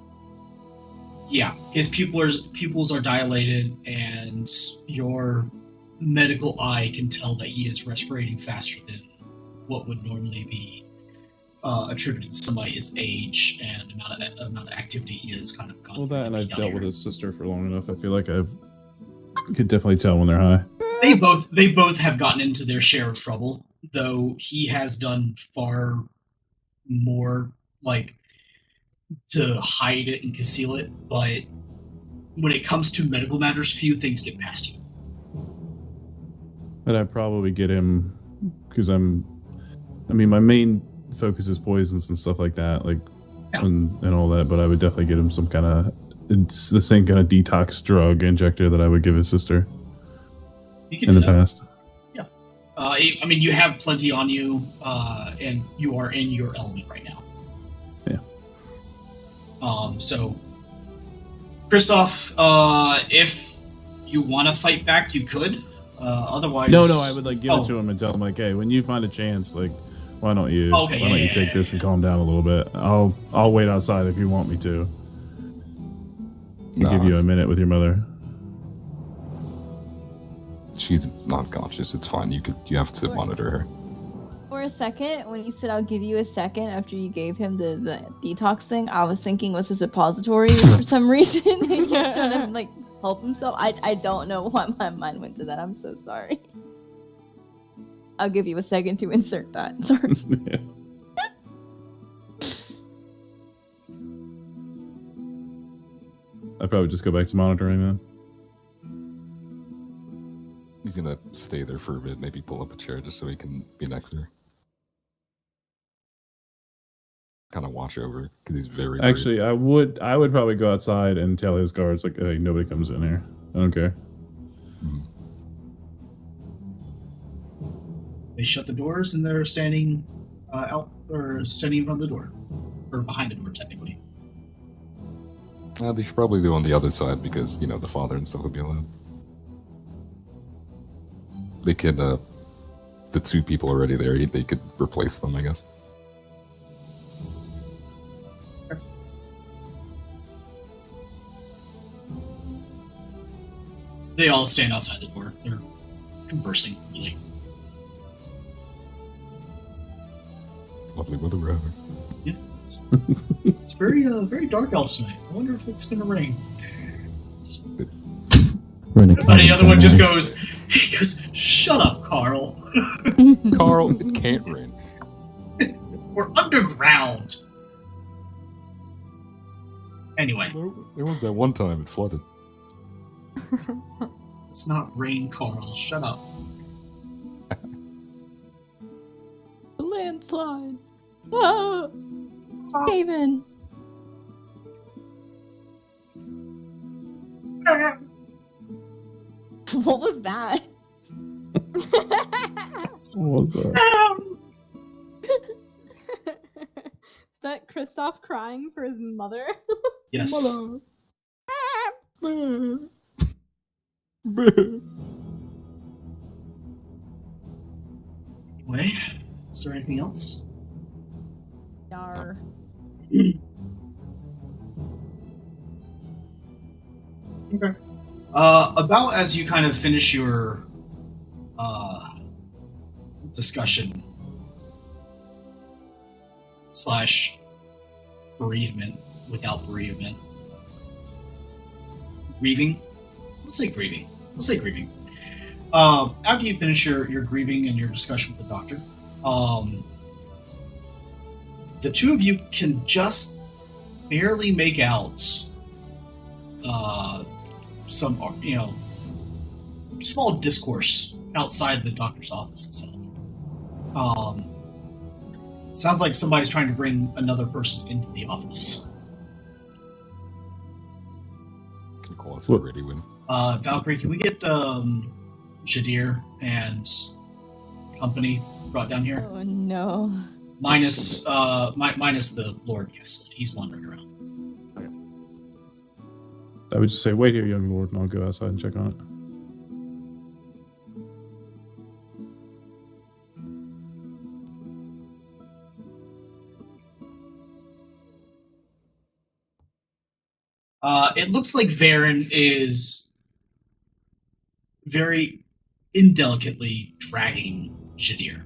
Yeah, his pupils are dilated, and your medical eye can tell that he is respirating faster than what would normally be attributed to somebody his age and amount of activity he has kind of gone. Well, through that to and be I've down dealt here. with his sister for long enough. I feel like I could definitely tell when they're high. They both have gotten into their share of trouble, though he has done far more, like, to hide it and conceal it, but when it comes to medical matters, few things get past you. And I probably get him because my main focus is poisons and stuff like that, like, Yeah. and all that. But I would definitely get him some kind of, it's the same kind of detox drug injector that I would give his sister You can in do the that. past. I mean, you have plenty on you, and you are in your element right now. Yeah. So, Christoph, if you want to fight back, you could. Otherwise, No, I would like give Oh. it to him and tell him like, hey, when you find a chance, like, why don't you Okay, yeah, take this and calm down a little bit? I'll wait outside if you want me to. I'll give you a minute with your mother. She's not conscious. It's fine. You have to monitor her. For a second, when you said I'll give you a second after you gave him the detox thing, I was thinking was a suppository for some reason. He was trying to like help himself. I don't know why my mind went to that. I'm so sorry. I'll give you a second to insert that. Sorry. I'd probably just go back to monitoring then. He's gonna stay there for a bit, maybe pull up a chair just so he can be next to her. Kind of watch over her, because he's very Actually, I would probably go outside and tell his guards, like, hey, nobody comes in here. I don't care. They shut the doors and they're standing standing in front of the door. Or behind the door, technically. They should probably do on the other side because, the father and stuff would be allowed. They could, the two people already there, they could replace them, I guess. They all stand outside the door. They're conversing, really. Lovely weather we're having. Yeah. It's very dark out tonight. I wonder if it's going to rain. And the other one just goes, shut up, Carl. Carl, it can't rain. We're underground. Anyway. There was that one time it flooded. It's not rain, Carl. Shut up. A landslide. Ah! Haven. What was that? What was that? Is that Kristoff crying for his mother? Yes. Mother. Anyway, is there anything else? Yar. Okay. About as you kind of finish your discussion / bereavement without bereavement. Grieving? Let's say grieving. After you finish your grieving and your discussion with the doctor, the two of you can just barely make out some, small discourse outside the doctor's office itself. Sounds like somebody's trying to bring another person into the office. Can you call us already, Win? Valkyrie, can we get Jadir and company brought down here? Oh no. Minus the Lord Castelan. He's wandering around. I would just say, wait here, young lord, and I'll go outside and check on it. It looks like Varen is very indelicately dragging Jadir.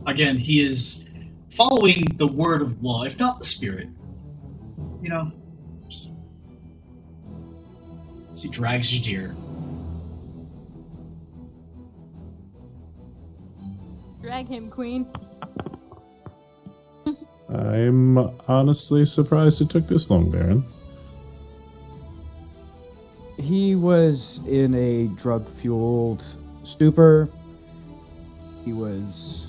Again, he is following the word of law, if not the spirit. So he drags Jadir. Drag him, queen. I'm honestly surprised it took this long, Baron. He was in a drug-fueled stupor. He was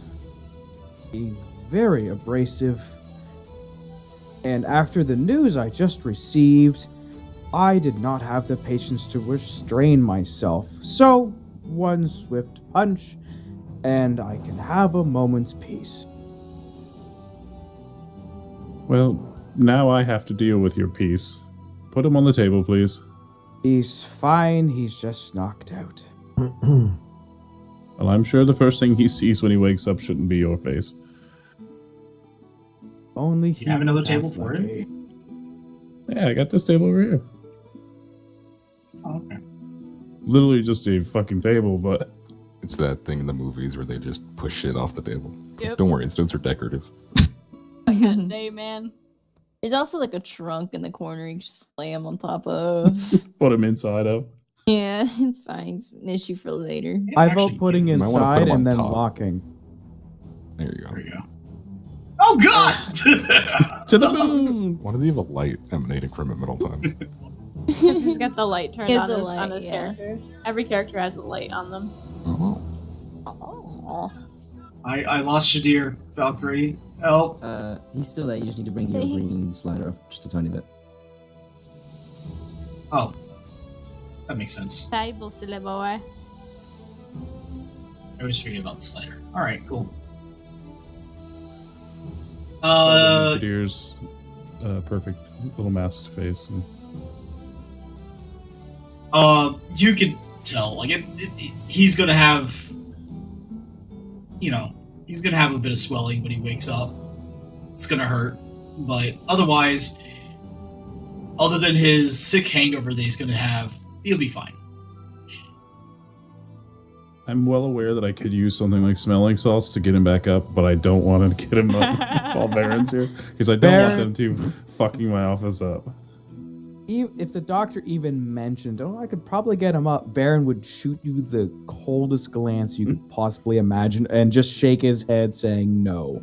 being very abrasive. And after the news I just received, I did not have the patience to restrain myself. So, one swift punch, and I can have a moment's peace. Well, now I have to deal with your piece. Put him on the table, please. He's fine, he's just knocked out. Well, I'm sure the first thing he sees when he wakes up shouldn't be your face. Only you have another table for him? Yeah, I got this table over here. Oh, okay. Literally just a fucking table, but It's that thing in the movies where they just push shit off the table. It's like, Yep. don't worry, those are decorative. I got an A, man. There's also like a trunk in the corner you just slam on top of. put them inside of. Yeah, it's fine. It's an issue for later. I Actually, vote putting you might wanna put inside 'em on and then top. locking. There you go. There you go. Oh God! To the moon! Why does he have a light emanating from him at all times? Because he's got the light turned He has on a his, light, on his yeah. character. Every character has a light on them. Oh. Oh. I lost Shadir, Valkyrie. Help! He's still there. You just need to bring your He- green slider up just a tiny bit. Oh, that makes sense. Table, silly boy. I always forget about the slider. All right, cool. Deer's perfect little masked face. And... You can tell, like he's gonna have, he's gonna have a bit of swelling when he wakes up. It's gonna hurt, but otherwise, other than his sick hangover that he's gonna have, he'll be fine. I'm well aware that I could use something like smelling salts to get him back up, but I don't want to get him up while Baron's here because I don't want them to fucking my office up. If the doctor even mentioned, I could probably get him up, Baron would shoot you the coldest glance you could possibly imagine and just shake his head saying no.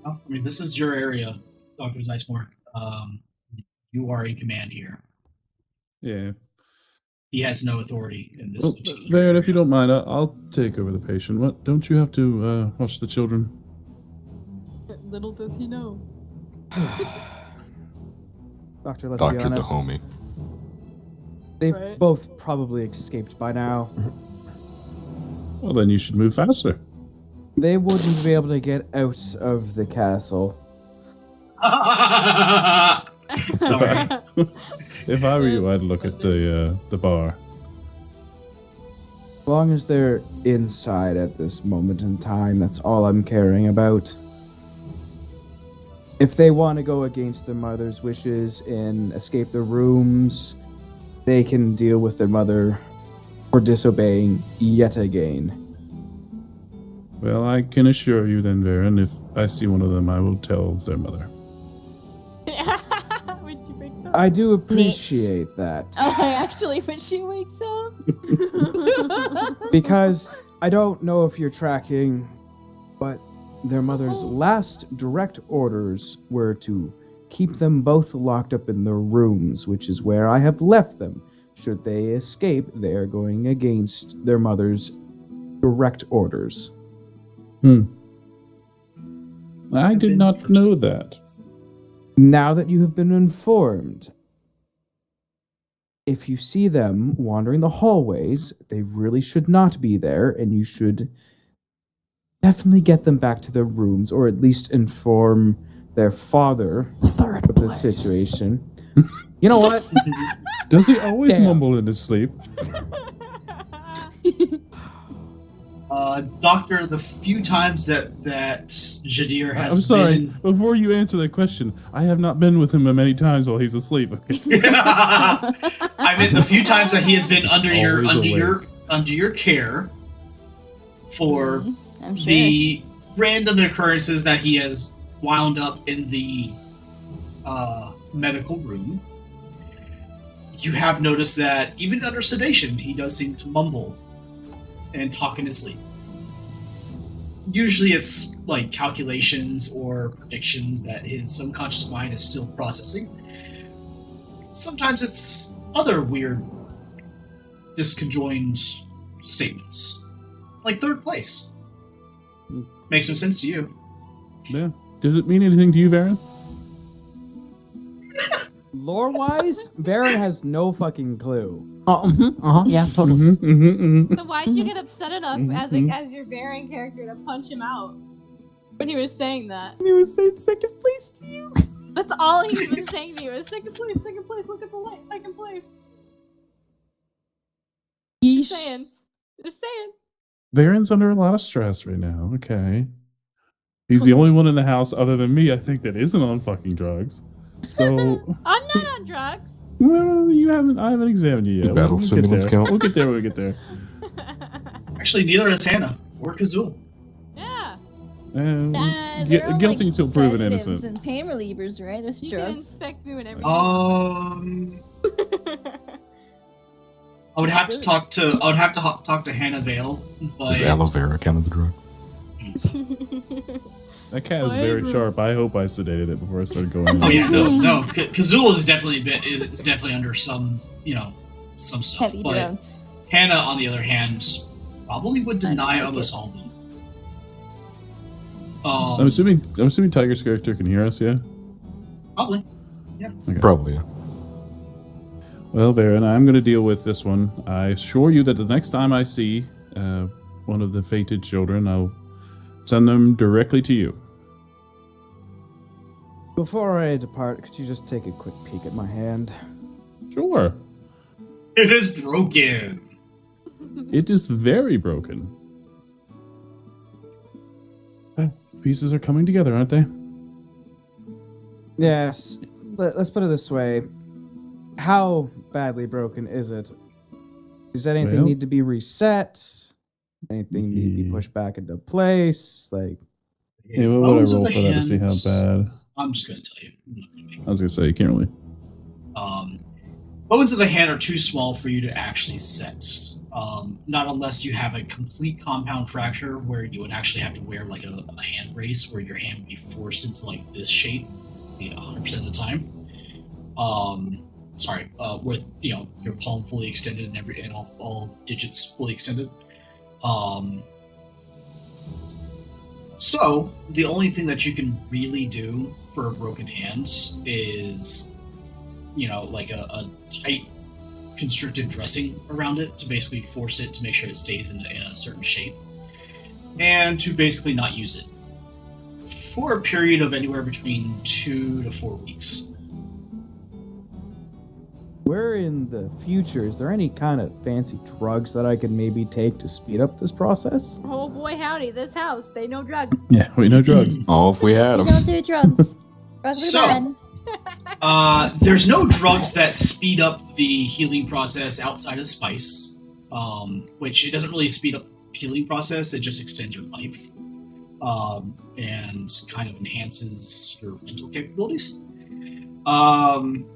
Well, I mean, this is your area, Dr. Zeismore. You are in command here. Yeah. He has no authority in this Well, particular Baron, area. if you don't mind, I'll take over the patient. What? Don't you have to watch the children? Little does he know. Doctor, let's be Doctor's a honest. homie. They've Right. both probably escaped by now. Well, then you should move faster. They wouldn't be able to get out of the castle. Sorry. If I were you, I'd look at the bar. As long as they're inside at this moment in time, that's all I'm caring about. If they want to go against their mother's wishes and escape their rooms, they can deal with their mother for disobeying yet again. Well, I can assure you then, Baron, if I see one of them, I will tell their mother. Would you make that? I do appreciate that. Oh, actually, when she wakes up. Because I don't know if you're tracking, but their mother's last direct orders were to keep them both locked up in their rooms, which is where I have left them. Should they escape, they are going against their mother's direct orders. I did not know that. Now that you have been informed, if you see them wandering the hallways, they really should not be there, and you should definitely get them back to their rooms, or at least inform their father of the situation. You know what? Does he always Damn. mumble in his sleep? Doctor, the few times that Jadir has I'm sorry. been... Before you answer that question, I have not been with him many times while he's asleep. Okay? I mean, the few times that he has been under Always under your care for I'm sure. the random occurrences that he has wound up in the medical room, you have noticed that even under sedation, he does seem to mumble and talk in his sleep. Usually it's like calculations or predictions that his subconscious mind is still processing. Sometimes it's other weird, disconjoined statements. Like third place. Makes no sense to you. Yeah. Does it mean anything to you, Baron? Lore-wise, Baron has no fucking clue. Yeah, totally. So why'd you get upset enough as your Baron character to punch him out when he was saying that? He was saying second place to you. That's all he was saying to you was second place, look at the light, second place. Just saying. Just saying. Baron's under a lot of stress right now. Okay. He's the only one in the house other than me, I think, that isn't on fucking drugs. So, I'm not on drugs. well, I haven't examined you yet. Battle stimulants count. We'll get there when we get there. Actually, neither is Hannah or Kazul. Yeah. They're all, Guilty like, until proven sedatives innocent. and pain relievers, right? It's You can drugs. inspect me whenever you want. I would have to talk to Hannah Vale, but Does aloe vera count as a drug? That cat is very sharp. I hope I sedated it before I started going. Oh yeah, no. Kazul is definitely under some some stuff. Heavy but drugs. Hannah, on the other hand, probably would deny almost all of them. I'm assuming Tiger's character can hear us. Yeah. Probably. Yeah. Okay. Probably. Yeah. Well, Varen, I'm going to deal with this one. I assure you that the next time I see one of the fated children, I'll send them directly to you. Before I depart, could you just take a quick peek at my hand? Sure. It is broken. It is very broken. Pieces are coming together, aren't they? Yes. Let's put it this way. How badly broken is it? Does anything need to be reset? Anything need to be pushed back into place? Like, yeah, what would I roll for that to see how bad? I'm just going to tell you. I'm not gonna make I was going to say, you can't really. Bones of the hand are too small for you to actually set. Not unless you have a complete compound fracture where you would actually have to wear like a hand brace where your hand would be forced into like this shape 100% of the time. With your palm fully extended and all digits fully extended. So the only thing that you can really do for a broken hand is, like a tight constrictive dressing around it to basically force it to make sure it stays in a certain shape, and to basically not use it for a period of anywhere between 2 to 4 weeks. where in the future, is there any kind of fancy drugs that I could maybe take to speed up this process? Oh boy, howdy! This house, they know drugs. Yeah, we know drugs. Oh, if we had We them. don't do drugs. Drugs are bad. There's no drugs that speed up the healing process outside of spice, which it doesn't really speed up the healing process, it just extends your life, and kind of enhances your mental capabilities.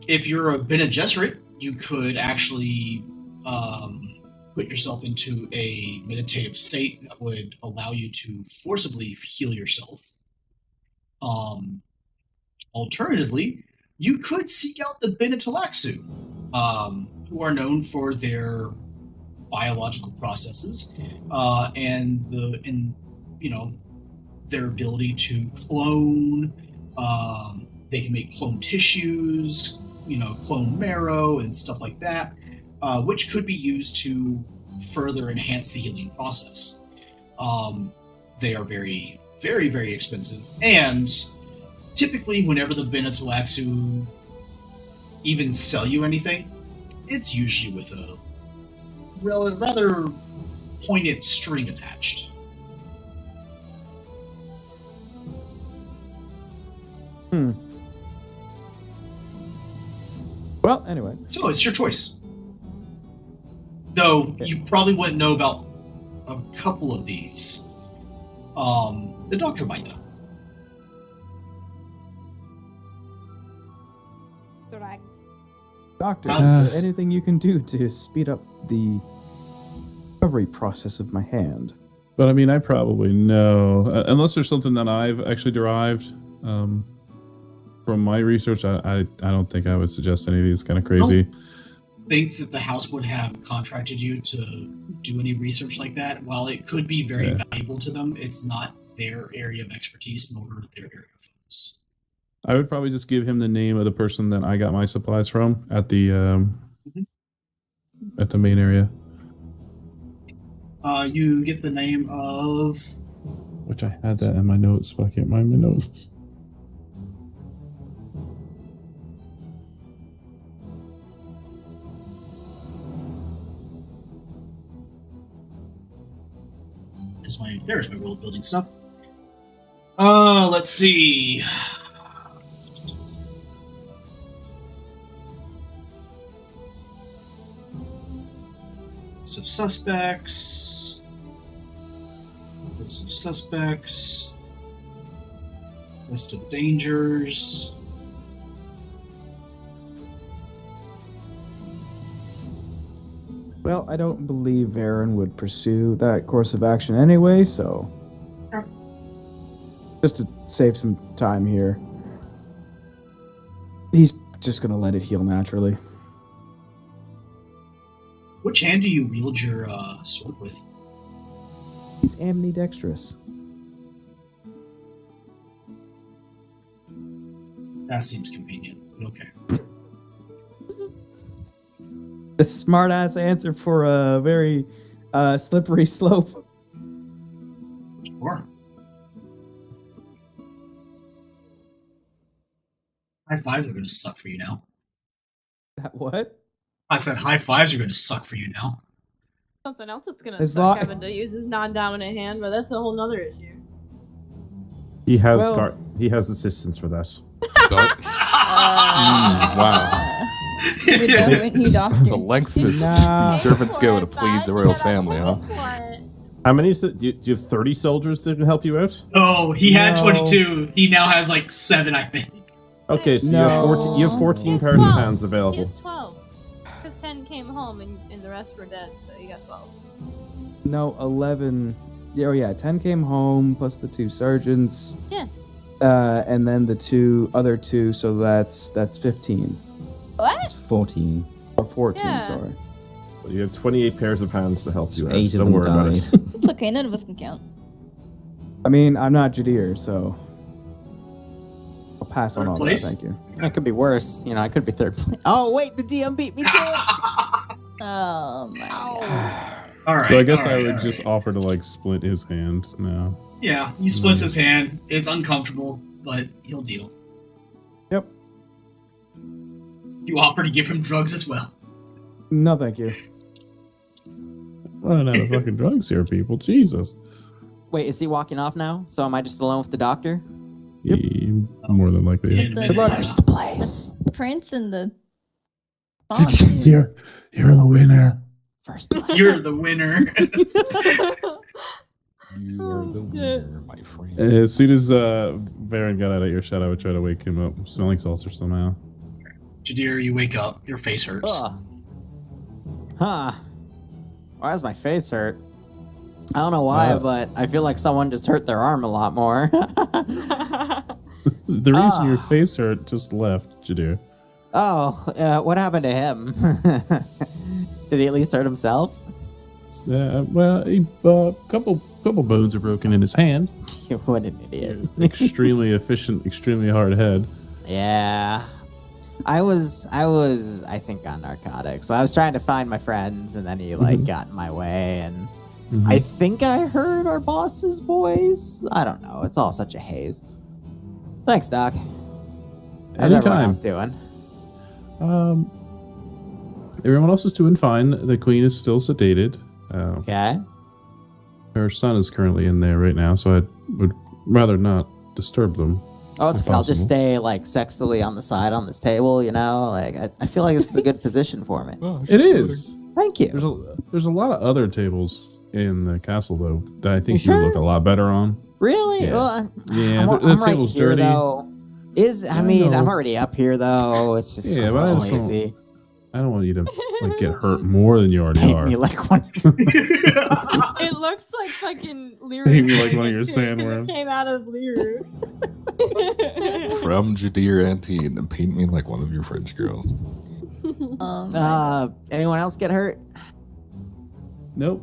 If you're a Bene Gesserit, you could actually put yourself into a meditative state that would allow you to forcibly heal yourself. Alternatively, you could seek out the Bene Talaxu, who are known for their biological processes and their ability to clone. They can make clone tissues, clone marrow and stuff like that, which could be used to further enhance the healing process. They are very, very, very expensive, and typically whenever the Bene Talaxu even sell you anything, it's usually with a rather pointed string attached. Well, anyway. So it's your choice. Though you probably wouldn't know about a couple of these. The doctor might know. Doctor, is there anything you can do to speed up the recovery process of my hand? But I mean, I probably know, unless there's something that I've actually derived from my research. I don't think I would suggest any of these kind of crazy. Think that the house would have contracted you to do any research like that. While it could be very valuable to them, it's not their area of expertise nor their area of focus. I would probably just give him the name of the person that I got my supplies from at the at the main area. You get the name of... Which I had that in my notes, but I can't find my notes. There's my world building stuff. Let's see. List of suspects. List of suspects. List of dangers. Well, I don't believe Aaron would pursue that course of action anyway, so... Sure. Just to save some time here. He's just gonna let it heal naturally. Which hand do you wield your sword with? He's ambidextrous. That seems convenient. Okay. The smart-ass answer for a very slippery slope. Sure. High fives are going to suck for you now. That what? I said high fives are going to suck for you now. Something else that's gonna As suck long- having to use his non-dominant hand, but that's a whole nother issue. He has Well- he has assistance for that. Wow. You doctor. The lengths his Nah. servants go to please the royal family, huh? How many? Do you have 30 soldiers that can help you out? Oh, he had No. 22. He now has like 7, I think. Okay, so No. you have 14 It's pairs of 12. hands He available. has 12. Because 10 came home and the rest were dead, so you got 12. No, 11. Yeah, oh yeah, 10 came home, plus the 2 sergeants. Yeah. And then the other two, so that's 15. It's 14. Or 14, Yeah. sorry. You have 28 pairs of hands to help you out. 8 of Don't them worry about died. it. It's okay, none of us can count. I mean, I'm not Jadir, so I'll pass on Third all place? that, thank you. It could be worse. You know, I could be third place. Oh, wait, the DM beat me to it. Oh my god. All right. So I guess all I right, would all just right. offer to like split his hand now. Yeah, he splits his hand. It's uncomfortable, but he'll deal. Yep. You offer to give him drugs as well. No, thank you. Running out of fucking drugs here, people. Jesus. Wait, is he walking off now? So am I just alone with the doctor? Yep. More than likely. Yeah. Yeah. Good luck. First place. Prince and the You're the winner. First place. You're the winner. You are the shit. winner, my friend. As soon as Varen got out of your shot, I would try to wake him up, smelling saucer somehow. Jadir, you wake up. Your face hurts. Ugh. Huh. Why does my face hurt? I don't know why, but I feel like someone just hurt their arm a lot more. The reason your face hurt just left, Jadir. Oh, what happened to him? Did he at least hurt himself? Well, a couple bones are broken in his hand. What an idiot. Extremely efficient, extremely hard head. Yeah. I was, I think, on narcotics. So I was trying to find my friends, and then he, like, got in my way, and I think I heard our boss's voice. I don't know. It's all such a haze. Thanks, Doc. How's everyone Anytime. else doing? Everyone else is doing fine. The queen is still sedated. Okay. Her son is currently in there right now, so I would rather not disturb them. Oh, it's If okay. I'll just possible. stay, like, sexily on the side on this table, you know? Like, I feel like this is a good position for me. It is. Thank you. There's a lot of other tables in the castle though that I think You you sure? look a lot better on. Really? Yeah. Well, Yeah, I'm the right table's here, dirty. though. I I mean, I'm know. already up here, though. It's just Yeah, so but I just don't- lazy. I don't want you to like get hurt more than you already Paint are. me like one. It looks like fucking Lyru. Paint me like one of your sandworms. Came out of Lyru. From Jadir Antine, and paint me like one of your French girls. Anyone else get hurt? Nope,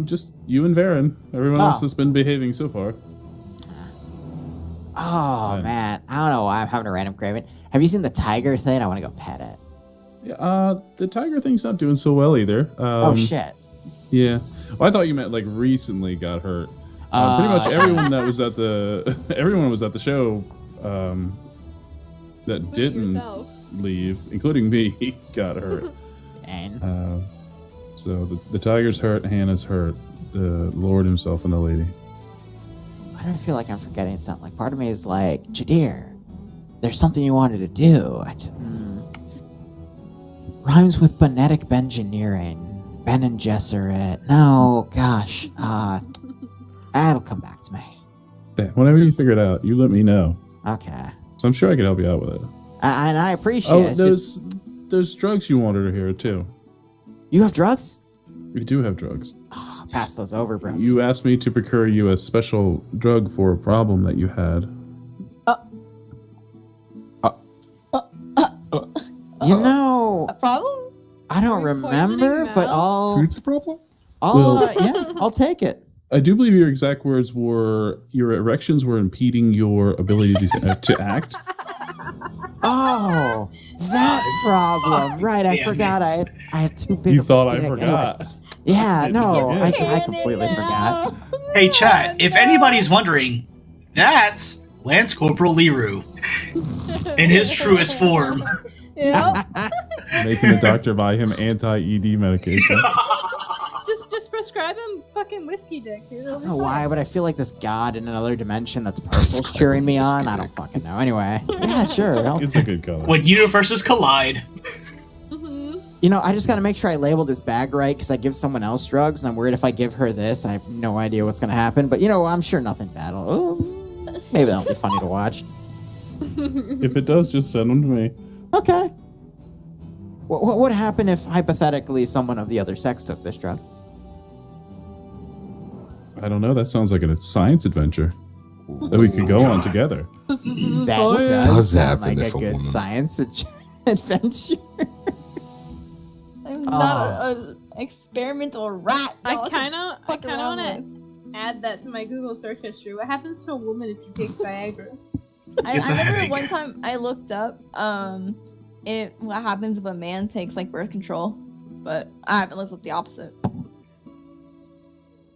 just you and Varen. Everyone Oh. else has been behaving so far. Oh, man. I don't know why I'm having a random craving. Have you seen the tiger thing? I want to go pet it. Yeah, the tiger thing's not doing so well either. Oh, shit. Yeah. Well, I thought you meant like recently got hurt. Pretty much everyone that was at the everyone was at the show that didn't yourself. leave, including me, got hurt. Dang. So the tiger's hurt, Hannah's hurt, the Lord himself and the lady. Why do I feel like I'm forgetting something? Like, part of me is like, Jadir, there's something you wanted to do. Rhymes with benetic engineering. Ben and Gesserit. No, gosh. That'll come back to me. Yeah, whenever you figure it out, you let me know. Okay. So I'm sure I can help you out with it. And I appreciate Oh, it. there's drugs you wanted to hear too. You have drugs? We do have drugs. Oh, pass those over, bro. You asked me to procure you a special drug for a problem that you had. You know, A problem? I don't Food remember, poisoning but now? Food's a problem? I'll take it. I do believe your exact words were your erections were impeding your ability to act. Oh, that problem. Right, I damn forgot. it. I have too big You of a thought I dick. forgot. Anyway. Yeah, no, I Canon completely now. forgot. Hey, chat, if anybody's wondering, that's Lance Corporal Leroux in his truest form. Yeah. Making the doctor buy him anti-ED medication. just prescribe him fucking whiskey dick, dude. I don't know why, but I feel like this god in another dimension that's purple's cheering me on. I don't fucking know. Anyway, yeah, sure. It's a good color. When universes collide. You know, I just gotta make sure I label this bag right because I give someone else drugs, and I'm worried if I give her this, I have no idea what's gonna happen. But you know, I'm sure nothing bad will. Oh, maybe that'll be funny to watch. If it does, just send them to me. Okay. What would happen if hypothetically someone of the other sex took this drug? I don't know. That sounds like a science adventure that we could go on together. That Science. does Does sound happen like a if a good woman- science adventure. I'm not an experimental rat. I No, kind of fuck around want to add that to my Google search history. What happens to a woman if she takes Viagra? I It's a remember headache. one time I looked up what happens if a man takes like birth control, but I haven't looked up the opposite.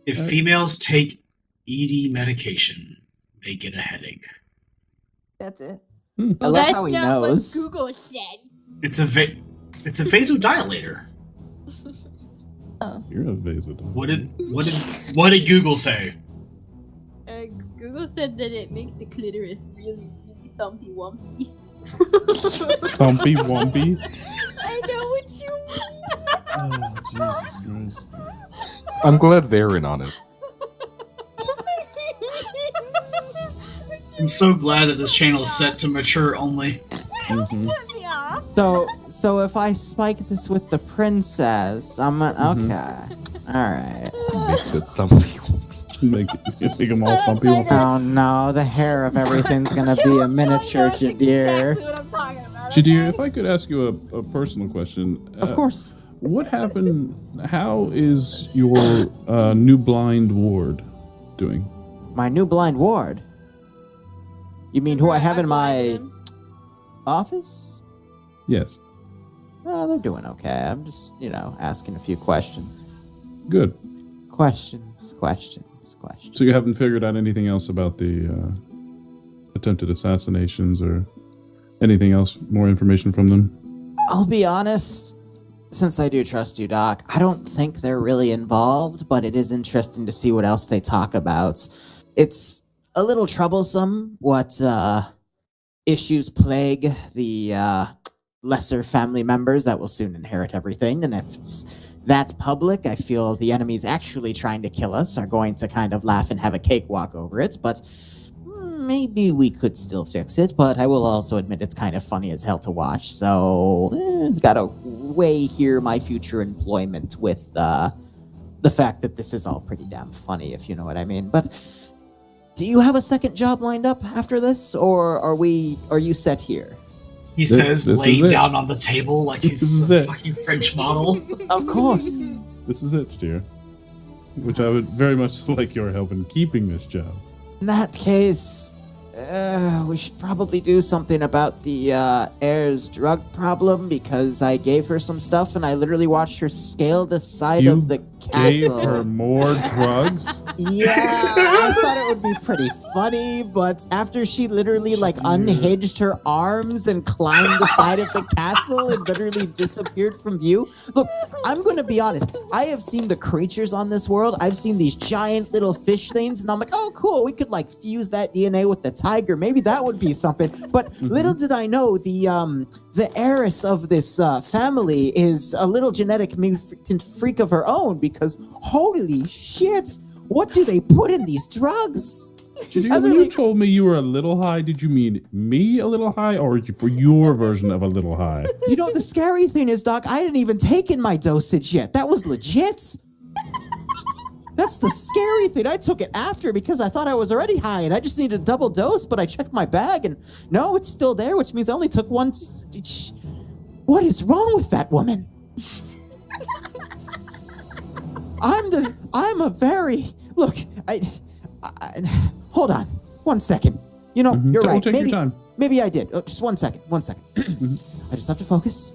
If females take ED medication, they get a headache. That's it. I love how he knows. Google said. It's a vasodilator. You're a vasodilator. What did Google say? Google said that it makes the clitoris really, really thumpy wumpy. Bumpy Wumpy? I know what you mean. Oh, Jesus Christ. I'm glad they're in on it. I'm so glad that this channel is set to mature only. Mhm. Yeah. So if I spike this with the princess, I'm Mhm. okay. All right. Makes it thumpy. Make them all bumpy Wumpy. Oh no, the hair of everything's gonna be a miniature Jadir. Exactly what I'm talking about. Jadir, if I could ask you a personal question. Of course. What happened? How is your new blind ward doing? My new blind ward. You mean who I have in my office? Yes. Well, they're doing okay. I'm just, asking a few questions. Good. Questions. So you haven't figured out anything else about the attempted assassinations or anything else, more information from them? I'll be honest, since I do trust you, Doc, I don't think they're really involved, but it is interesting to see what else they talk about. It's a little troublesome what issues plague the lesser family members that will soon inherit everything, and if that's public, I feel the enemies actually trying to kill us are going to kind of laugh and have a cakewalk over it, but maybe we could still fix it, but I will also admit it's kind of funny as hell to watch, so it's got to weigh here my future employment with the fact that this is all pretty damn funny, if you know what I mean. But do you have a second job lined up after this, or are you set here? He says, this laying is it. down on the table like This he's is a it. fucking French model. Of course. This is it, dear. Which I would very much like your help in keeping this job. In that case, we should probably do something about the heir's drug problem, because I gave her some stuff and I literally watched her scale the side You of the Gave castle. her more drugs? Yeah, I thought it would be pretty funny, but after she literally unhinged her arms and climbed the side of the castle and literally disappeared from view. Look, I'm gonna be honest. I have seen the creatures on this world. I've seen these giant little fish things, and I'm like, oh cool, we could fuse that DNA with the tiger. Maybe that would be something. But little did I know, the heiress of this family is a little genetic mutant freak of her own. Because holy shit, what do they put in these drugs? Jadir, when you told me you were a little high, did you mean me a little high, or for your version of a little high? You know, the scary thing is, Doc, I hadn't even taken my dosage yet. That was legit. That's the scary thing. I took it after because I thought I was already high and I just needed a double dose, but I checked my bag and no, it's still there, which means I only took one. What is wrong with that woman? I'm a very... Look, I hold on. 1 second. You know, you're right. Take your time. Maybe I did. Oh, just 1 second. 1 second. I just have to focus.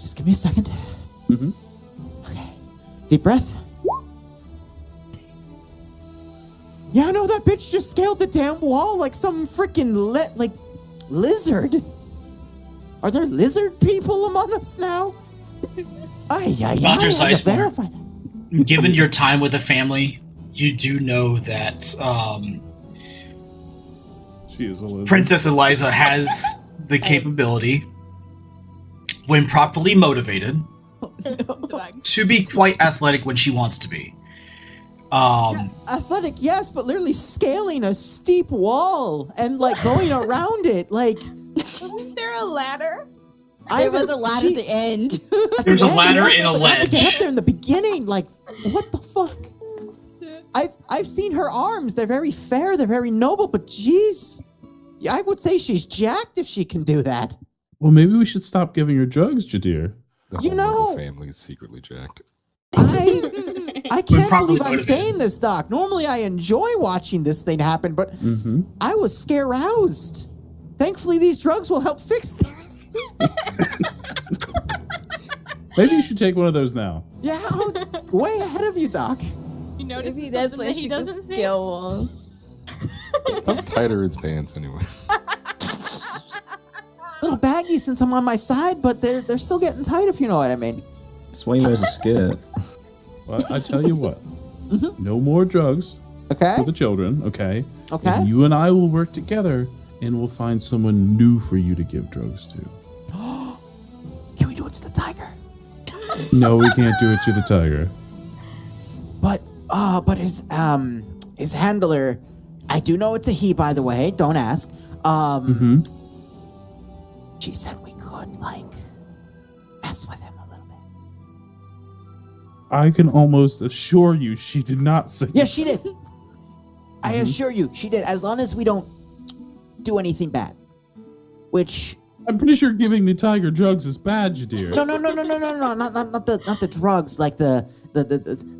Just give me a second. Okay. Deep breath. Yeah, I know that bitch just scaled the damn wall like some freaking lizard. Are there lizard people among us now? Roger Zeismore, given your time with the family, you do know that she is a lizard. Princess Eliza has the capability, when properly motivated, to be quite athletic when she wants to be. Athletic, yes, but literally scaling a steep wall and like going around it, like. Wasn't there a ladder? There was a ladder at the end. There's a ladder and a ledge. Get up there in the beginning, like what the fuck? I've seen her arms. They're very fair. They're very noble. But jeez, I would say she's jacked if she can do that. Well, maybe we should stop giving her drugs, Jadir. The whole noble family is secretly jacked. I can't believe I'm saying this, Doc. Normally I enjoy watching this thing happen, but I was scare-roused. Thankfully, these drugs will help fix that. Maybe you should take one of those now. Yeah, I'm way ahead of you, Doc. You notice Maybe that's something why that he she doesn't see? scale walls. How tight are his pants anyway? A little baggy since I'm on my side, but they're still getting tight, if you know what I mean. That's why he wears a skirt. Well, I tell you what. No more drugs for the children, okay? Okay. And you and I will work together, and we'll find someone new for you to give drugs to. Can we do it to the tiger? No, we can't do it to the tiger. But his handler, I do know it's a he, by the way. Don't ask. She said we could mess with him a little bit. I can almost assure you she did not say. Yes, she did. I assure you, she did. As long as we don't do anything bad, which I'm pretty sure giving the tiger drugs is bad, Jadir. No, not the drugs, like the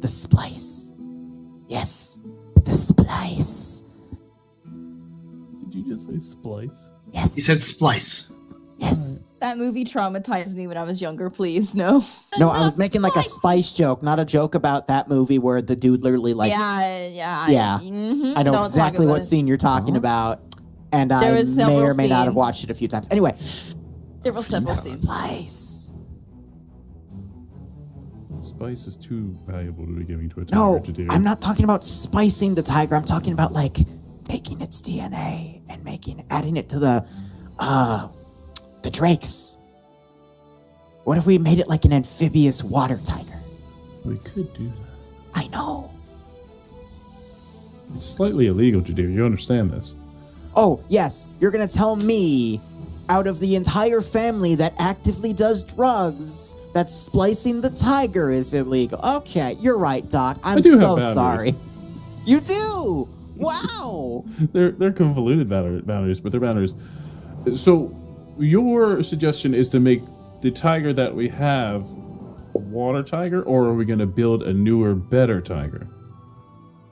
splice. Yes, the splice. Did you just say splice? Yes. He said splice. Yes. That movie traumatized me when I was younger, please, no. No, I was making like a spice joke, not a joke about that movie where the dude literally Yeah. I know exactly what scene you're talking about, and I may or may not have watched it a few times. Anyway, there were several scenes. Spice. Spice is too valuable to be giving to a tiger, No, Jadir. I'm not talking about spicing the tiger. I'm talking about taking its DNA and adding it to the drakes. What if we made it like an amphibious water tiger? We could do that. I know. It's slightly illegal, Jadir. You understand this? Oh, yes. You're going to tell me, out of the entire family that actively does drugs, that splicing the tiger is illegal. Okay, you're right, Doc. I'm so sorry. You do? Wow. They're convoluted boundaries, but they're boundaries. So your suggestion is to make the tiger that we have a water tiger, or are we going to build a newer, better tiger?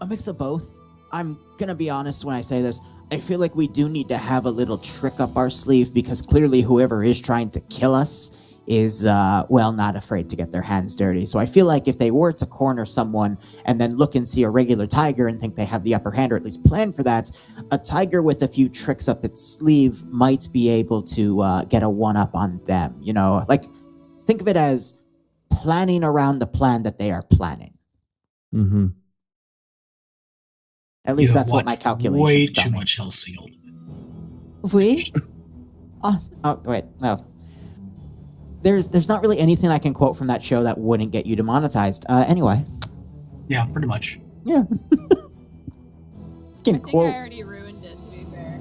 A mix of both. I'm going to be honest when I say this. I feel like we do need to have a little trick up our sleeve, because clearly whoever is trying to kill us is, not afraid to get their hands dirty. So I feel like if they were to corner someone and then look and see a regular tiger and think they have the upper hand, or at least plan for that, a tiger with a few tricks up its sleeve might be able to get a one-up on them. You know, think of it as planning around the plan that they are planning. Mm-hmm. At least You have that's what my watched calculations way tell too me. much Hell Sealed. We? Oh, wait, no. There's not really anything I can quote from that show that wouldn't get you demonetized. Anyway. Yeah, pretty much. Yeah. I think I quote. already ruined it, to be fair.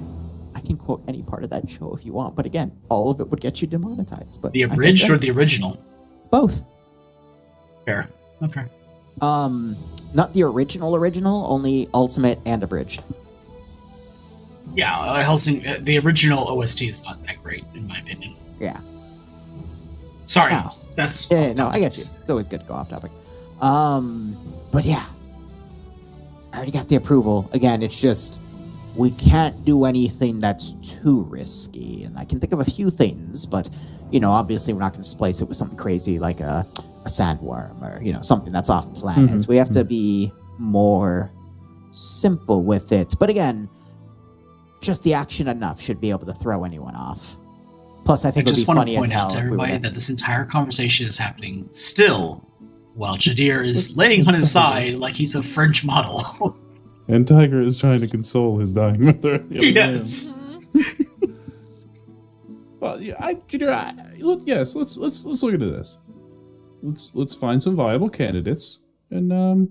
I can quote any part of that show if you want, but again, all of it would get you demonetized. But The abridged or the original? both. Fair. Okay. Not the original, only Ultimate and abridged. Yeah, Helsing. The original OST is not that great, in my opinion. Yeah. Sorry, No. that's Yeah, no, I get you. It's always good to go off topic. But yeah, I already got the approval. Again, it's just we can't do anything that's too risky, and I can think of a few things, but obviously we're not going to splice it with something crazy like a sandworm or something that's off planet. Mhm. We have to be more simple with it. But again, just the action enough should be able to throw anyone off. Plus, I I think it would just be want funny to point as hell out to if we everybody would've- that this entire conversation is happening still while Jadir is laying on his side like he's a French model. And Tiger is trying to console his dying mother. Yes. Well, yeah, yes. Let's look into this. Let's find some viable candidates, and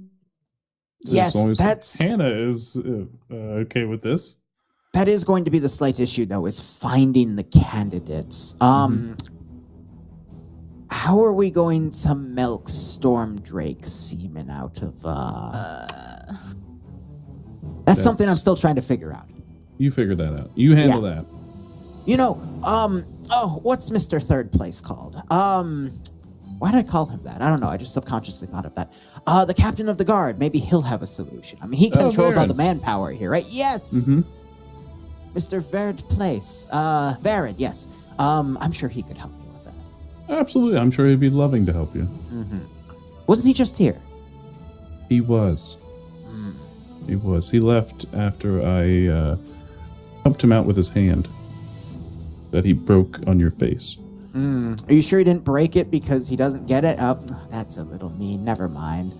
Yes, as long as that's- Hannah is okay with this. That is going to be the slight issue, though, is finding the candidates. How are we going to milk Stormdrake semen out of, That's something I'm still trying to figure out. You figure that out. You handle that. What's Mr. Third Place called? Why did I call him that? I don't know. I just subconsciously thought of that. The captain of the guard. Maybe he'll have a solution. I mean, he controls all Varen. the manpower here, right? Yes! Mm-hmm. Mr. Verd Place. Varen, yes. I'm sure he could help me with that. Absolutely. I'm sure he'd be loving to help you. Mm-hmm. Wasn't he just here? He was. He was. He left after I pumped him out with his hand that he broke on your face. Are you sure he didn't break it because he doesn't get it? Oh, that's a little mean. Never mind.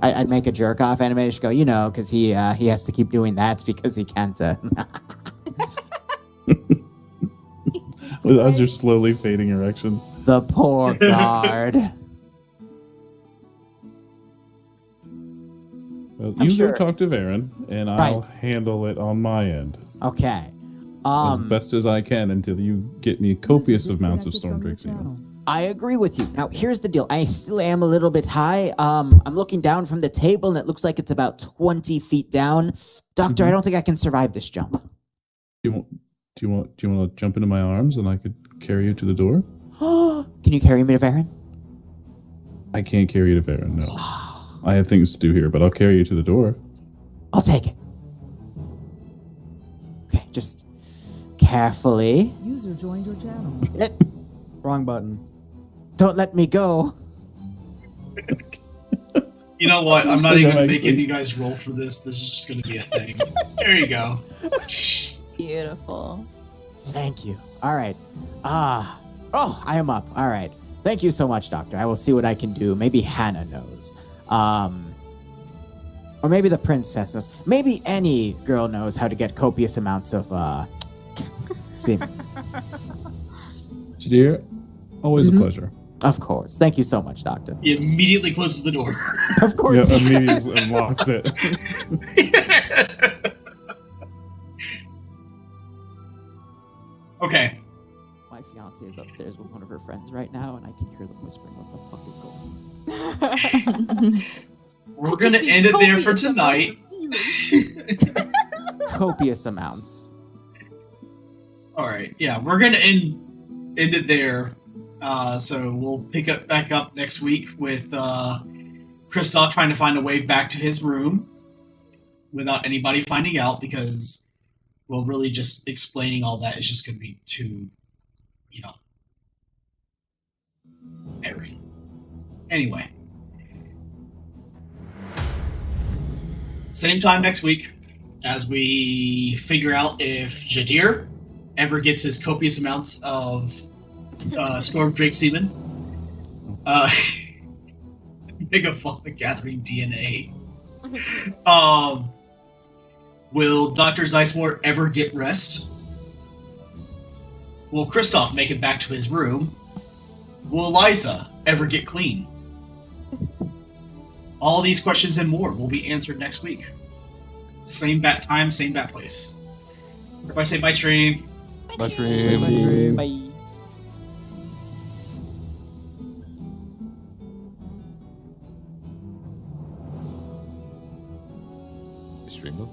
I'd make a jerk off animation go, because he has to keep doing that because he can't. With us, your slowly fading erection. The poor guard. Well, I'm you sure. go talk to Varen, and I'll Right. handle it on my end Okay. as best as I can until you get me copious User amounts of disconnected from your Stormdrake semen. channel. I agree with you. Now, here's the deal. I still am a little bit high. I'm looking down from the table, and it looks like it's about 20 feet down. Doctor, I don't think I can survive this jump. Do you want to jump into my arms and I could carry you to the door? Can you carry me to Varen? I can't carry you to Varen, no. I have things to do here, but I'll carry you to the door. I'll take it. Okay, just carefully. User joined your channel. Wrong button. Don't let me go. You know what? I'm not I know, even making actually. you guys roll for this. This is just going to be a thing. There you go. Beautiful. Thank you. All right. I am up. All right. Thank you so much, Doctor. I will see what I can do. Maybe Hannah knows. Or maybe the princess knows. Maybe any girl knows how to get copious amounts of semen. Jadir, always a pleasure. Of course. Thank you so much, Doctor. He immediately closes the door. Of course. Yeah, he immediately does. unlocks it. Okay. My fiance is upstairs with one of her friends right now, and I can hear them whispering, "What the fuck is going on?" We're going to end it there for tonight. Copious amounts. All right. Yeah, we're going to end it there. So we'll pick up back up next week with Kristoff trying to find a way back to his room without anybody finding out, because, well, really just explaining all that is just going to be too, airy. Anyway. Same time next week as we figure out if Jadir ever gets his copious amounts of Stormdrake semen. Megafauna gathering DNA. Will Dr. Zeismore ever get rest? Will Kristoff make it back to his room? Will Eliza ever get clean? All these questions and more will be answered next week. Same bat time, same bat place. Everybody say bye stream. Bye, stream. Bye.